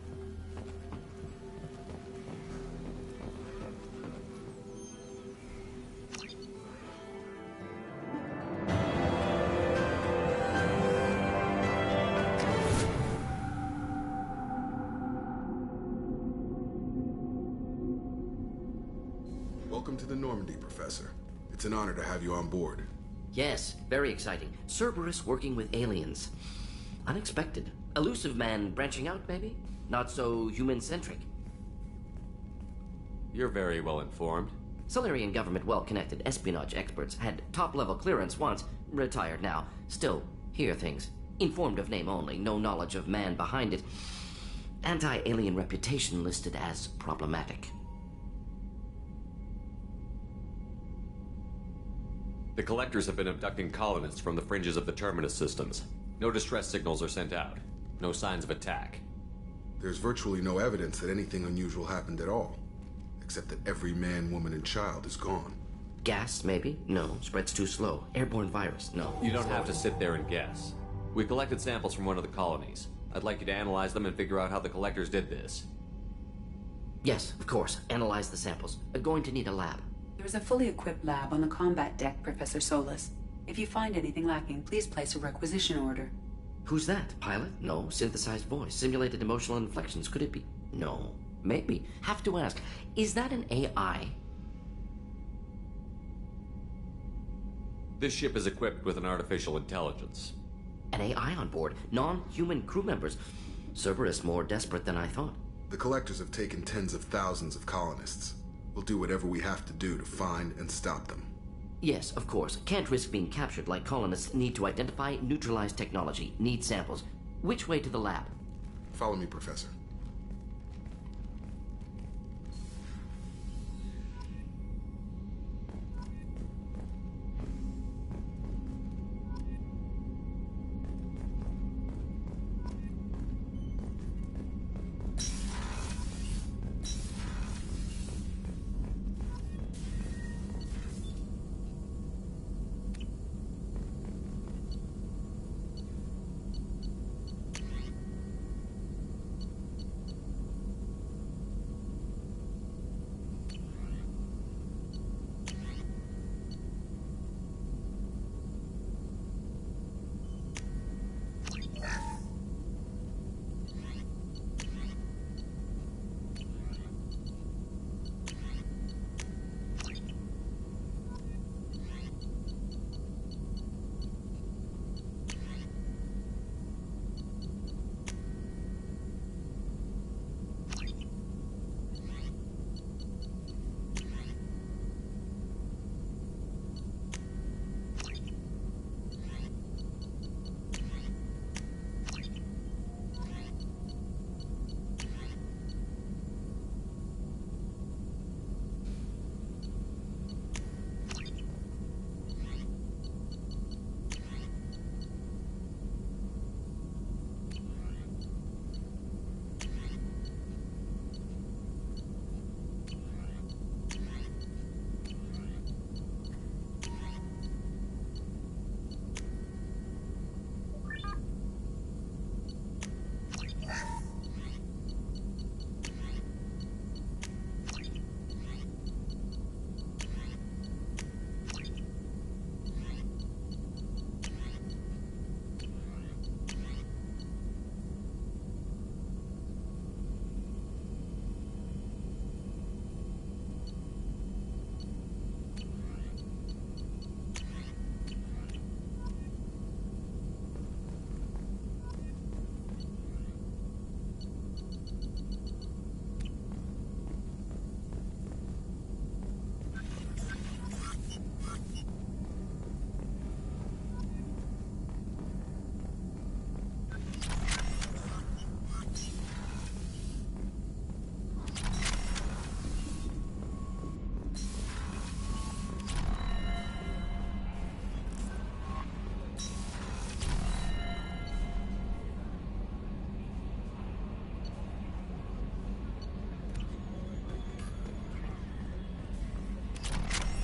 Welcome to the Normandy, Professor. It's an honor to have you on board. Yes, very exciting. Cerberus working with aliens. Unexpected. Elusive man branching out, maybe? Not so human-centric. You're very well informed. Solarian government well-connected espionage experts had top-level clearance once, retired now. Still, hear things. Informed of name only, no knowledge of man behind it. Anti-alien reputation listed as problematic. The Collectors have been abducting colonists from the fringes of the Terminus systems. No distress signals are sent out. No signs of attack. There's virtually no evidence that anything unusual happened at all. Except that every man, woman, and child is gone. Gas, maybe? No. Spreads too slow. Airborne virus? No. You don't have to sit there and guess. We collected samples from one of the colonies. I'd like you to analyze them and figure out how the Collectors did this. Yes, of course. Analyze the samples. Going to need a lab. There's a fully equipped lab on the combat deck, Professor Solis. If you find anything lacking, please place a requisition order. Who's that? Pilot? No. Synthesized voice. Simulated emotional inflections. Could it be? No. Maybe. Have to ask. Is that an AI? This ship is equipped with an artificial intelligence. An AI on board? Non-human crew members? Cerberus more desperate than I thought. The Collectors have taken tens of thousands of colonists. We'll do whatever we have to do to find and stop them. Yes, of course. Can't risk being captured like colonists need to identify, neutralize technology, need samples. Which way to the lab? Follow me, Professor.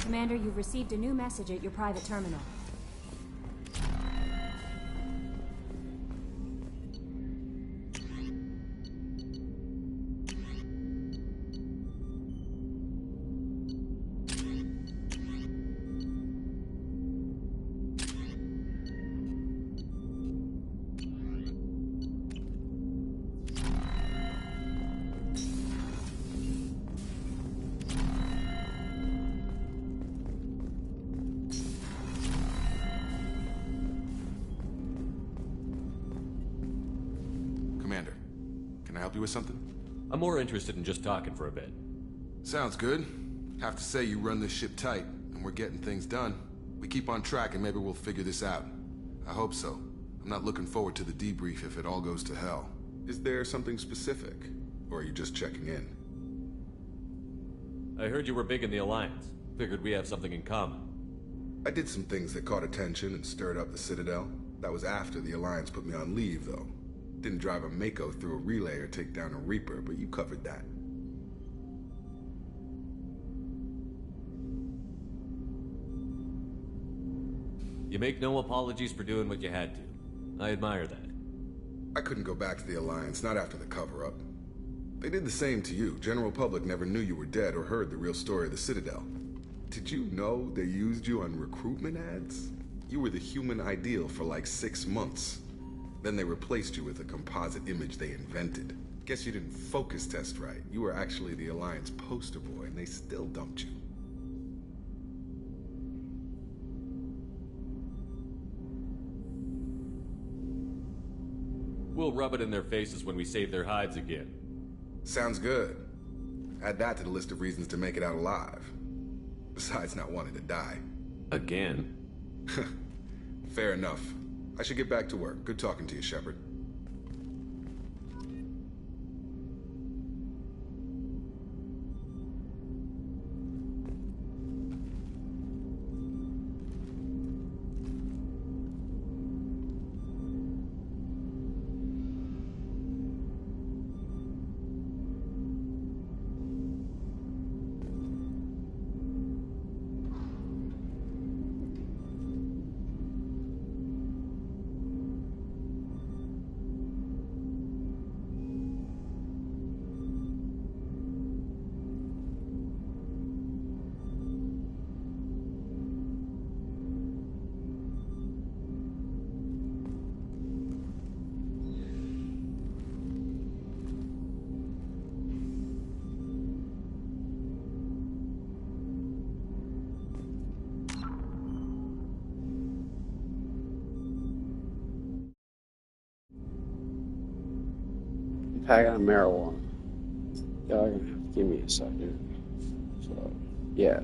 Commander, you've received a new message at your private terminal. Commander, can I help you with something? I'm more interested in just talking for a bit. Sounds good. Have to say you run this ship tight, and we're getting things done. We keep on track and maybe we'll figure this out. I hope so. I'm not looking forward to the debrief if it all goes to hell. Is there something specific? Or are you just checking in? I heard you were big in the Alliance. Figured we have something in common. I did some things that caught attention and stirred up the Citadel. That was after the Alliance put me on leave, though. Didn't drive a Mako through a relay or take down a Reaper, but you covered that. You make no apologies for doing what you had to. I admire that. I couldn't go back to the Alliance, not after the cover-up. They did the same to you. General public never knew you were dead or heard the real story of the Citadel. Did you know they used you on recruitment ads? You were the human ideal for like 6 months. Then they replaced you with a composite image they invented. Guess you didn't focus test right. You were actually the Alliance poster boy, and they still dumped you. We'll rub it in their faces when we save their hides again. Sounds good. Add that to the list of reasons to make it out alive. Besides not wanting to die. Again? Fair enough. I should get back to work. Good talking to you, Shepard. Packet of marijuana. Y'all gonna have to give me a second. So, yeah.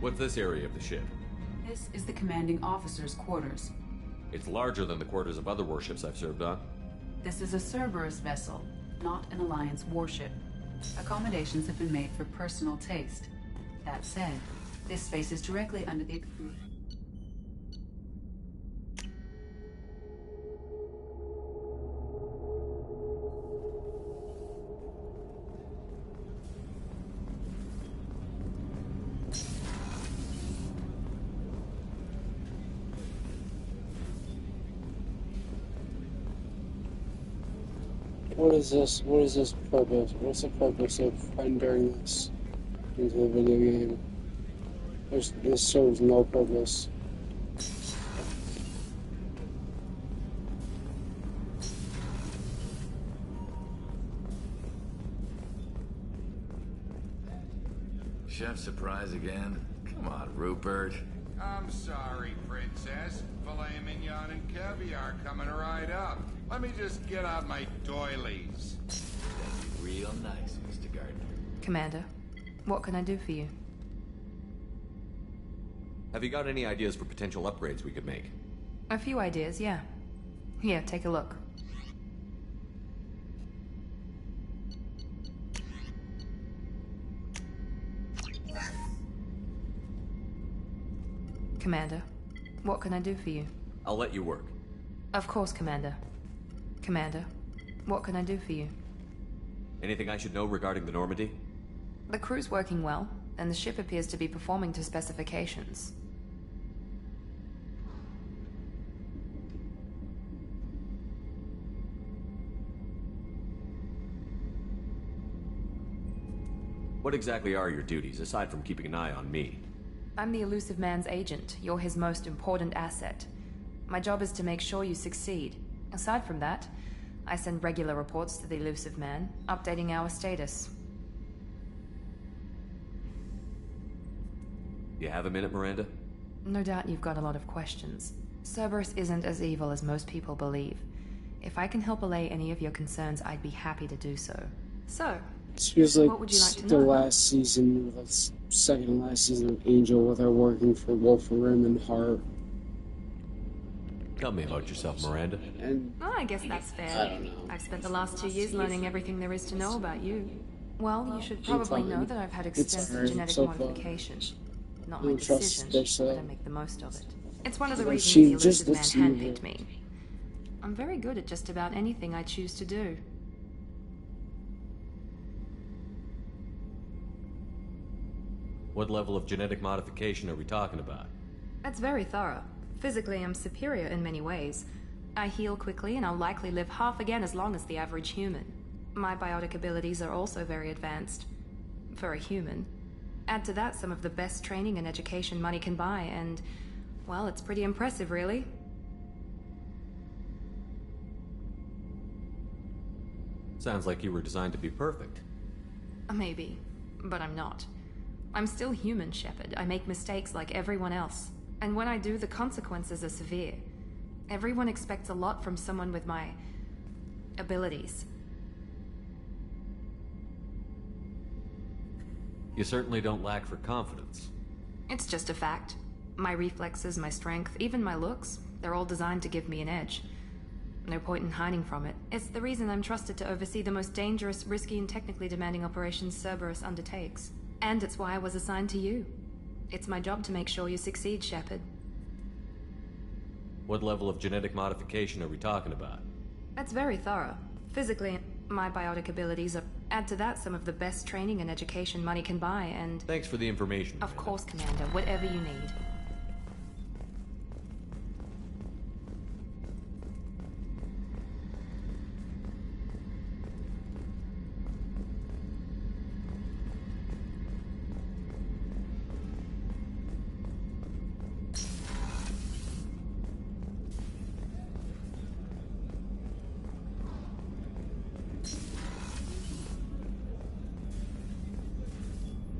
What's this area of the ship? This is the commanding officer's quarters. It's larger than the quarters of other warships I've served on. This is a Cerberus vessel, not an Alliance warship. Accommodations have been made for personal taste. That said, this space is directly under the... What is this? What is this purpose? What's the purpose of rendering this into the video game? This serves no purpose. Chef surprise again? Come on, Rupert. I'm sorry, Princess. Filet mignon and caviar coming right up. Let me just get out my doilies. That'd be real nice, Mr. Gardner. Commander, what can I do for you? Have you got any ideas for potential upgrades we could make? A few ideas, yeah. Here, take a look. Commander, what can I do for you? I'll let you work. Of course, Commander. Commander, what can I do for you? Anything I should know regarding the Normandy? The crew's working well, and the ship appears to be performing to specifications. What exactly are your duties, aside from keeping an eye on me? I'm the Elusive Man's agent. You're his most important asset. My job is to make sure you succeed. Aside from that, I send regular reports to the Elusive Man, updating our status. You have a minute, Miranda? No doubt you've got a lot of questions. Cerberus isn't as evil as most people believe. If I can help allay any of your concerns, I'd be happy to do so. So, This feels like what would you like to the know? last season, the second to last season of Angel, with her working for Wolfram and Hart. Tell me about yourself, Miranda. And Oh, I guess that's fair. I don't know. I've spent the last 2 years learning everything there is to know about you. Well, you should probably know that I've had extensive genetic so far. modification. Not I my don't trust decision, this, but I make the most of it. It's one of the Like, reasons she the just Elusive looks Man evil. handpicked me. I'm very good at just about anything I choose to do. What level of genetic modification are we talking about? That's very thorough. Physically, I'm superior in many ways. I heal quickly, and I'll likely live half again as long as the average human. My biotic abilities are also very advanced. For a human. Add to that some of the best training and education money can buy, and, well, it's pretty impressive, really. Sounds like you were designed to be perfect. Maybe, but I'm not. I'm still human, Shepard. I make mistakes like everyone else. And when I do, the consequences are severe. Everyone expects a lot from someone with my abilities. You certainly don't lack for confidence. It's just a fact. My reflexes, my strength, even my looks, they're all designed to give me an edge. No point in hiding from it. It's the reason I'm trusted to oversee the most dangerous, risky, and technically demanding operations Cerberus undertakes. And it's why I was assigned to you. It's my job to make sure you succeed, Shepard. What level of genetic modification are we talking about? That's very thorough. Physically, my biotic abilities are... Add to that some of the best training and education money can buy, and... Thanks for the information. Of course, Commander. Whatever you need.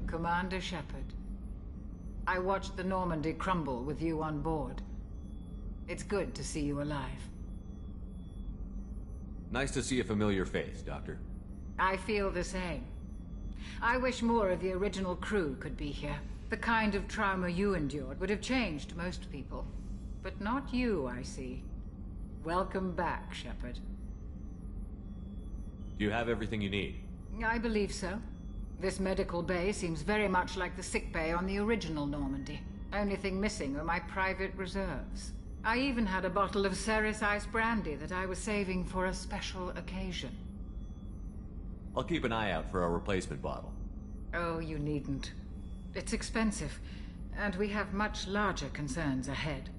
Commander Shepard, I watched the Normandy crumble with you on board. It's good to see you alive. Nice to see a familiar face, Doctor. I feel the same. I wish more of the original crew could be here. The kind of trauma you endured would have changed most people. But not you, I see. Welcome back, Shepard. Do you have everything you need? I believe so. This medical bay seems very much like the sick bay on the original Normandy. Only thing missing are my private reserves. I even had a bottle of Ceres Ice brandy that I was saving for a special occasion. I'll keep an eye out for a replacement bottle. Oh, you needn't. It's expensive, and we have much larger concerns ahead.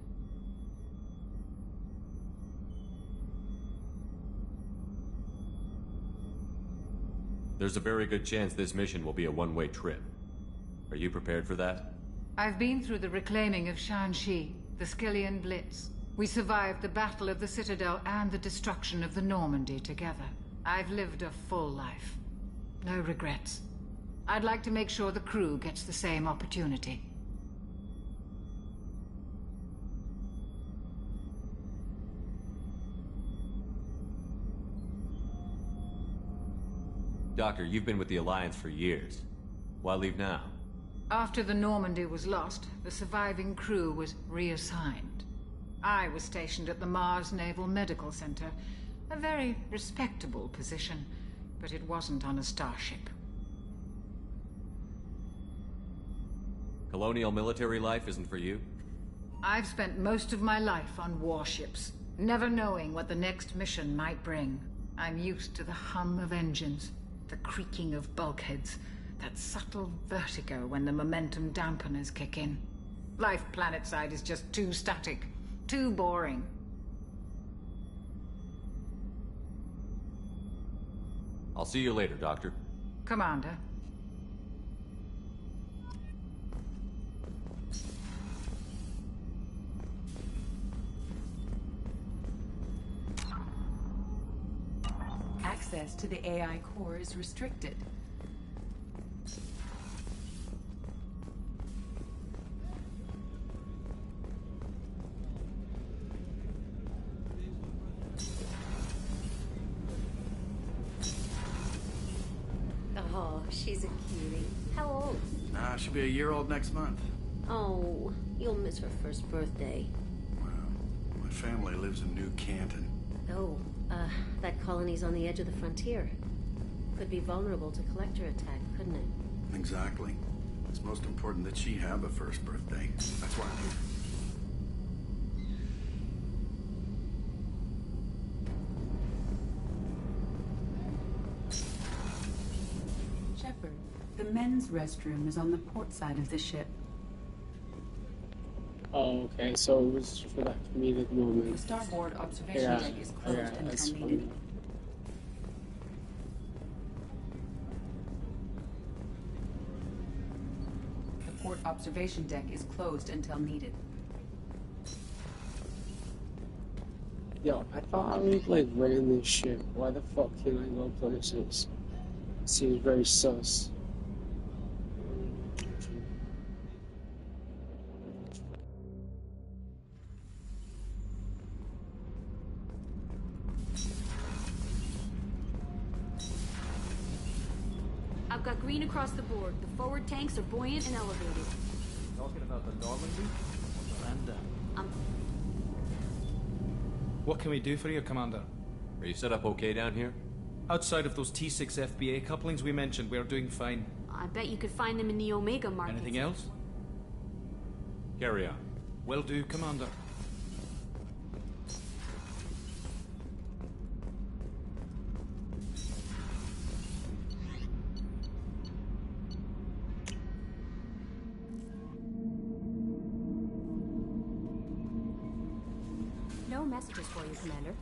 There's a very good chance this mission will be a one-way trip. Are you prepared for that? I've been through the reclaiming of Shanxi, the Skillian Blitz. We survived the Battle of the Citadel and the destruction of the Normandy together. I've lived a full life. No regrets. I'd like to make sure the crew gets the same opportunity. Doctor, you've been with the Alliance for years. Why leave now? After the Normandy was lost, the surviving crew was reassigned. I was stationed at the Mars Naval Medical Center, a very respectable position, but it wasn't on a starship. Colonial military life isn't for you? I've spent most of my life on warships, never knowing what the next mission might bring. I'm used to the hum of engines, the creaking of bulkheads, that subtle vertigo when the momentum dampeners kick in. Life planetside is just too static, too boring. I'll see you later, Doctor. Commander. Access to the AI core is restricted. Oh, she's a cutie. How old? She'll be a year old next month. Oh, you'll miss her first birthday. My family lives in New Canton. Oh, that colony's on the edge of the frontier. Could be vulnerable to collector attack, couldn't it? Exactly. It's most important that she have a first birthday. That's why I'm here. Shepard, the men's restroom is on the port side of the ship. Oh, okay, so it was for that comedic moment. The starboard observation deck is closed until needed. Funny. The port observation deck is closed until needed. Yo, I thought I like ran this ship. Why the fuck can't I go places? Seems very sus. I've got green across the board. The forward tanks are buoyant and elevated. Talking about the Normandy? Miranda. What can we do for you, Commander? Are you set up okay down here? Outside of those T6 FBA couplings we mentioned, we're doing fine. I bet you could find them in the Omega market. Anything else? Carry on. Will do, Commander. No messages for you, Commander.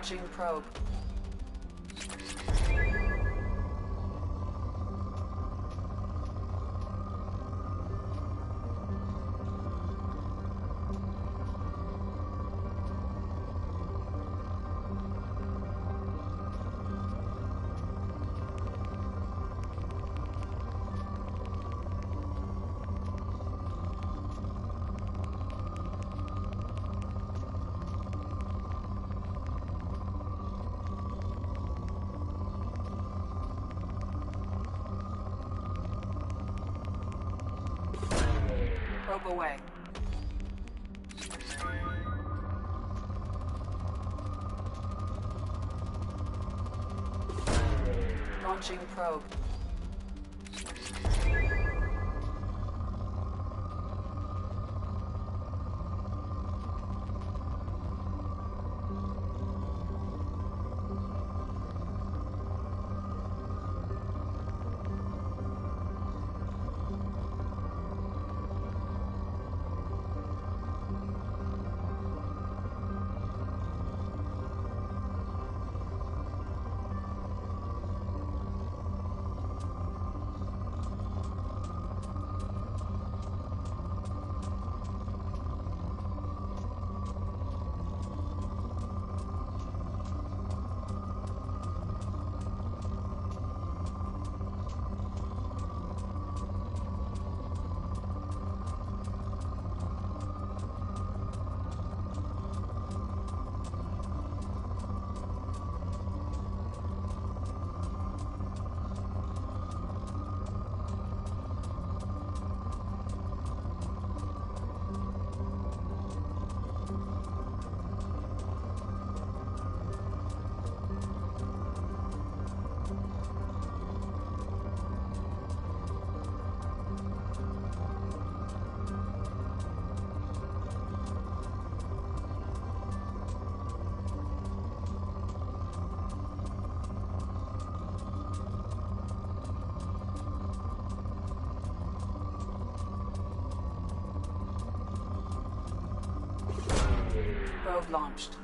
Launching probe. Probe away. Launching probe. Probe launched.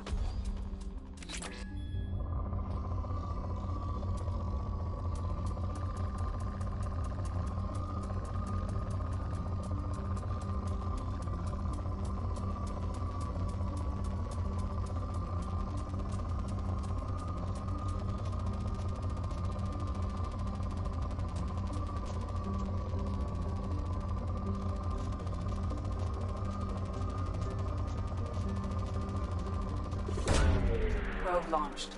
Probe launched.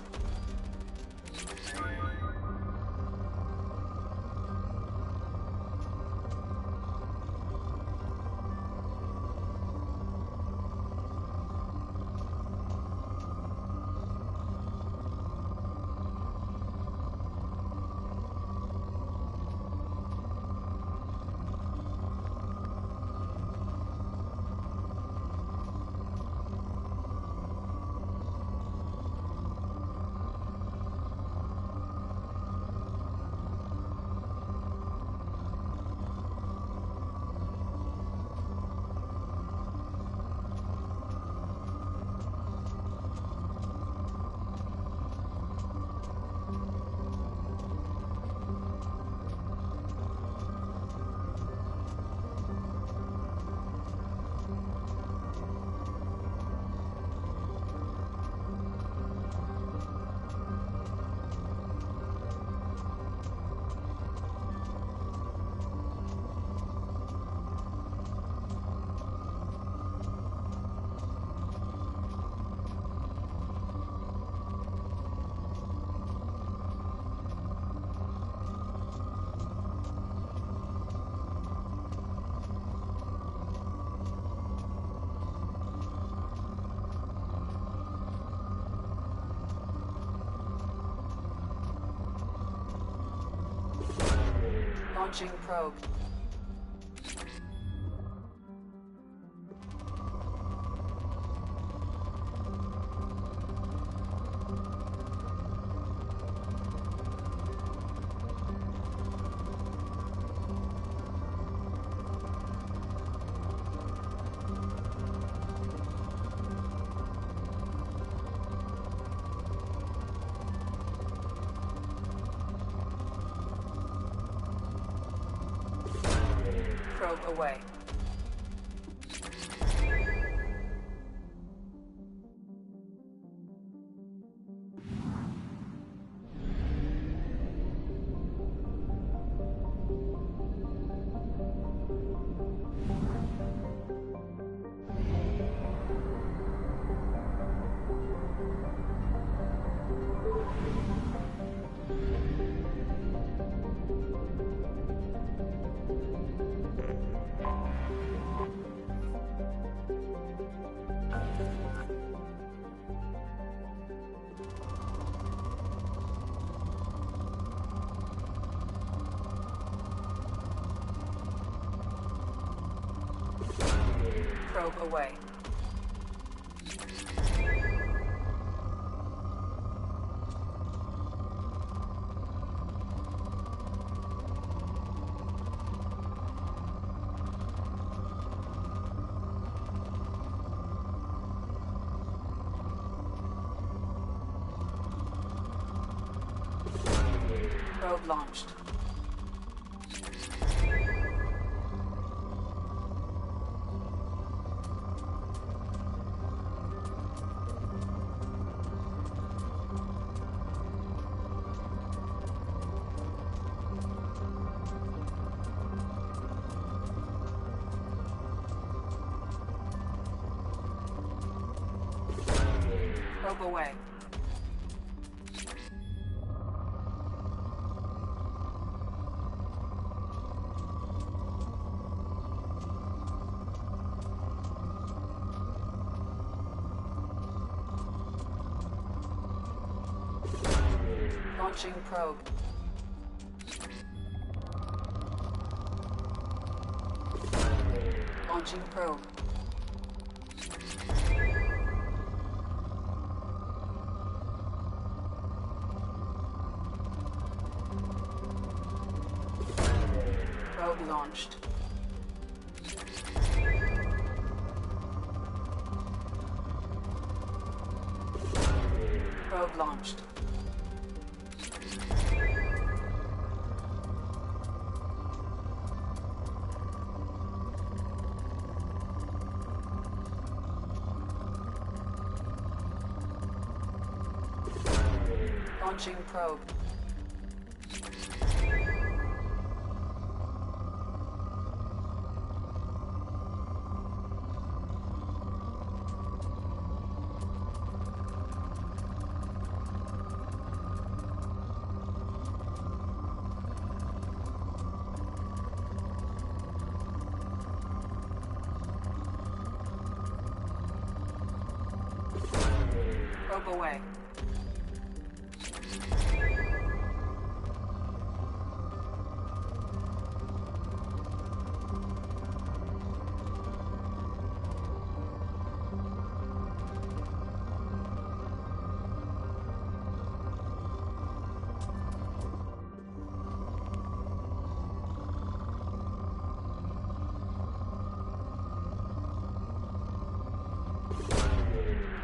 Launching probe. Probe away. Probe away. Probe launched. Probe away. Launching probe. Launching probe. Probe launched. Probe launched. Launching probe. Probe away.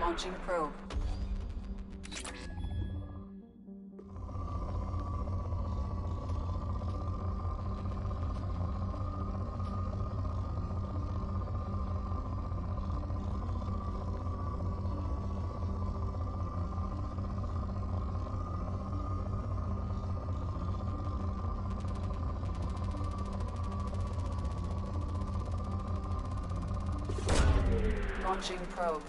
Launching probe. Launching probe.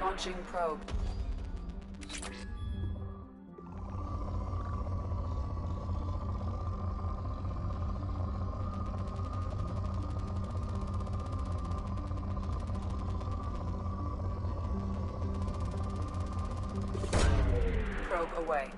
Launching probe. Probe away.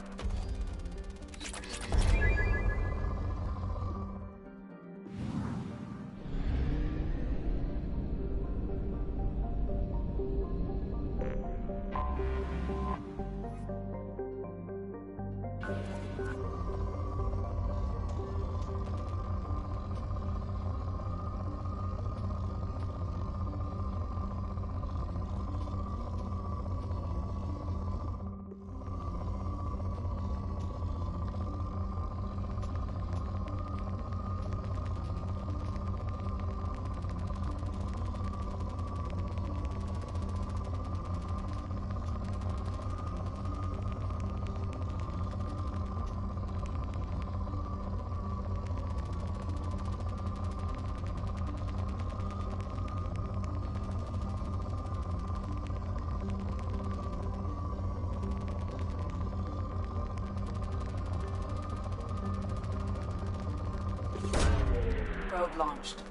Probe launched.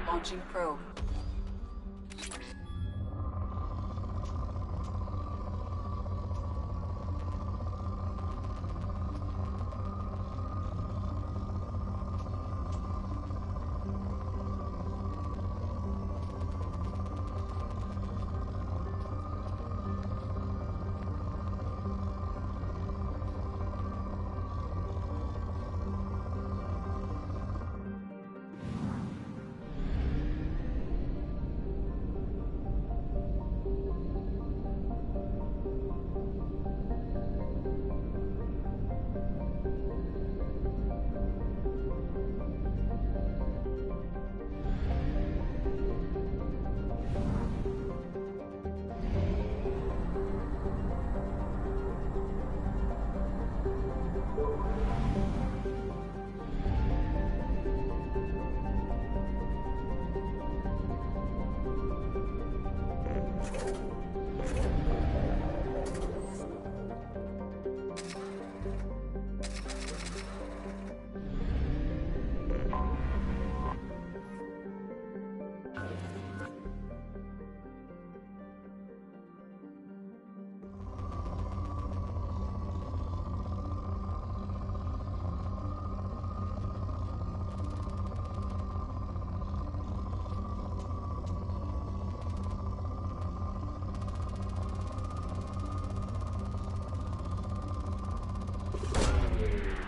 Launching probe.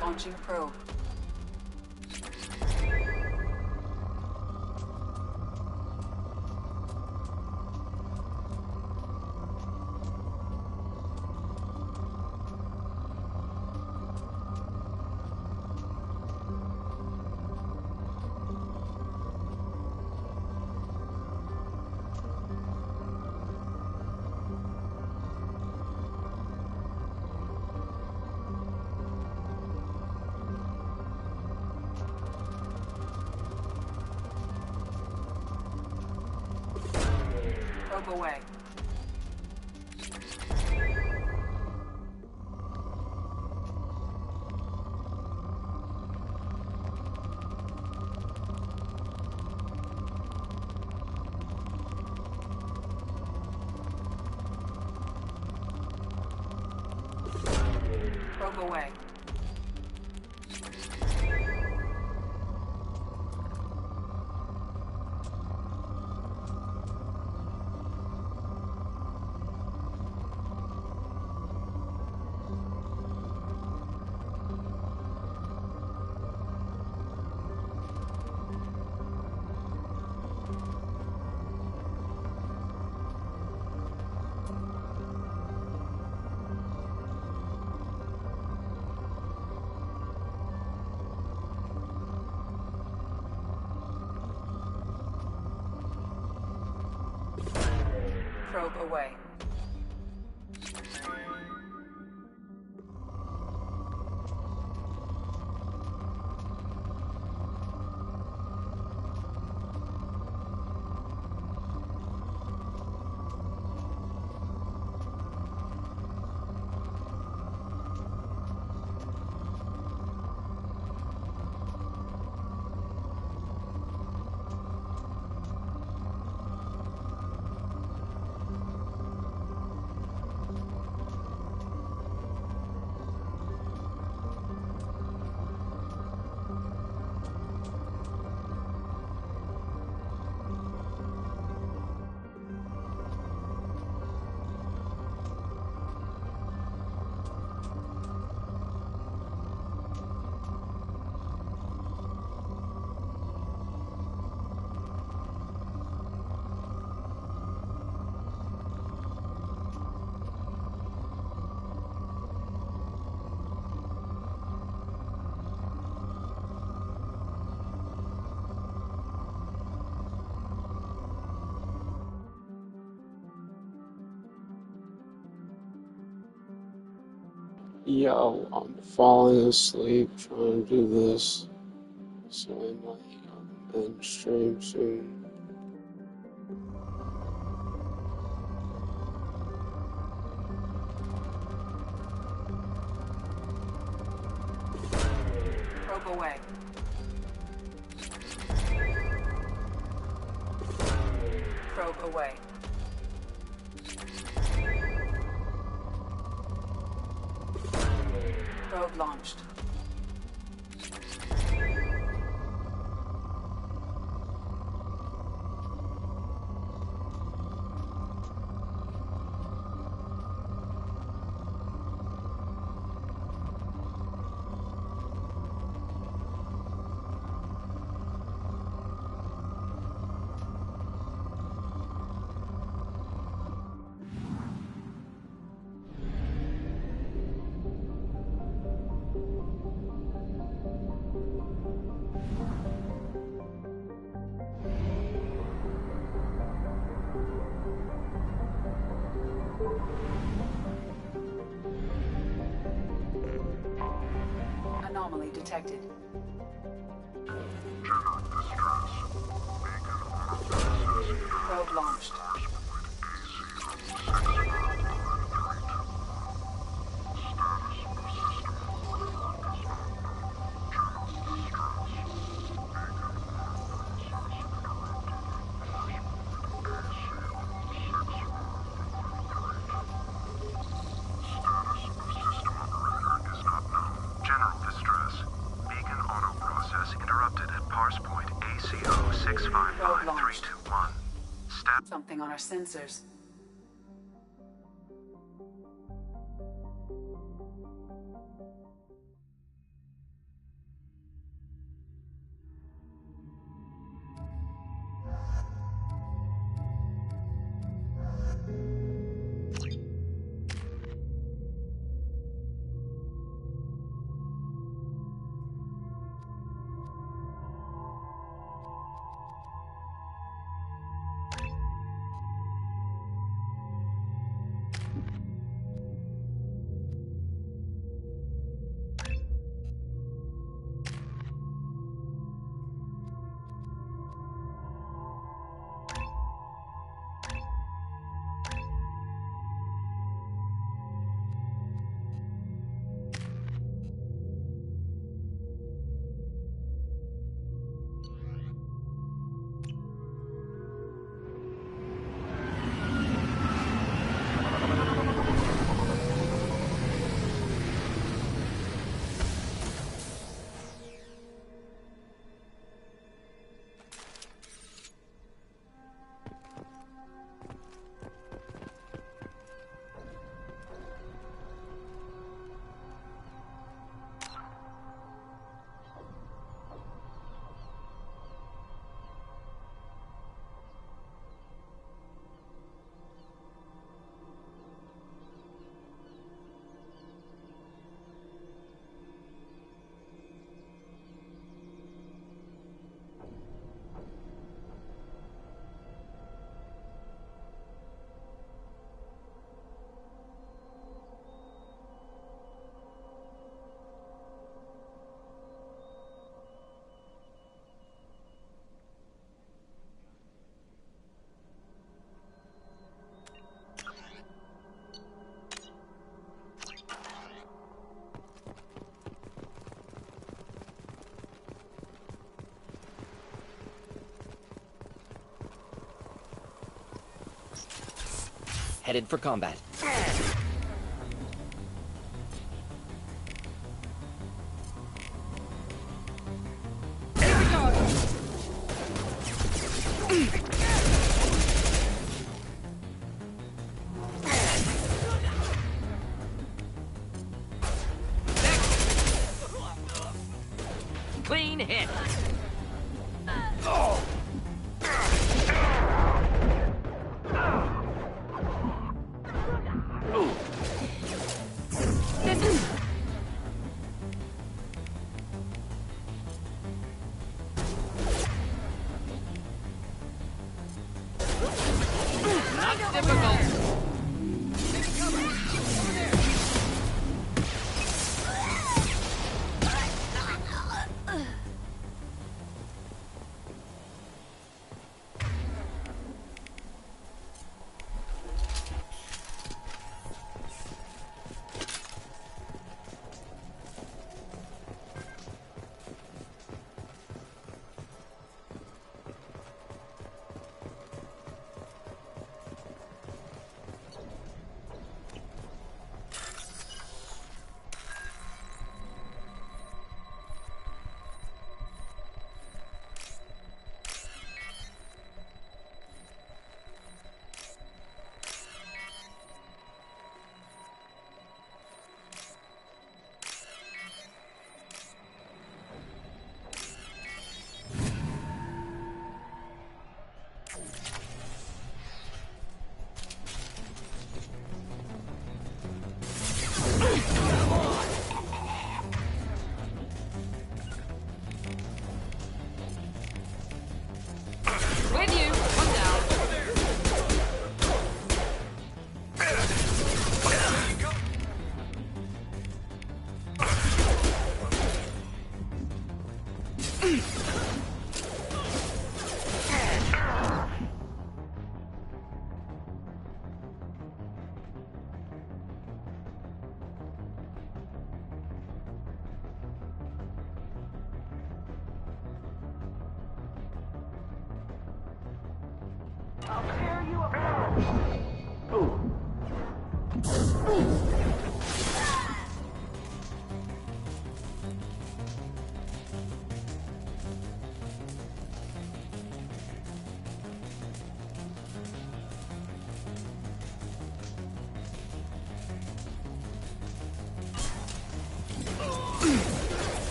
Launching probe. Probe away. Probe away. Probe away. Yo, I'm falling asleep trying to do this, so I might end stream soon. Probe away. Probe away. Probe launched. Anomaly detected. Probe launched. General distress. Beacon auto process interrupted at parse point ACO 655321. Something on our sensors. Headed for combat. Clean hit.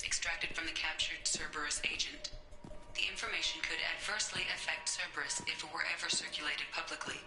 extracted from the captured Cerberus agent. The information could adversely affect Cerberus if it were ever circulated publicly.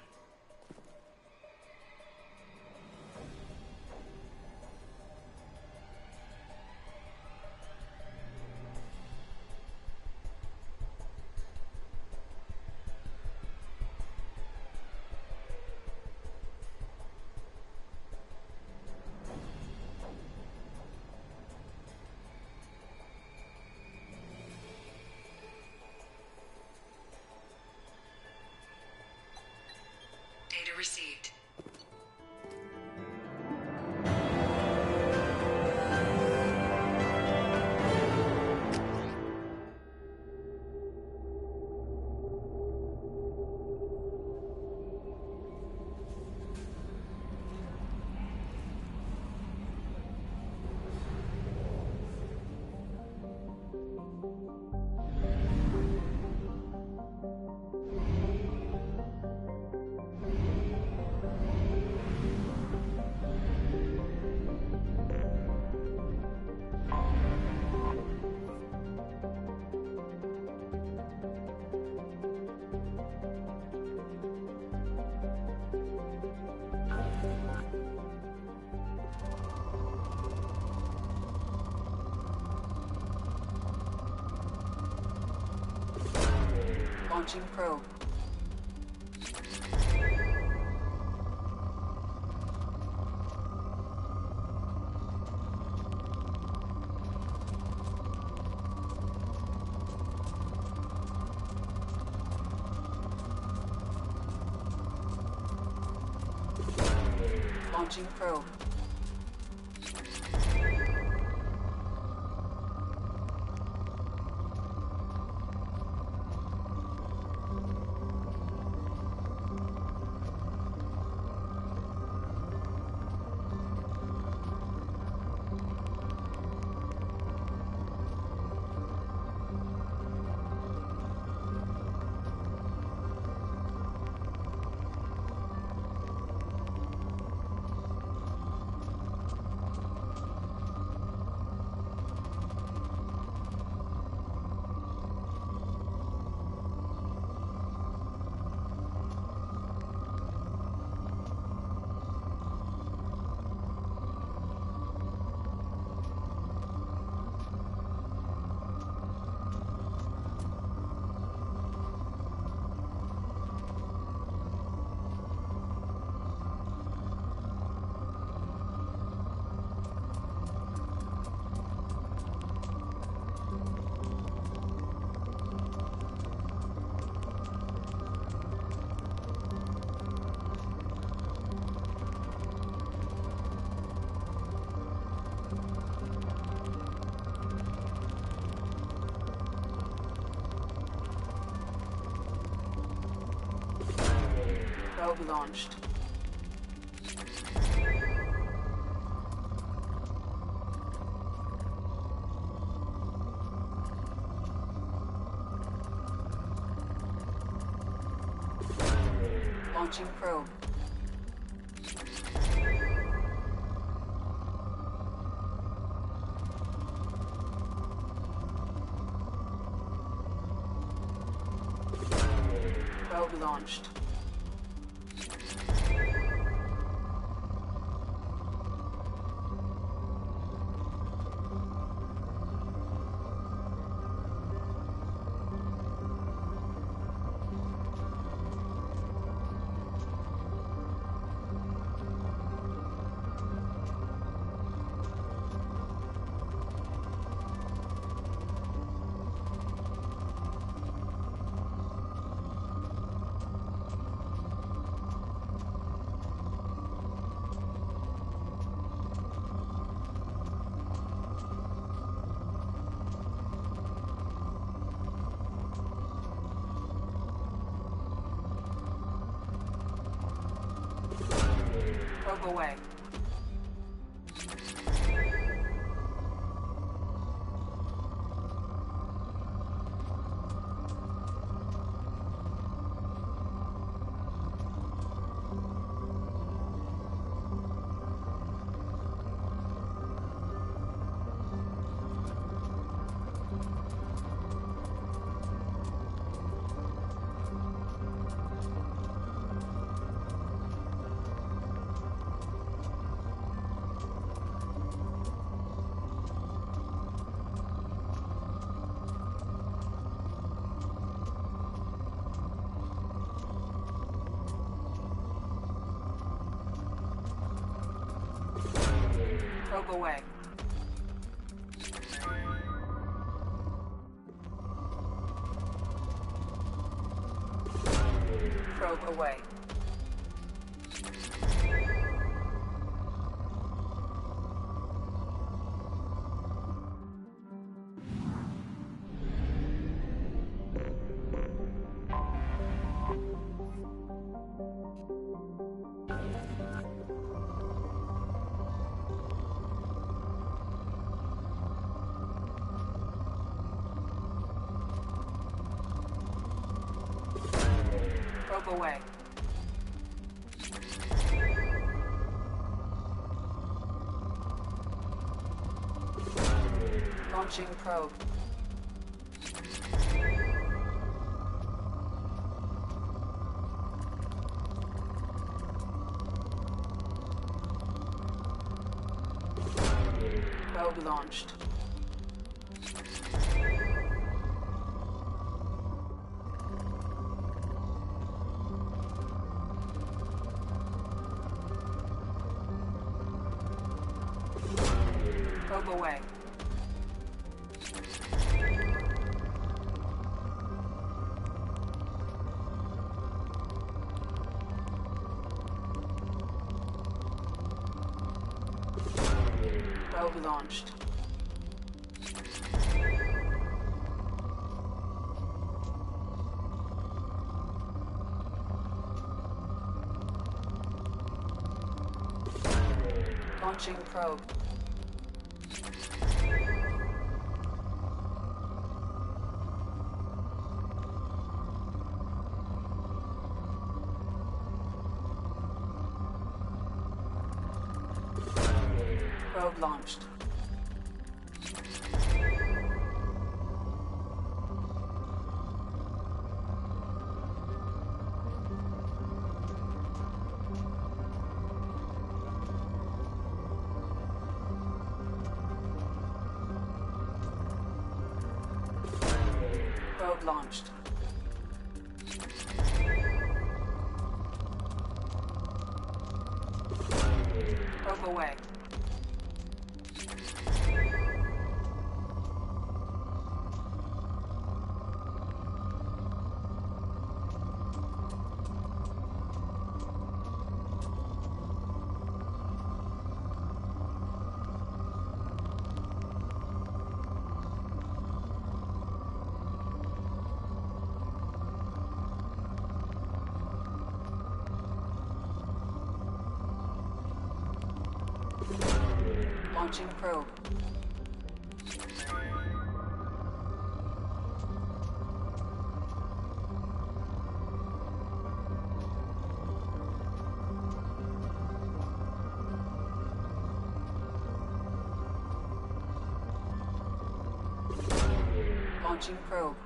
Launching probe. Launching probe. Probe launched. Launching probe. Probe launched. Probe away. Probe away. Probe away. Probe away. Launching probe. Probe launched. Probe away. Probe launched. Launching probe. Probe launched. Probe launched. Probe away. Launching probe. Launching probe.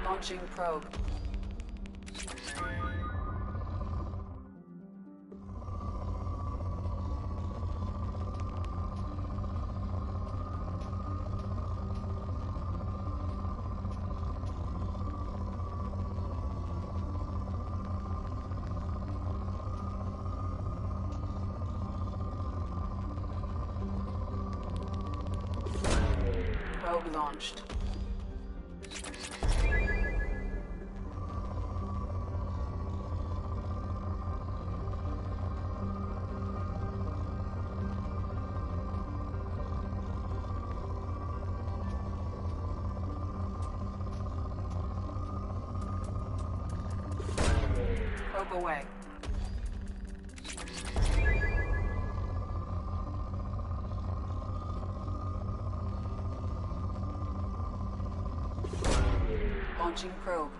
Launching probe. Probe launched. Probe away. Launching probe.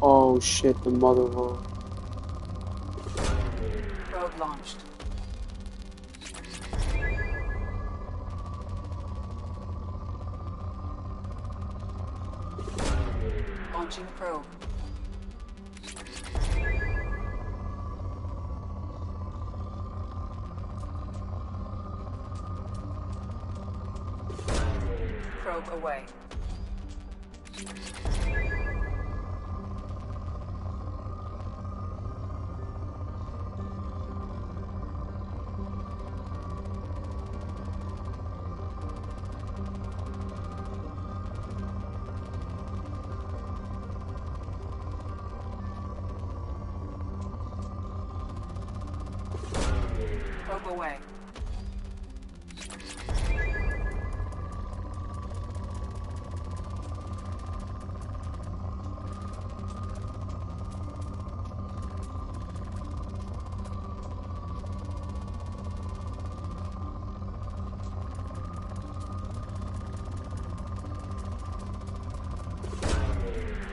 Oh shit, the mother of all. Probe launched. Launching probe. Probe away. Probe away.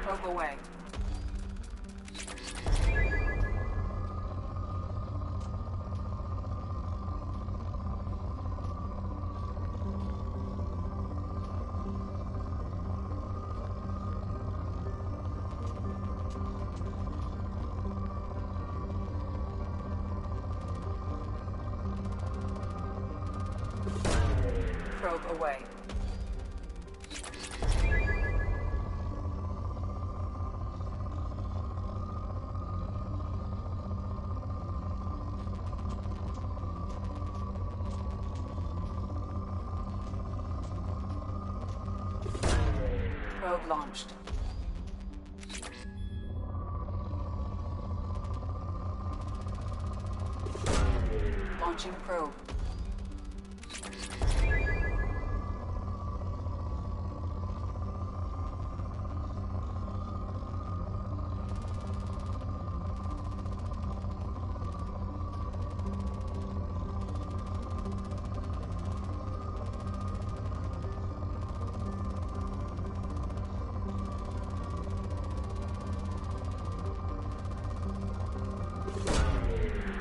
Probe away. Probe away. Probe launched. Launching probe.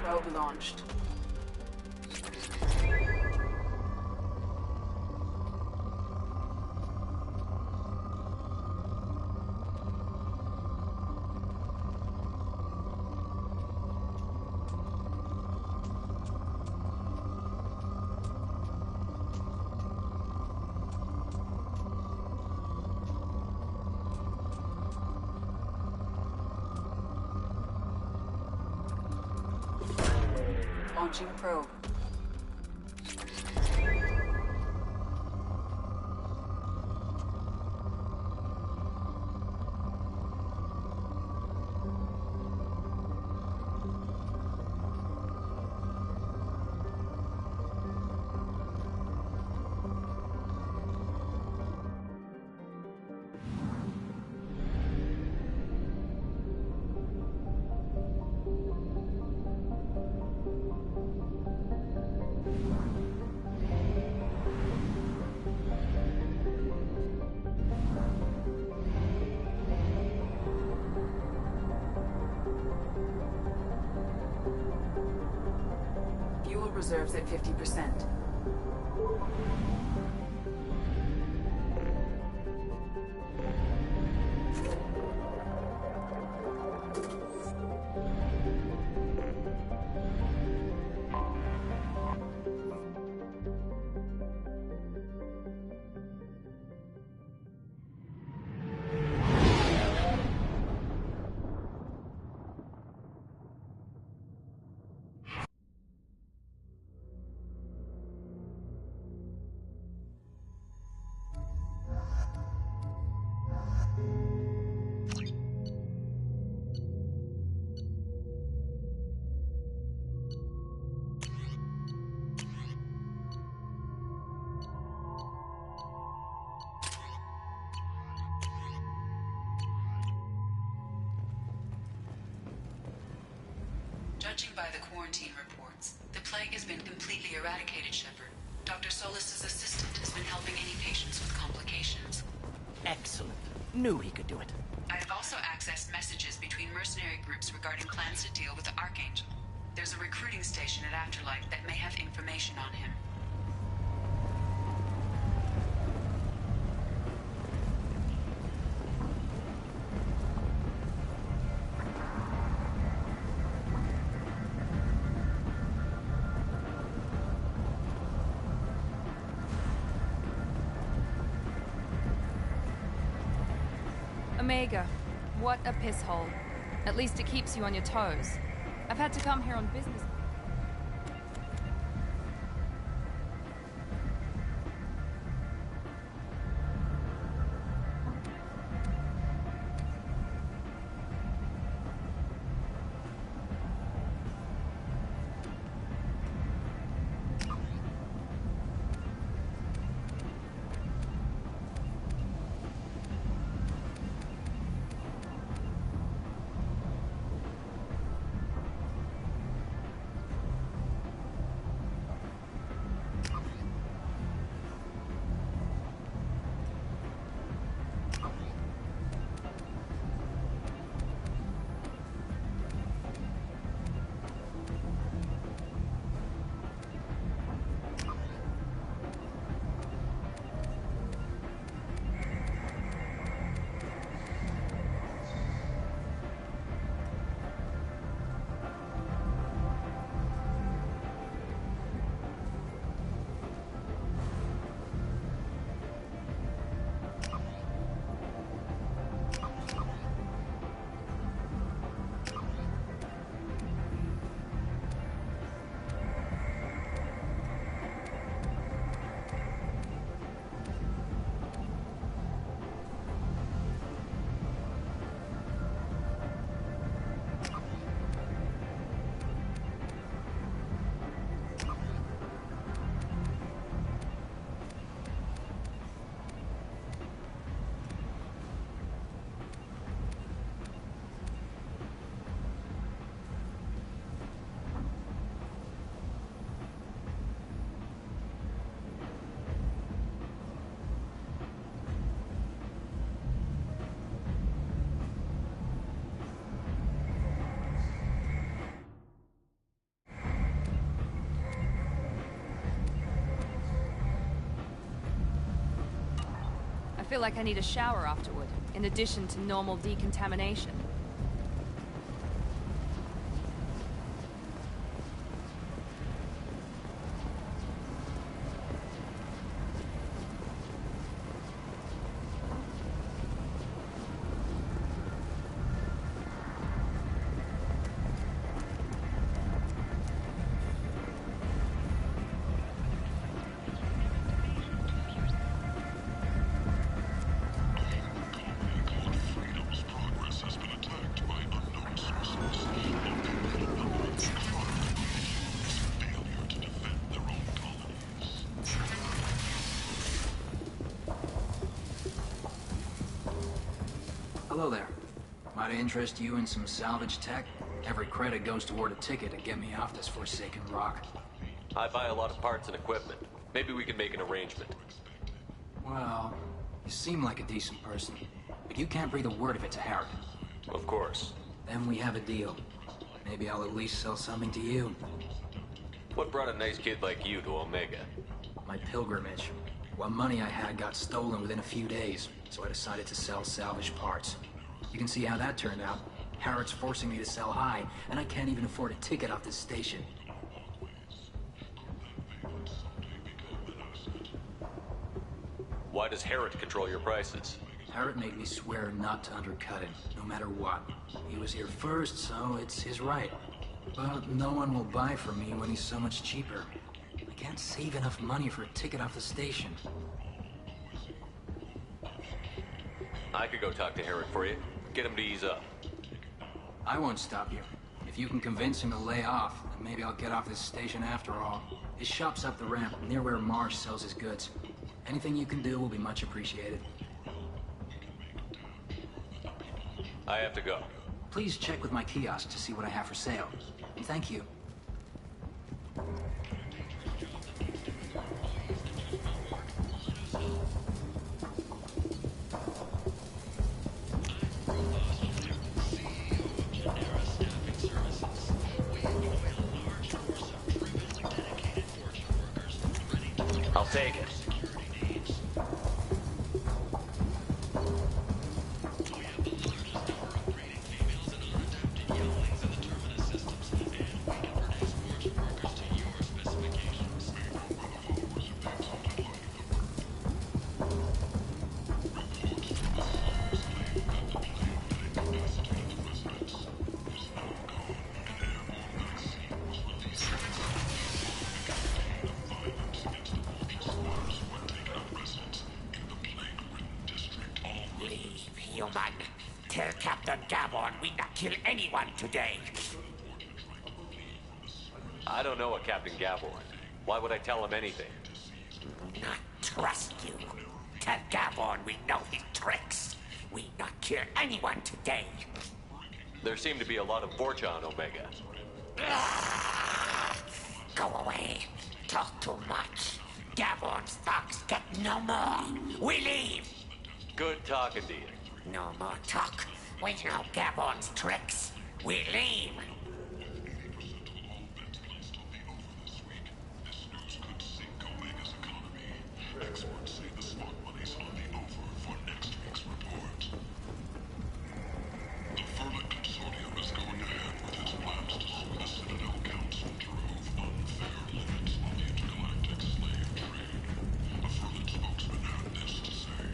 Probe launched. Launching probe. Fuel reserves at 50%. Judging by the quarantine reports, the plague has been completely eradicated, Shepard. Dr. Solis' assistant has been helping any patients with complications. Excellent. Knew he could do it. I have also accessed messages between mercenary groups regarding plans to deal with the Archangel. There's a recruiting station at Afterlight that may have information on him. Omega. What a piss hole. At least it keeps you on your toes. I've had to come here on business. I feel like I need a shower afterward, in addition to normal decontamination. Hello there. Might I interest you in some salvage tech? Every credit goes toward a ticket to get me off this forsaken rock. I buy a lot of parts and equipment. Maybe we can make an arrangement. Well, you seem like a decent person, but you can't breathe a word of it to Harrod. Of course. Then we have a deal. Maybe I'll at least sell something to you. What brought a nice kid like you to Omega? My pilgrimage. What money I had got stolen within a few days, so I decided to sell salvage parts. You can see how that turned out. Harrod's forcing me to sell high, and I can't even afford a ticket off this station. Why does Harrod control your prices? Harrod made me swear not to undercut him, no matter what. He was here first, so it's his right. But no one will buy from me when he's so much cheaper. I can't save enough money for a ticket off the station. I could go talk to Harrod for you. Get him to ease up. I won't stop you. If you can convince him to lay off, then maybe I'll get off this station after all. His shop's up the ramp, near where Marsh sells his goods. Anything you can do will be much appreciated. I have to go. Please check with my kiosk to see what I have for sale. Thank you. I'll take it. Gaborn, we'd not kill anyone today. I don't know a Captain Gaborn. Why would I tell him anything? Not trust you. Tell Gaborn we know his tricks. We'd not kill anyone today. There seem to be a lot of Vorcha on Omega. Go away. Talk too much. Gaborn's thugs get no more. We leave. Good talking to you. No more talk. We know Gaborn's tricks. We leave. Experts say the smart money's on the over for next week's report. The Firmat Consortium is going ahead with its plans to sue the Citadel Council to remove unfair limits on the intergalactic slave trade. A Firmat spokesman had this to say.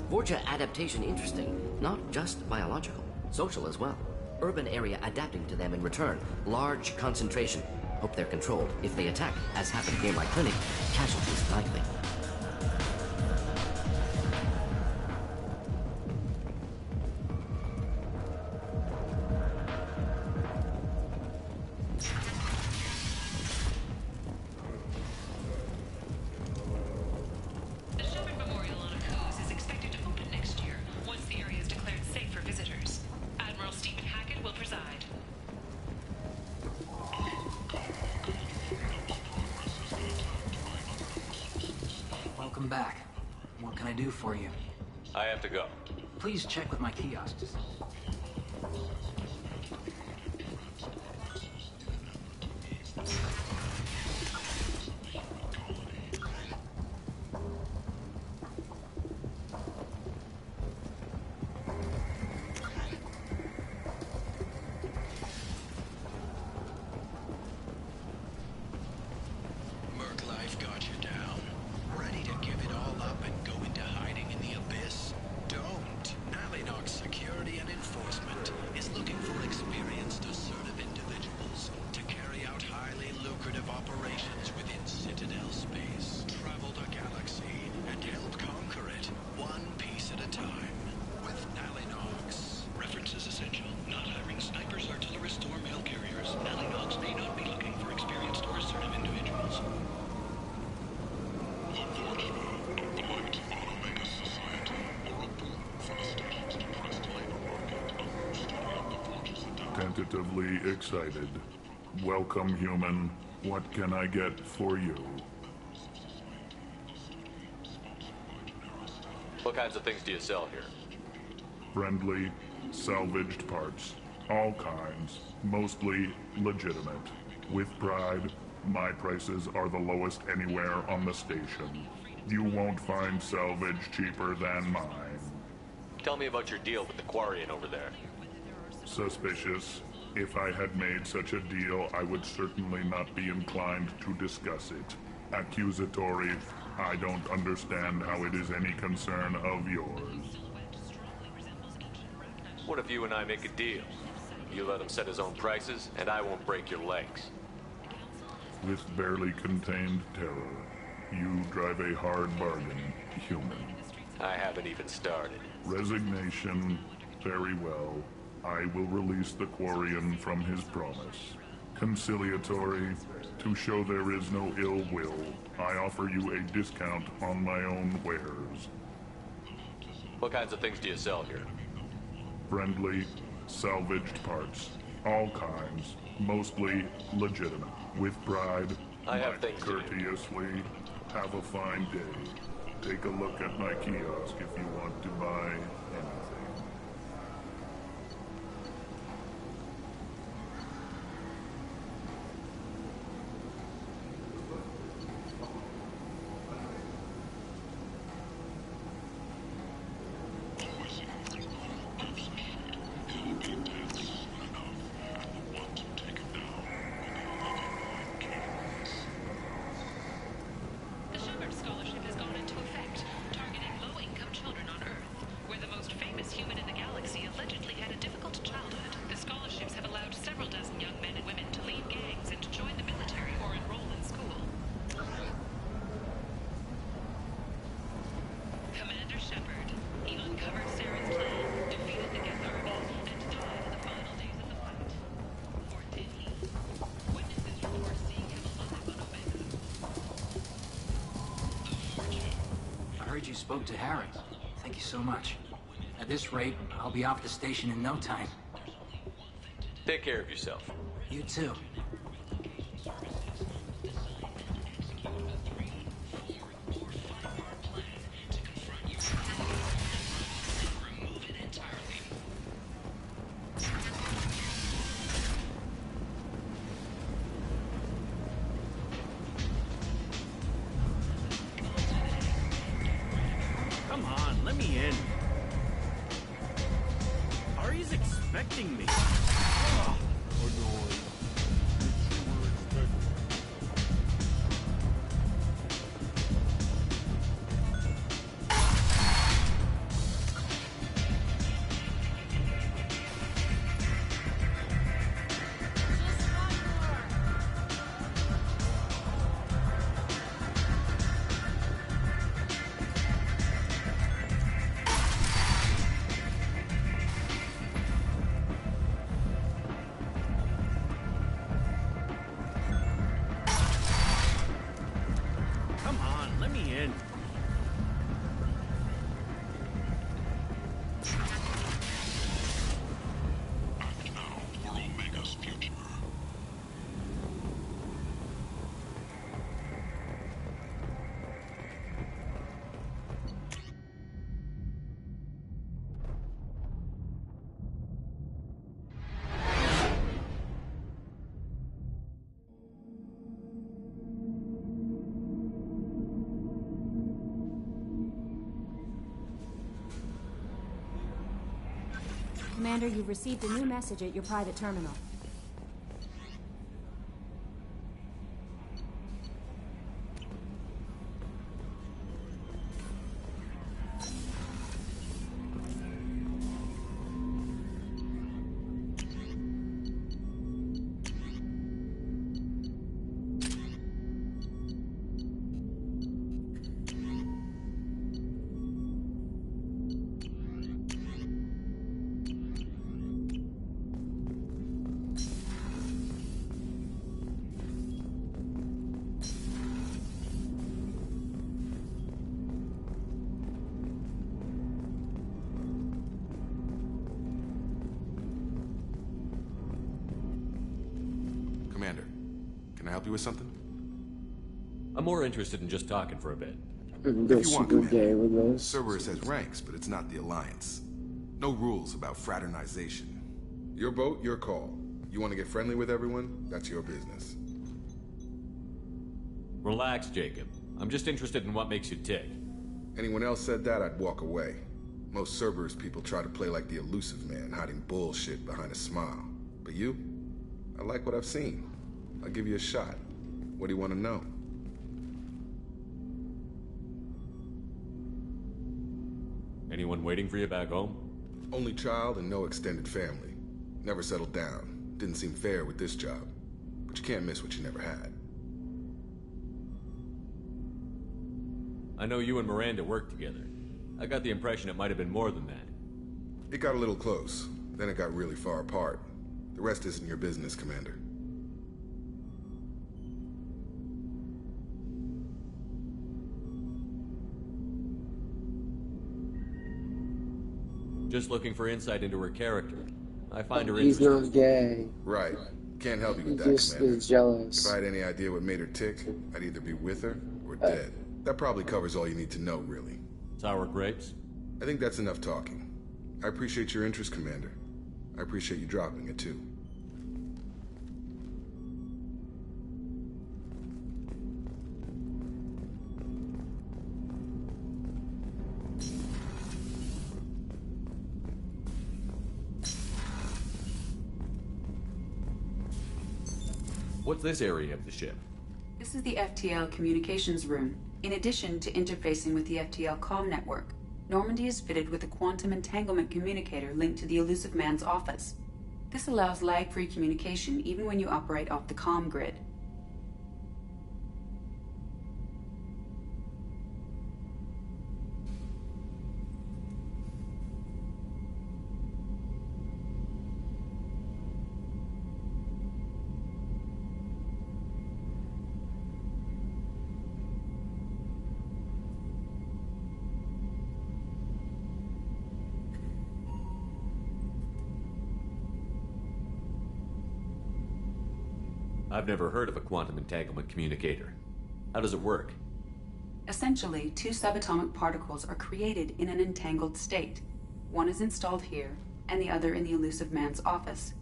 Vorcha adaptation interesting. Not just biological, social as well. Urban area adapting to them in return. Large concentration. Hope they're controlled. If they attack, as happened near my clinic, casualties likely. The Shepard Memorial on Akuz is expected to open next year, once the area is declared safe for visitors. Admiral Stephen Hackett will preside. Welcome back. What can I do for you? I have to go. Please check with my kiosks. Merc life got you down. Ready to give it all up and go into hiding in the abyss? Don't. Alinox Security and Enforcement is looking for experienced, assertive individuals to carry out highly lucrative operations within Citadel space. Travel the galaxy and help conquer it, one piece at a time. With Alinox. Reference is essential. Not hiring snipers, artillerists, or mail carriers. Alinox may not be looking for experienced or assertive individuals. Tentatively excited. Welcome, human. What can I get for you? What kinds of things do you sell here? Friendly, salvaged parts. All kinds. Mostly legitimate. With pride, my prices are the lowest anywhere on the station. You won't find salvage cheaper than mine. Tell me about your deal with the Quarian over there. Suspicious. If I had made such a deal, I would certainly not be inclined to discuss it. Accusatory. I don't understand how it is any concern of yours. What if you and I make a deal? You let him set his own prices, and I won't break your legs. With barely contained terror, you drive a hard bargain, human. I haven't even started. Resignation. Very well. I will release the Quarian from his promise. Conciliatory. To show there is no ill will, I offer you a discount on my own wares. What kinds of things do you sell here? Friendly, salvaged parts. All kinds. Mostly legitimate. With pride. I have things to do. Courteously. Have a fine day. Take a look at my kiosk if you want to buy anything. The Shepard Scholarship has gone into effect, targeting low-income children on Earth, where spoke to Harry. Thank you so much. At this rate, I'll be off the station in no time. Take care of yourself. You too. Come on, let me in. Ari's expecting me. Come on, let me in. And now for Omega's future. Commander, you've received a new message at your private terminal. Commander, can I help you with something? I'm more interested in just talking for a bit. If you want, Commander. Cerberus has ranks, but it's not the Alliance. No rules about fraternization. Your boat, your call. You want to get friendly with everyone? That's your business. Relax, Jacob. I'm just interested in what makes you tick. Anyone else said that, I'd walk away. Most Cerberus people try to play like the elusive man, hiding bullshit behind a smile. But you? I like what I've seen. I'll give you a shot. What do you want to know? Anyone waiting for you back home? Only child and no extended family. Never settled down. Didn't seem fair with this job. But you can't miss what you never had. I know you and Miranda worked together. I got the impression it might have been more than that. It got a little close. Then it got really far apart. The rest isn't your business, Commander. Just looking for insight into her character. I find her He's interesting. not gay. Right. Can't help you with He that, just Commander. is jealous. If I had any idea what made her tick, I'd either be with her or dead. That probably covers all you need to know, really. Sour grapes? I think that's enough talking. I appreciate your interest, Commander. I appreciate you dropping it, too. What's this area of the ship? This is the FTL communications room, in addition to interfacing with the FTL comm network. Normandy is fitted with a quantum entanglement communicator linked to the Elusive Man's office. This allows lag-free communication even when you operate off the comm grid. I've never heard of a quantum entanglement communicator. How does it work? Essentially, two subatomic particles are created in an entangled state. One is installed here, and the other in the Elusive Man's office.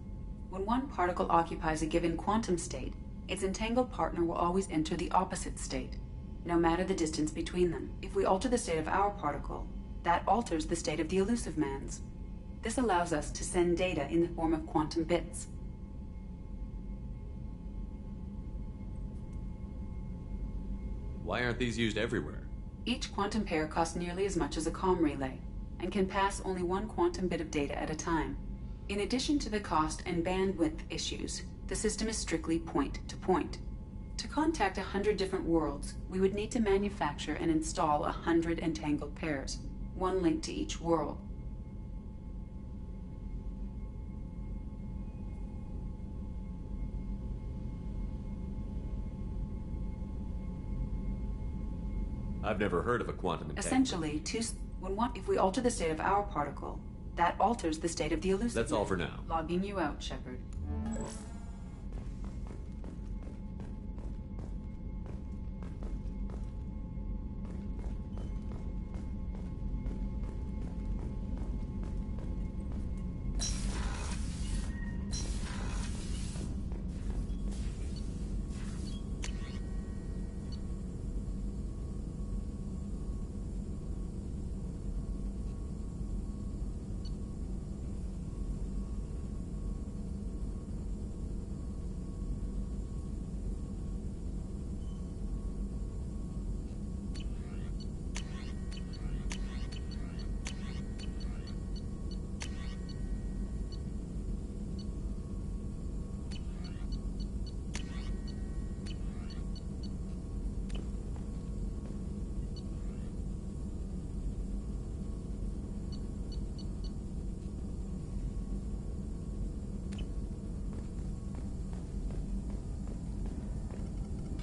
When one particle occupies a given quantum state, its entangled partner will always enter the opposite state, no matter the distance between them. If we alter the state of our particle, that alters the state of the Elusive Man's. This allows us to send data in the form of quantum bits. Why aren't these used everywhere? Each quantum pair costs nearly as much as a comm relay, and can pass only one quantum bit of data at a time. In addition to the cost and bandwidth issues, the system is strictly point-to-point. To contact 100 different worlds, we would need to manufacture and install 100 entangled pairs, one link to each world. I've never heard of a quantum entanglement. Essentially, if we alter the state of our particle, that alters the state of the Elusive. That's all for now. Logging you out, Shepard.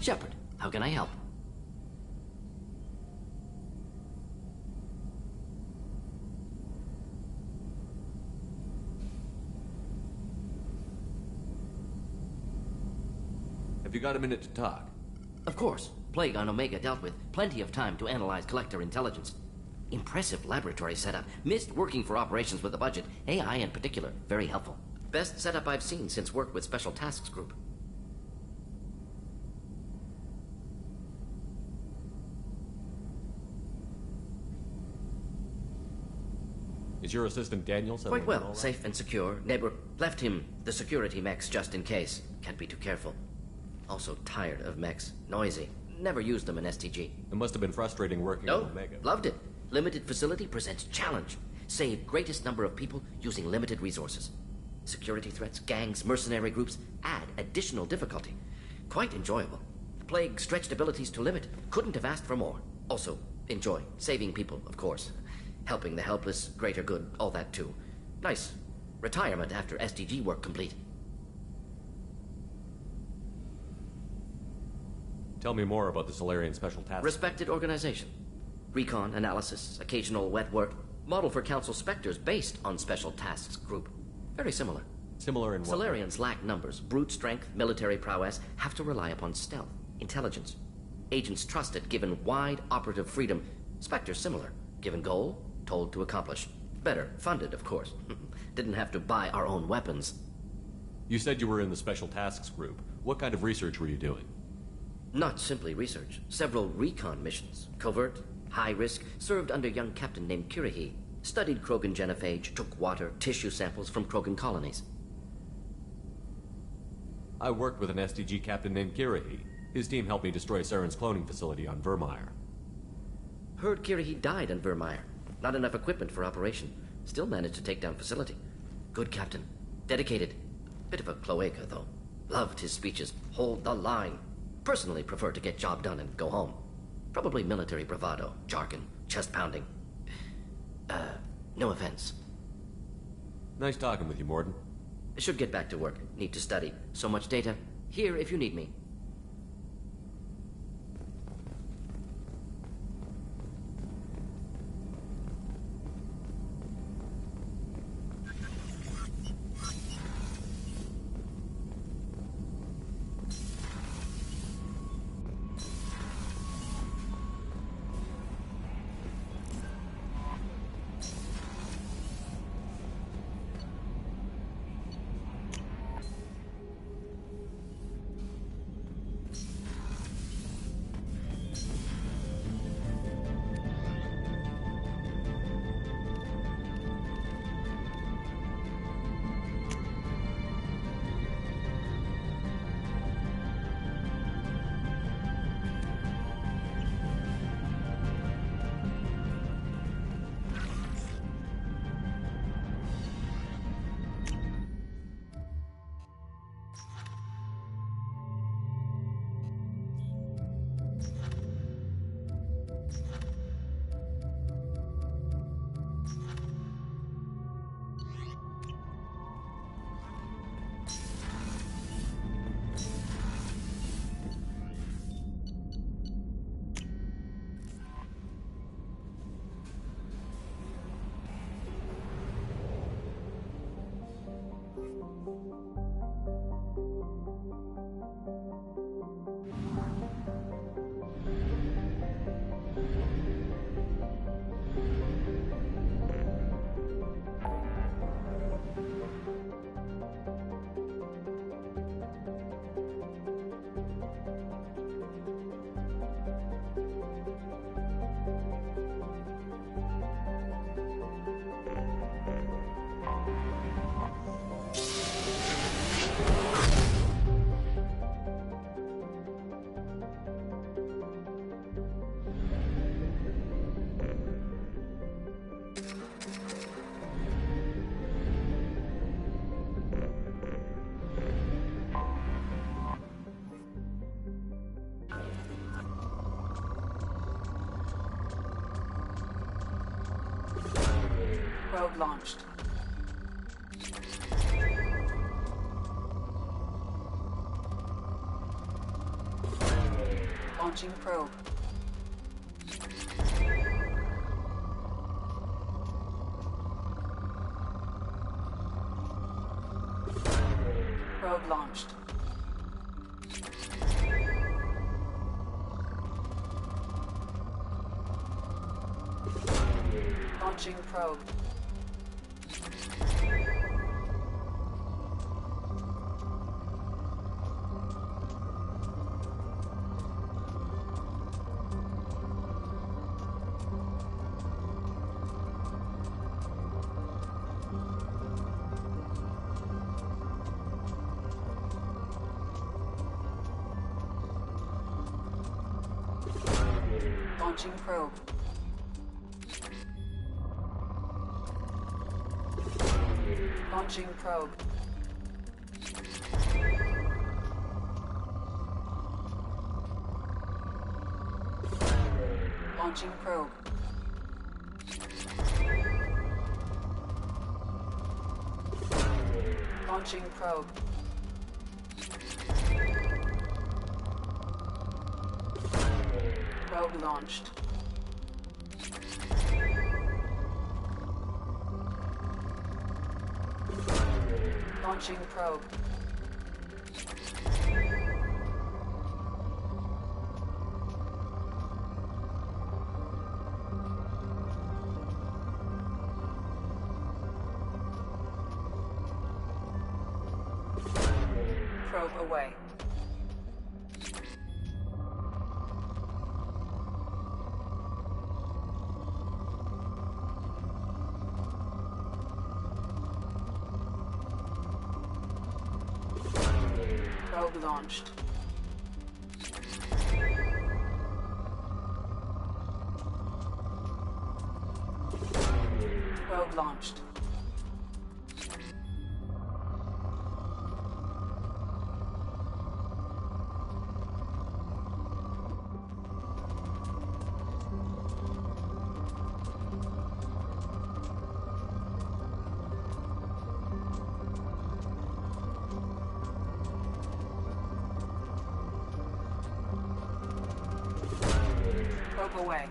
Shepard, how can I help? Have you got a minute to talk? Of course. Plague on Omega dealt with. Plenty of time to analyze Collector intelligence. Impressive laboratory setup. Missed working for operations with a budget. AI in particular. Very helpful. Best setup I've seen since work with Special Tasks Group. Is your assistant Daniel settling Quite well. in all right? Safe and secure. Neighbor left him the security mechs just in case. Can't be too careful. Also tired of mechs. Noisy. Never used them in STG. It must have been frustrating working No, on Omega. loved it. Limited facility presents challenge. Save greatest number of people using limited resources. Security threats, gangs, mercenary groups add additional difficulty. Quite enjoyable. Plague stretched abilities to limit. Couldn't have asked for more. Also, enjoy. Saving people, of course. Helping the helpless, greater good, all that too. Nice. Retirement after STG work complete. Tell me more about the Solarian Special Task. Respected organization. Recon, analysis, occasional wet work. Model for Council Spectres based on Special Tasks Group. Very similar. Similar in what? Solarians lack numbers, brute strength, military prowess, have to rely upon stealth, intelligence. Agents trusted, given wide operative freedom. Spectres similar. Given goal, told to accomplish. Better, funded, of course. Didn't have to buy our own weapons. You said you were in the Special Tasks Group. What kind of research were you doing? Not simply research. Several recon missions. Covert, high risk, served under a young captain named Kirahi. Studied Krogan genophage, took water, tissue samples from Krogan colonies. I worked with an STG captain named Kirahi. His team helped me destroy Saren's cloning facility on Vermeer. Heard Kirahi died on Vermeer. Not enough equipment for operation. Still managed to take down facility. Good captain. Dedicated. Bit of a cloaca, though. Loved his speeches. Hold the line. Personally prefer to get job done and go home. Probably military bravado, jargon, chest pounding. No offense. Nice talking with you, Mordin. Should get back to work. Need to study. So much data. Here if you need me. Probe launched. Launching probe. Probe launched. Launching probe. Launching probe. Launching probe. Launching probe. Launching probe. Probe launched. Launching probe. Probe away. Probe launched. Probe launched. Probe away.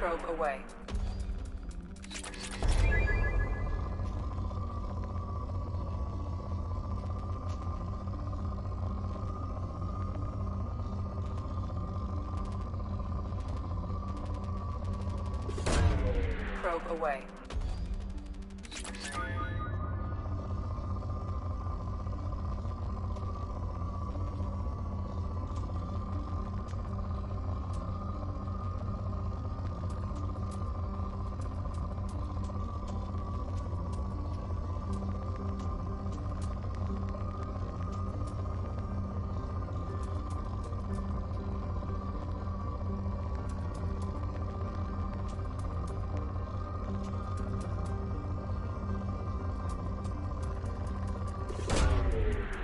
Probe away. Probe away.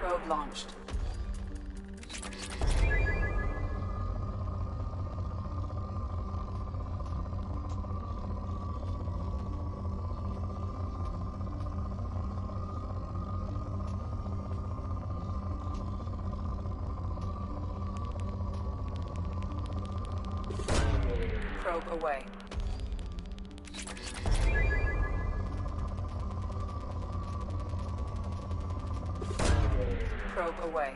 Probe launched. Probe away. Probe away.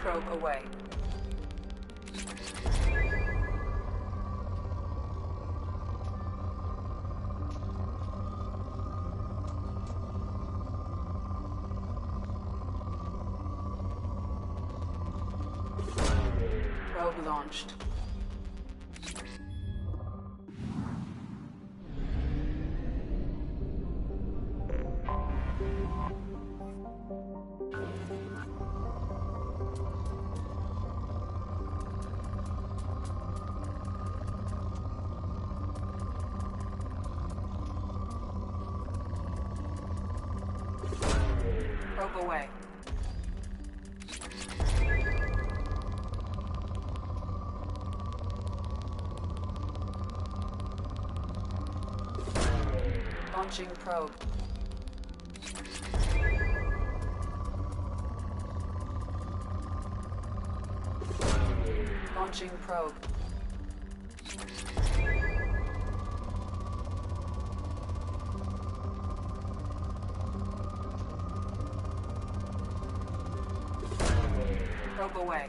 Probe away. Probe launched. Probe away. Launching probe. Launching probe. Probe away.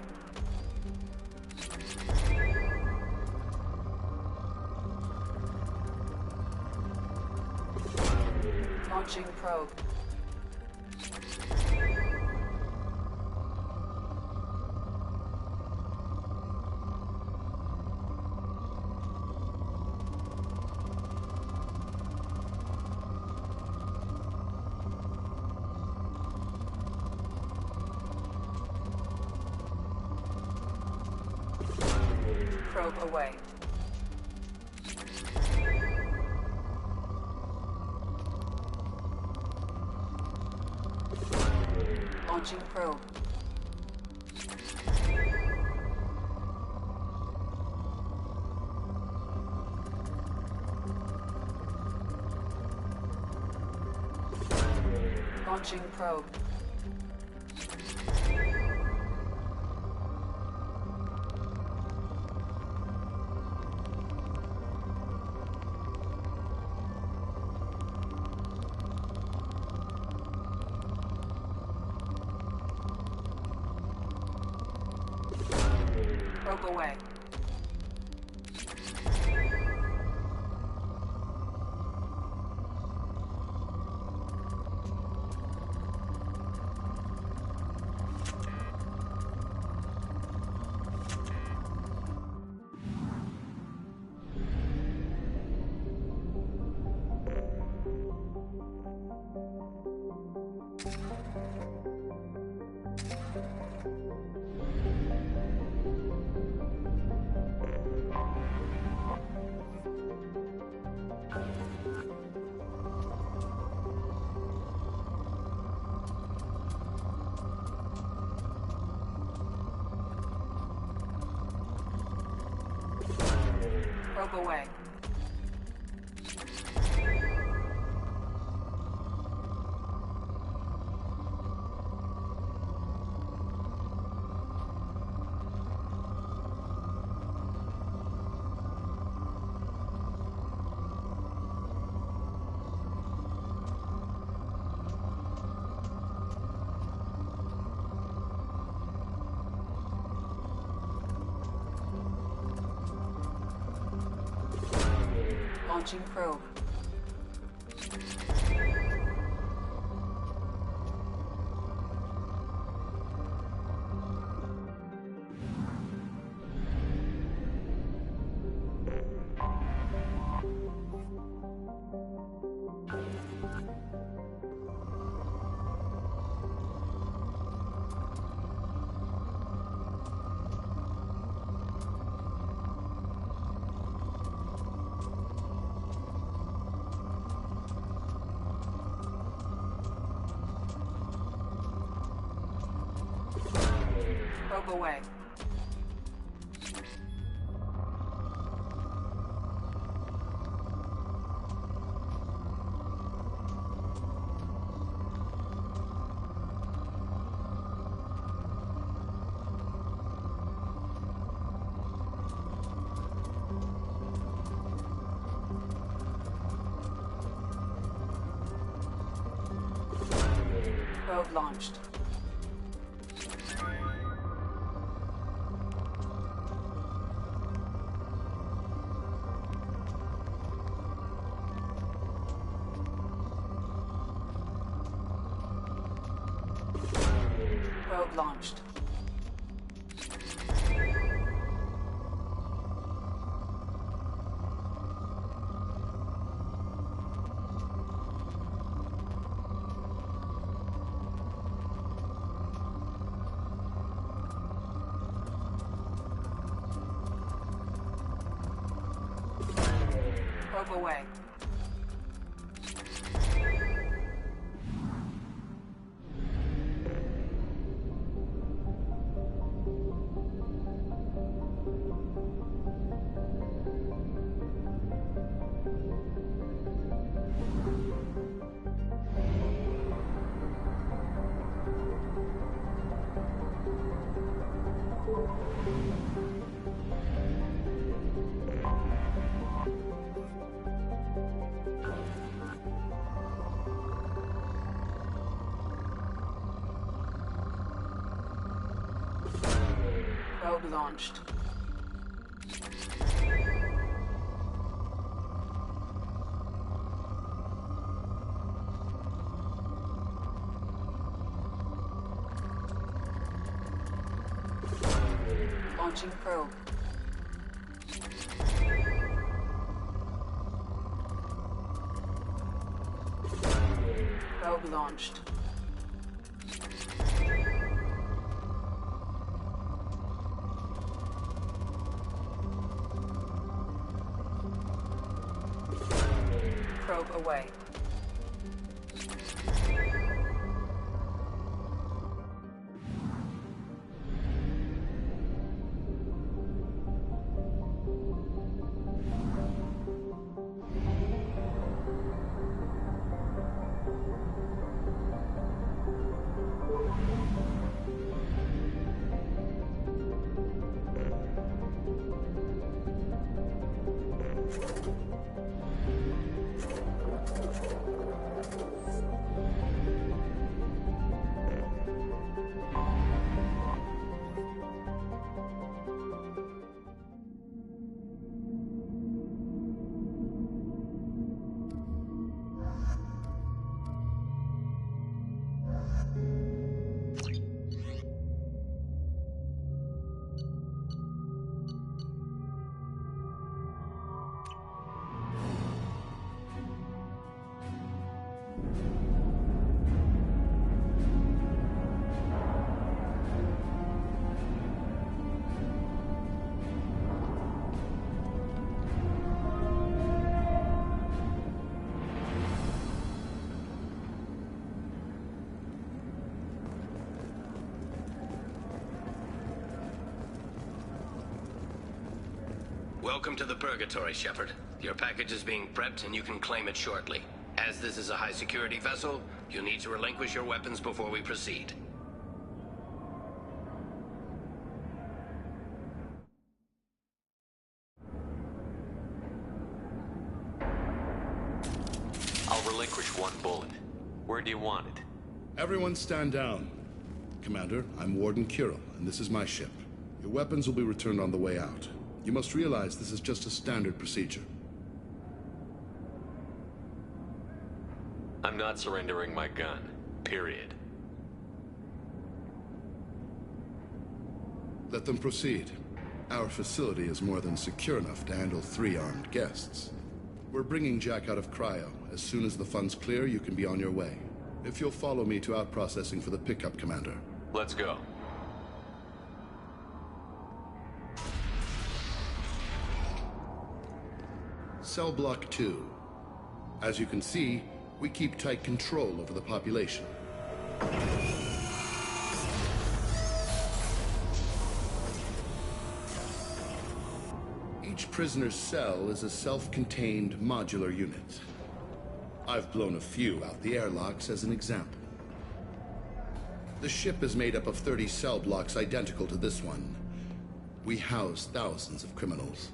Launching probe. Probe away. Launching probe. Launching probe. Probe away. Probe away. Launching probe. Probe away. Probe launched. Probe launched. Probe away. Probe launched. Launching probe. Probe launched. Probe away. Welcome to the Purgatory, Shepard. Your package is being prepped and you can claim it shortly. As this is a high-security vessel, you'll need to relinquish your weapons before we proceed. I'll relinquish one bullet. Where do you want it? Everyone stand down. Commander, I'm Warden Kirill, and this is my ship. Your weapons will be returned on the way out. You must realize this is just a standard procedure. I'm not surrendering my gun. Period. Let them proceed. Our facility is more than secure enough to handle 3 armed guests. We're bringing Jack out of cryo. As soon as the funds clear, you can be on your way. If you'll follow me to out-processing for the pickup, Commander. Let's go. Cell Block 2. As you can see, we keep tight control over the population. Each prisoner's cell is a self-contained modular unit. I've blown a few out the airlocks as an example. The ship is made up of 30 cell blocks identical to this one. We house thousands of criminals.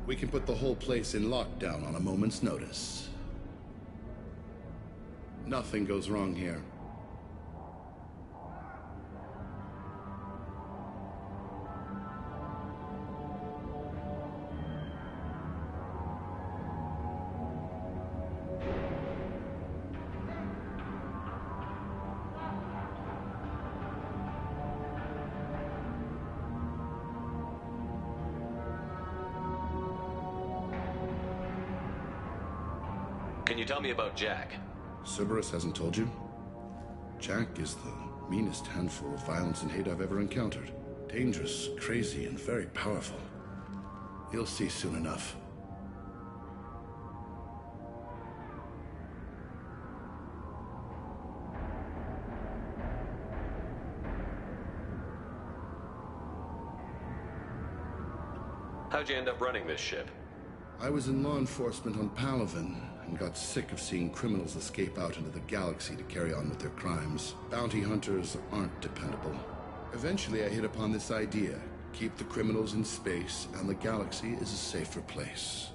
We can put the whole place in lockdown on a moment's notice. Nothing goes wrong here. Can you tell me about Jack? Cerberus hasn't told you? Jack is the meanest handful of violence and hate I've ever encountered. Dangerous, crazy, and very powerful. You'll see soon enough. How'd you end up running this ship? I was in law enforcement on Palaven and got sick of seeing criminals escape out into the galaxy to carry on with their crimes. Bounty hunters aren't dependable. Eventually I hit upon this idea. Keep the criminals in space and the galaxy is a safer place.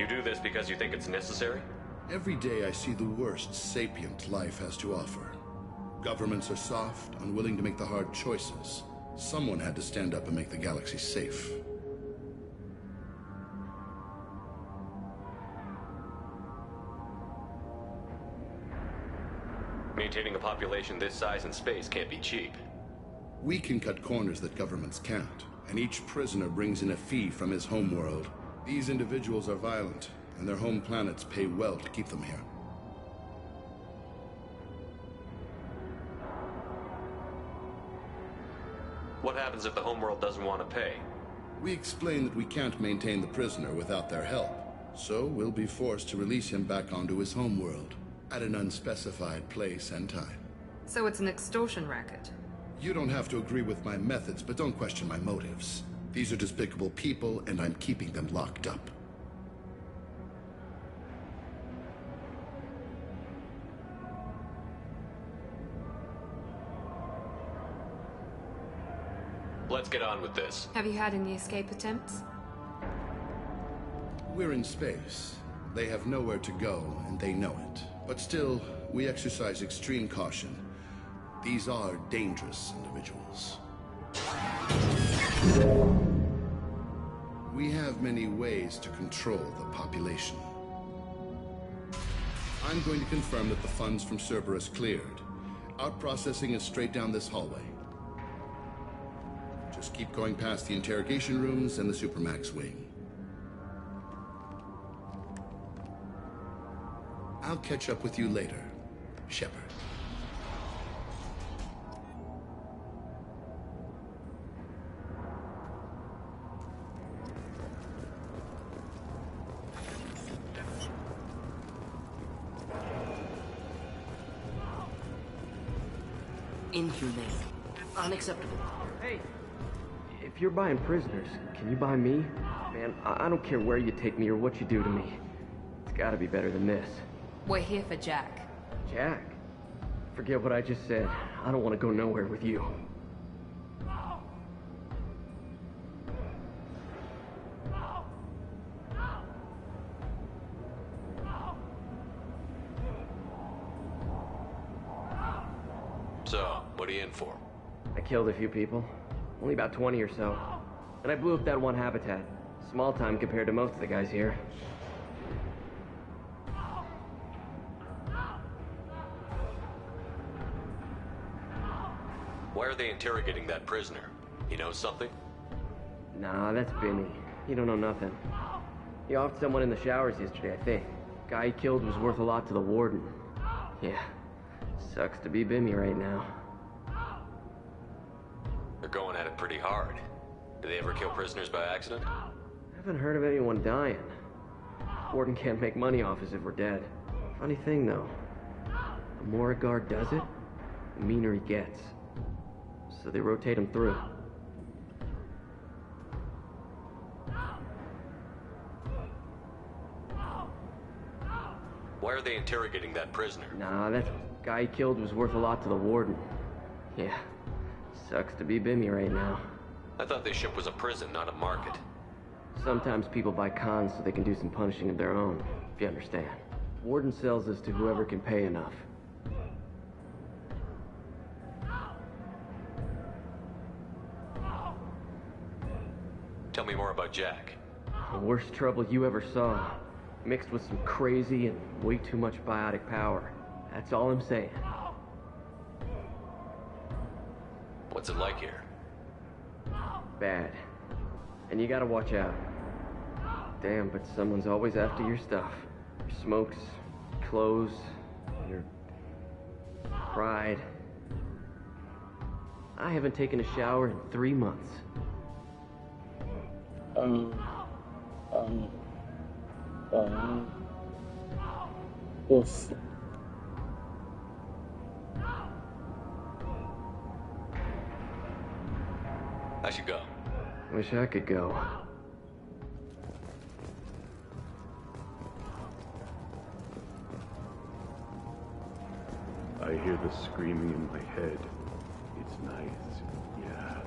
You do this because you think it's necessary? Every day I see the worst sapient life has to offer. Governments are soft, unwilling to make the hard choices. Someone had to stand up and make the galaxy safe. Maintaining a population this size in space can't be cheap. We can cut corners that governments can't, and each prisoner brings in a fee from his homeworld. These individuals are violent, and their home planets pay well to keep them here. What happens if the homeworld doesn't want to pay? We explain that we can't maintain the prisoner without their help, so we'll be forced to release him back onto his homeworld, at an unspecified place and time. So it's an extortion racket. You don't have to agree with my methods, but don't question my motives. These are despicable people, and I'm keeping them locked up. Let's get on with this. Have you had any escape attempts? We're in space. They have nowhere to go, and they know it. But still, we exercise extreme caution. These are dangerous individuals. We have many ways to control the population. I'm going to confirm that the funds from Cerberus cleared. Out-processing is straight down this hallway. Just keep going past the interrogation rooms and the Supermax wing. I'll catch up with you later, Shepard. Inhumane. Unacceptable. Hey, if you're buying prisoners, can you buy me? Man, I don't care where you take me or what you do to me. It's gotta be better than this. We're here for Jack. Jack? Forget what I just said. I don't want to go nowhere with you. So, what are you in for? I killed a few people. Only about 20 or so. And I blew up that one habitat. Small time compared to most of the guys here. Why are they interrogating that prisoner? He knows something? Nah, that's Bimmy. He don't know nothing. He offed someone in the showers yesterday, I think. Guy he killed was worth a lot to the warden. Yeah. Sucks to be Bimmy right now. They're going at it pretty hard. Do they ever kill prisoners by accident? Haven't heard of anyone dying. Warden can't make money off us if we're dead. Funny thing, though. The more a guard does it, the meaner he gets. So they rotate him through. Why are they interrogating that prisoner? Nah, that guy he killed was worth a lot to the warden. Yeah. Sucks to be Bimmy right now. I thought this ship was a prison, not a market. Sometimes people buy cons so they can do some punishing of their own, if you understand. Warden sells us to whoever can pay enough. Tell me more about Jack. The worst trouble you ever saw. Mixed with some crazy and way too much biotic power. That's all I'm saying. What's it like here? Bad. And you gotta watch out. Damn, but someone's always after your stuff. Your smokes, clothes, your pride. I haven't taken a shower in 3 months. Oof. I should go. Wish I could go. I hear the screaming in my head. It's nice. Yeah.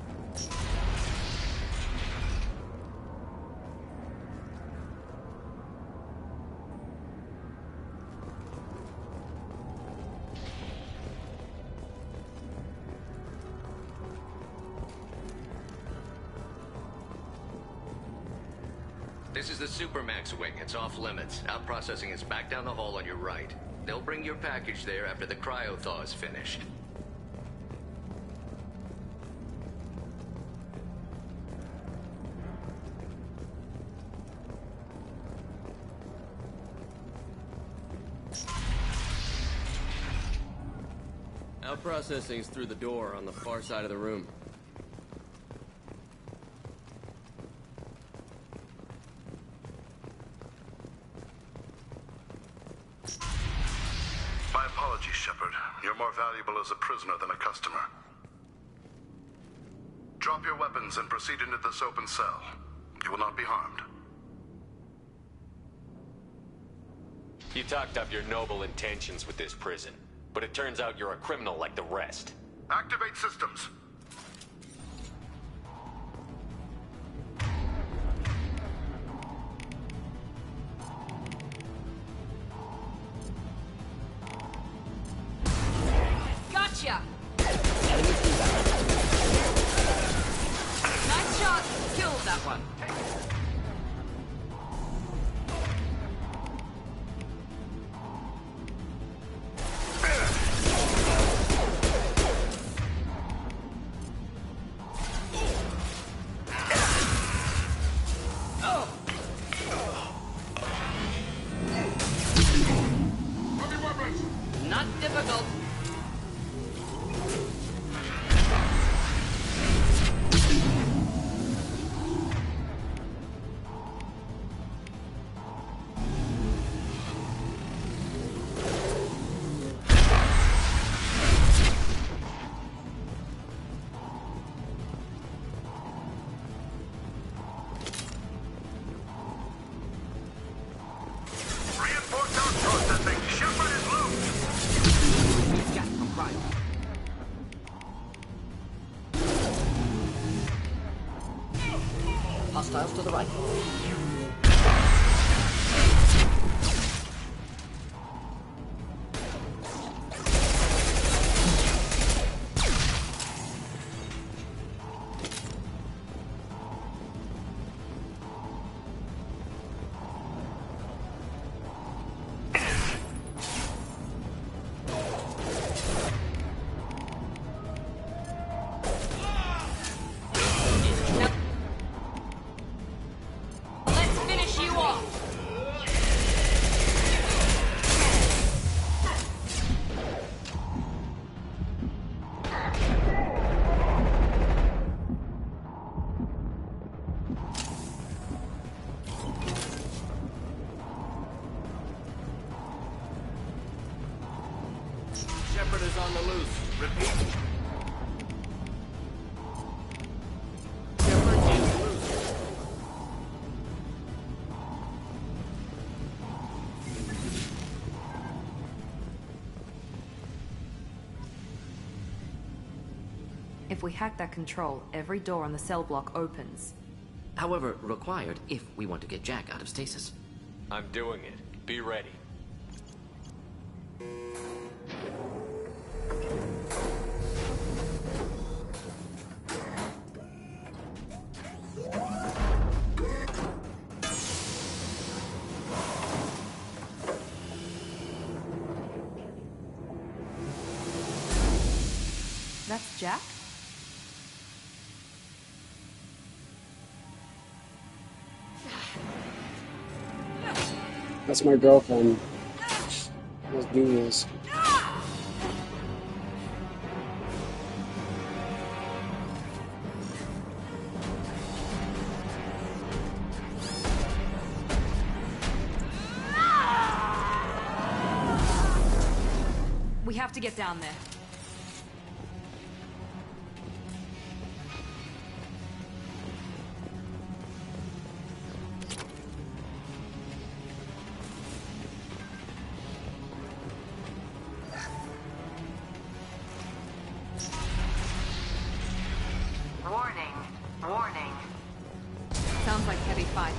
This is the Supermax wing. It's off limits. Out processing is back down the hall on your right. They'll bring your package there after the cryo-thaw is finished. Out processing's through the door on the far side of the room. My apologies, Shepard. You're more valuable as a prisoner than a customer. Drop your weapons and proceed into this open cell. You will not be harmed. You talked up your noble intentions with this prison, but it turns out you're a criminal like the rest. Activate systems. Gotcha! Nice shot! Killed that one. Not difficult. Reinforced out processing. Shepard is loose. Jack from cryo. Hostiles to the right. Let's finish you off. Shepard is on the loose. Repeat. Shepard is loose. If we hack that control, every door on the cell block opens. However, required if we want to get Jack out of stasis. I'm doing it. Be ready. That's Jack? That's my girlfriend. That's Venus. We have to get down there. Warning. Warning. Sounds like heavy fight.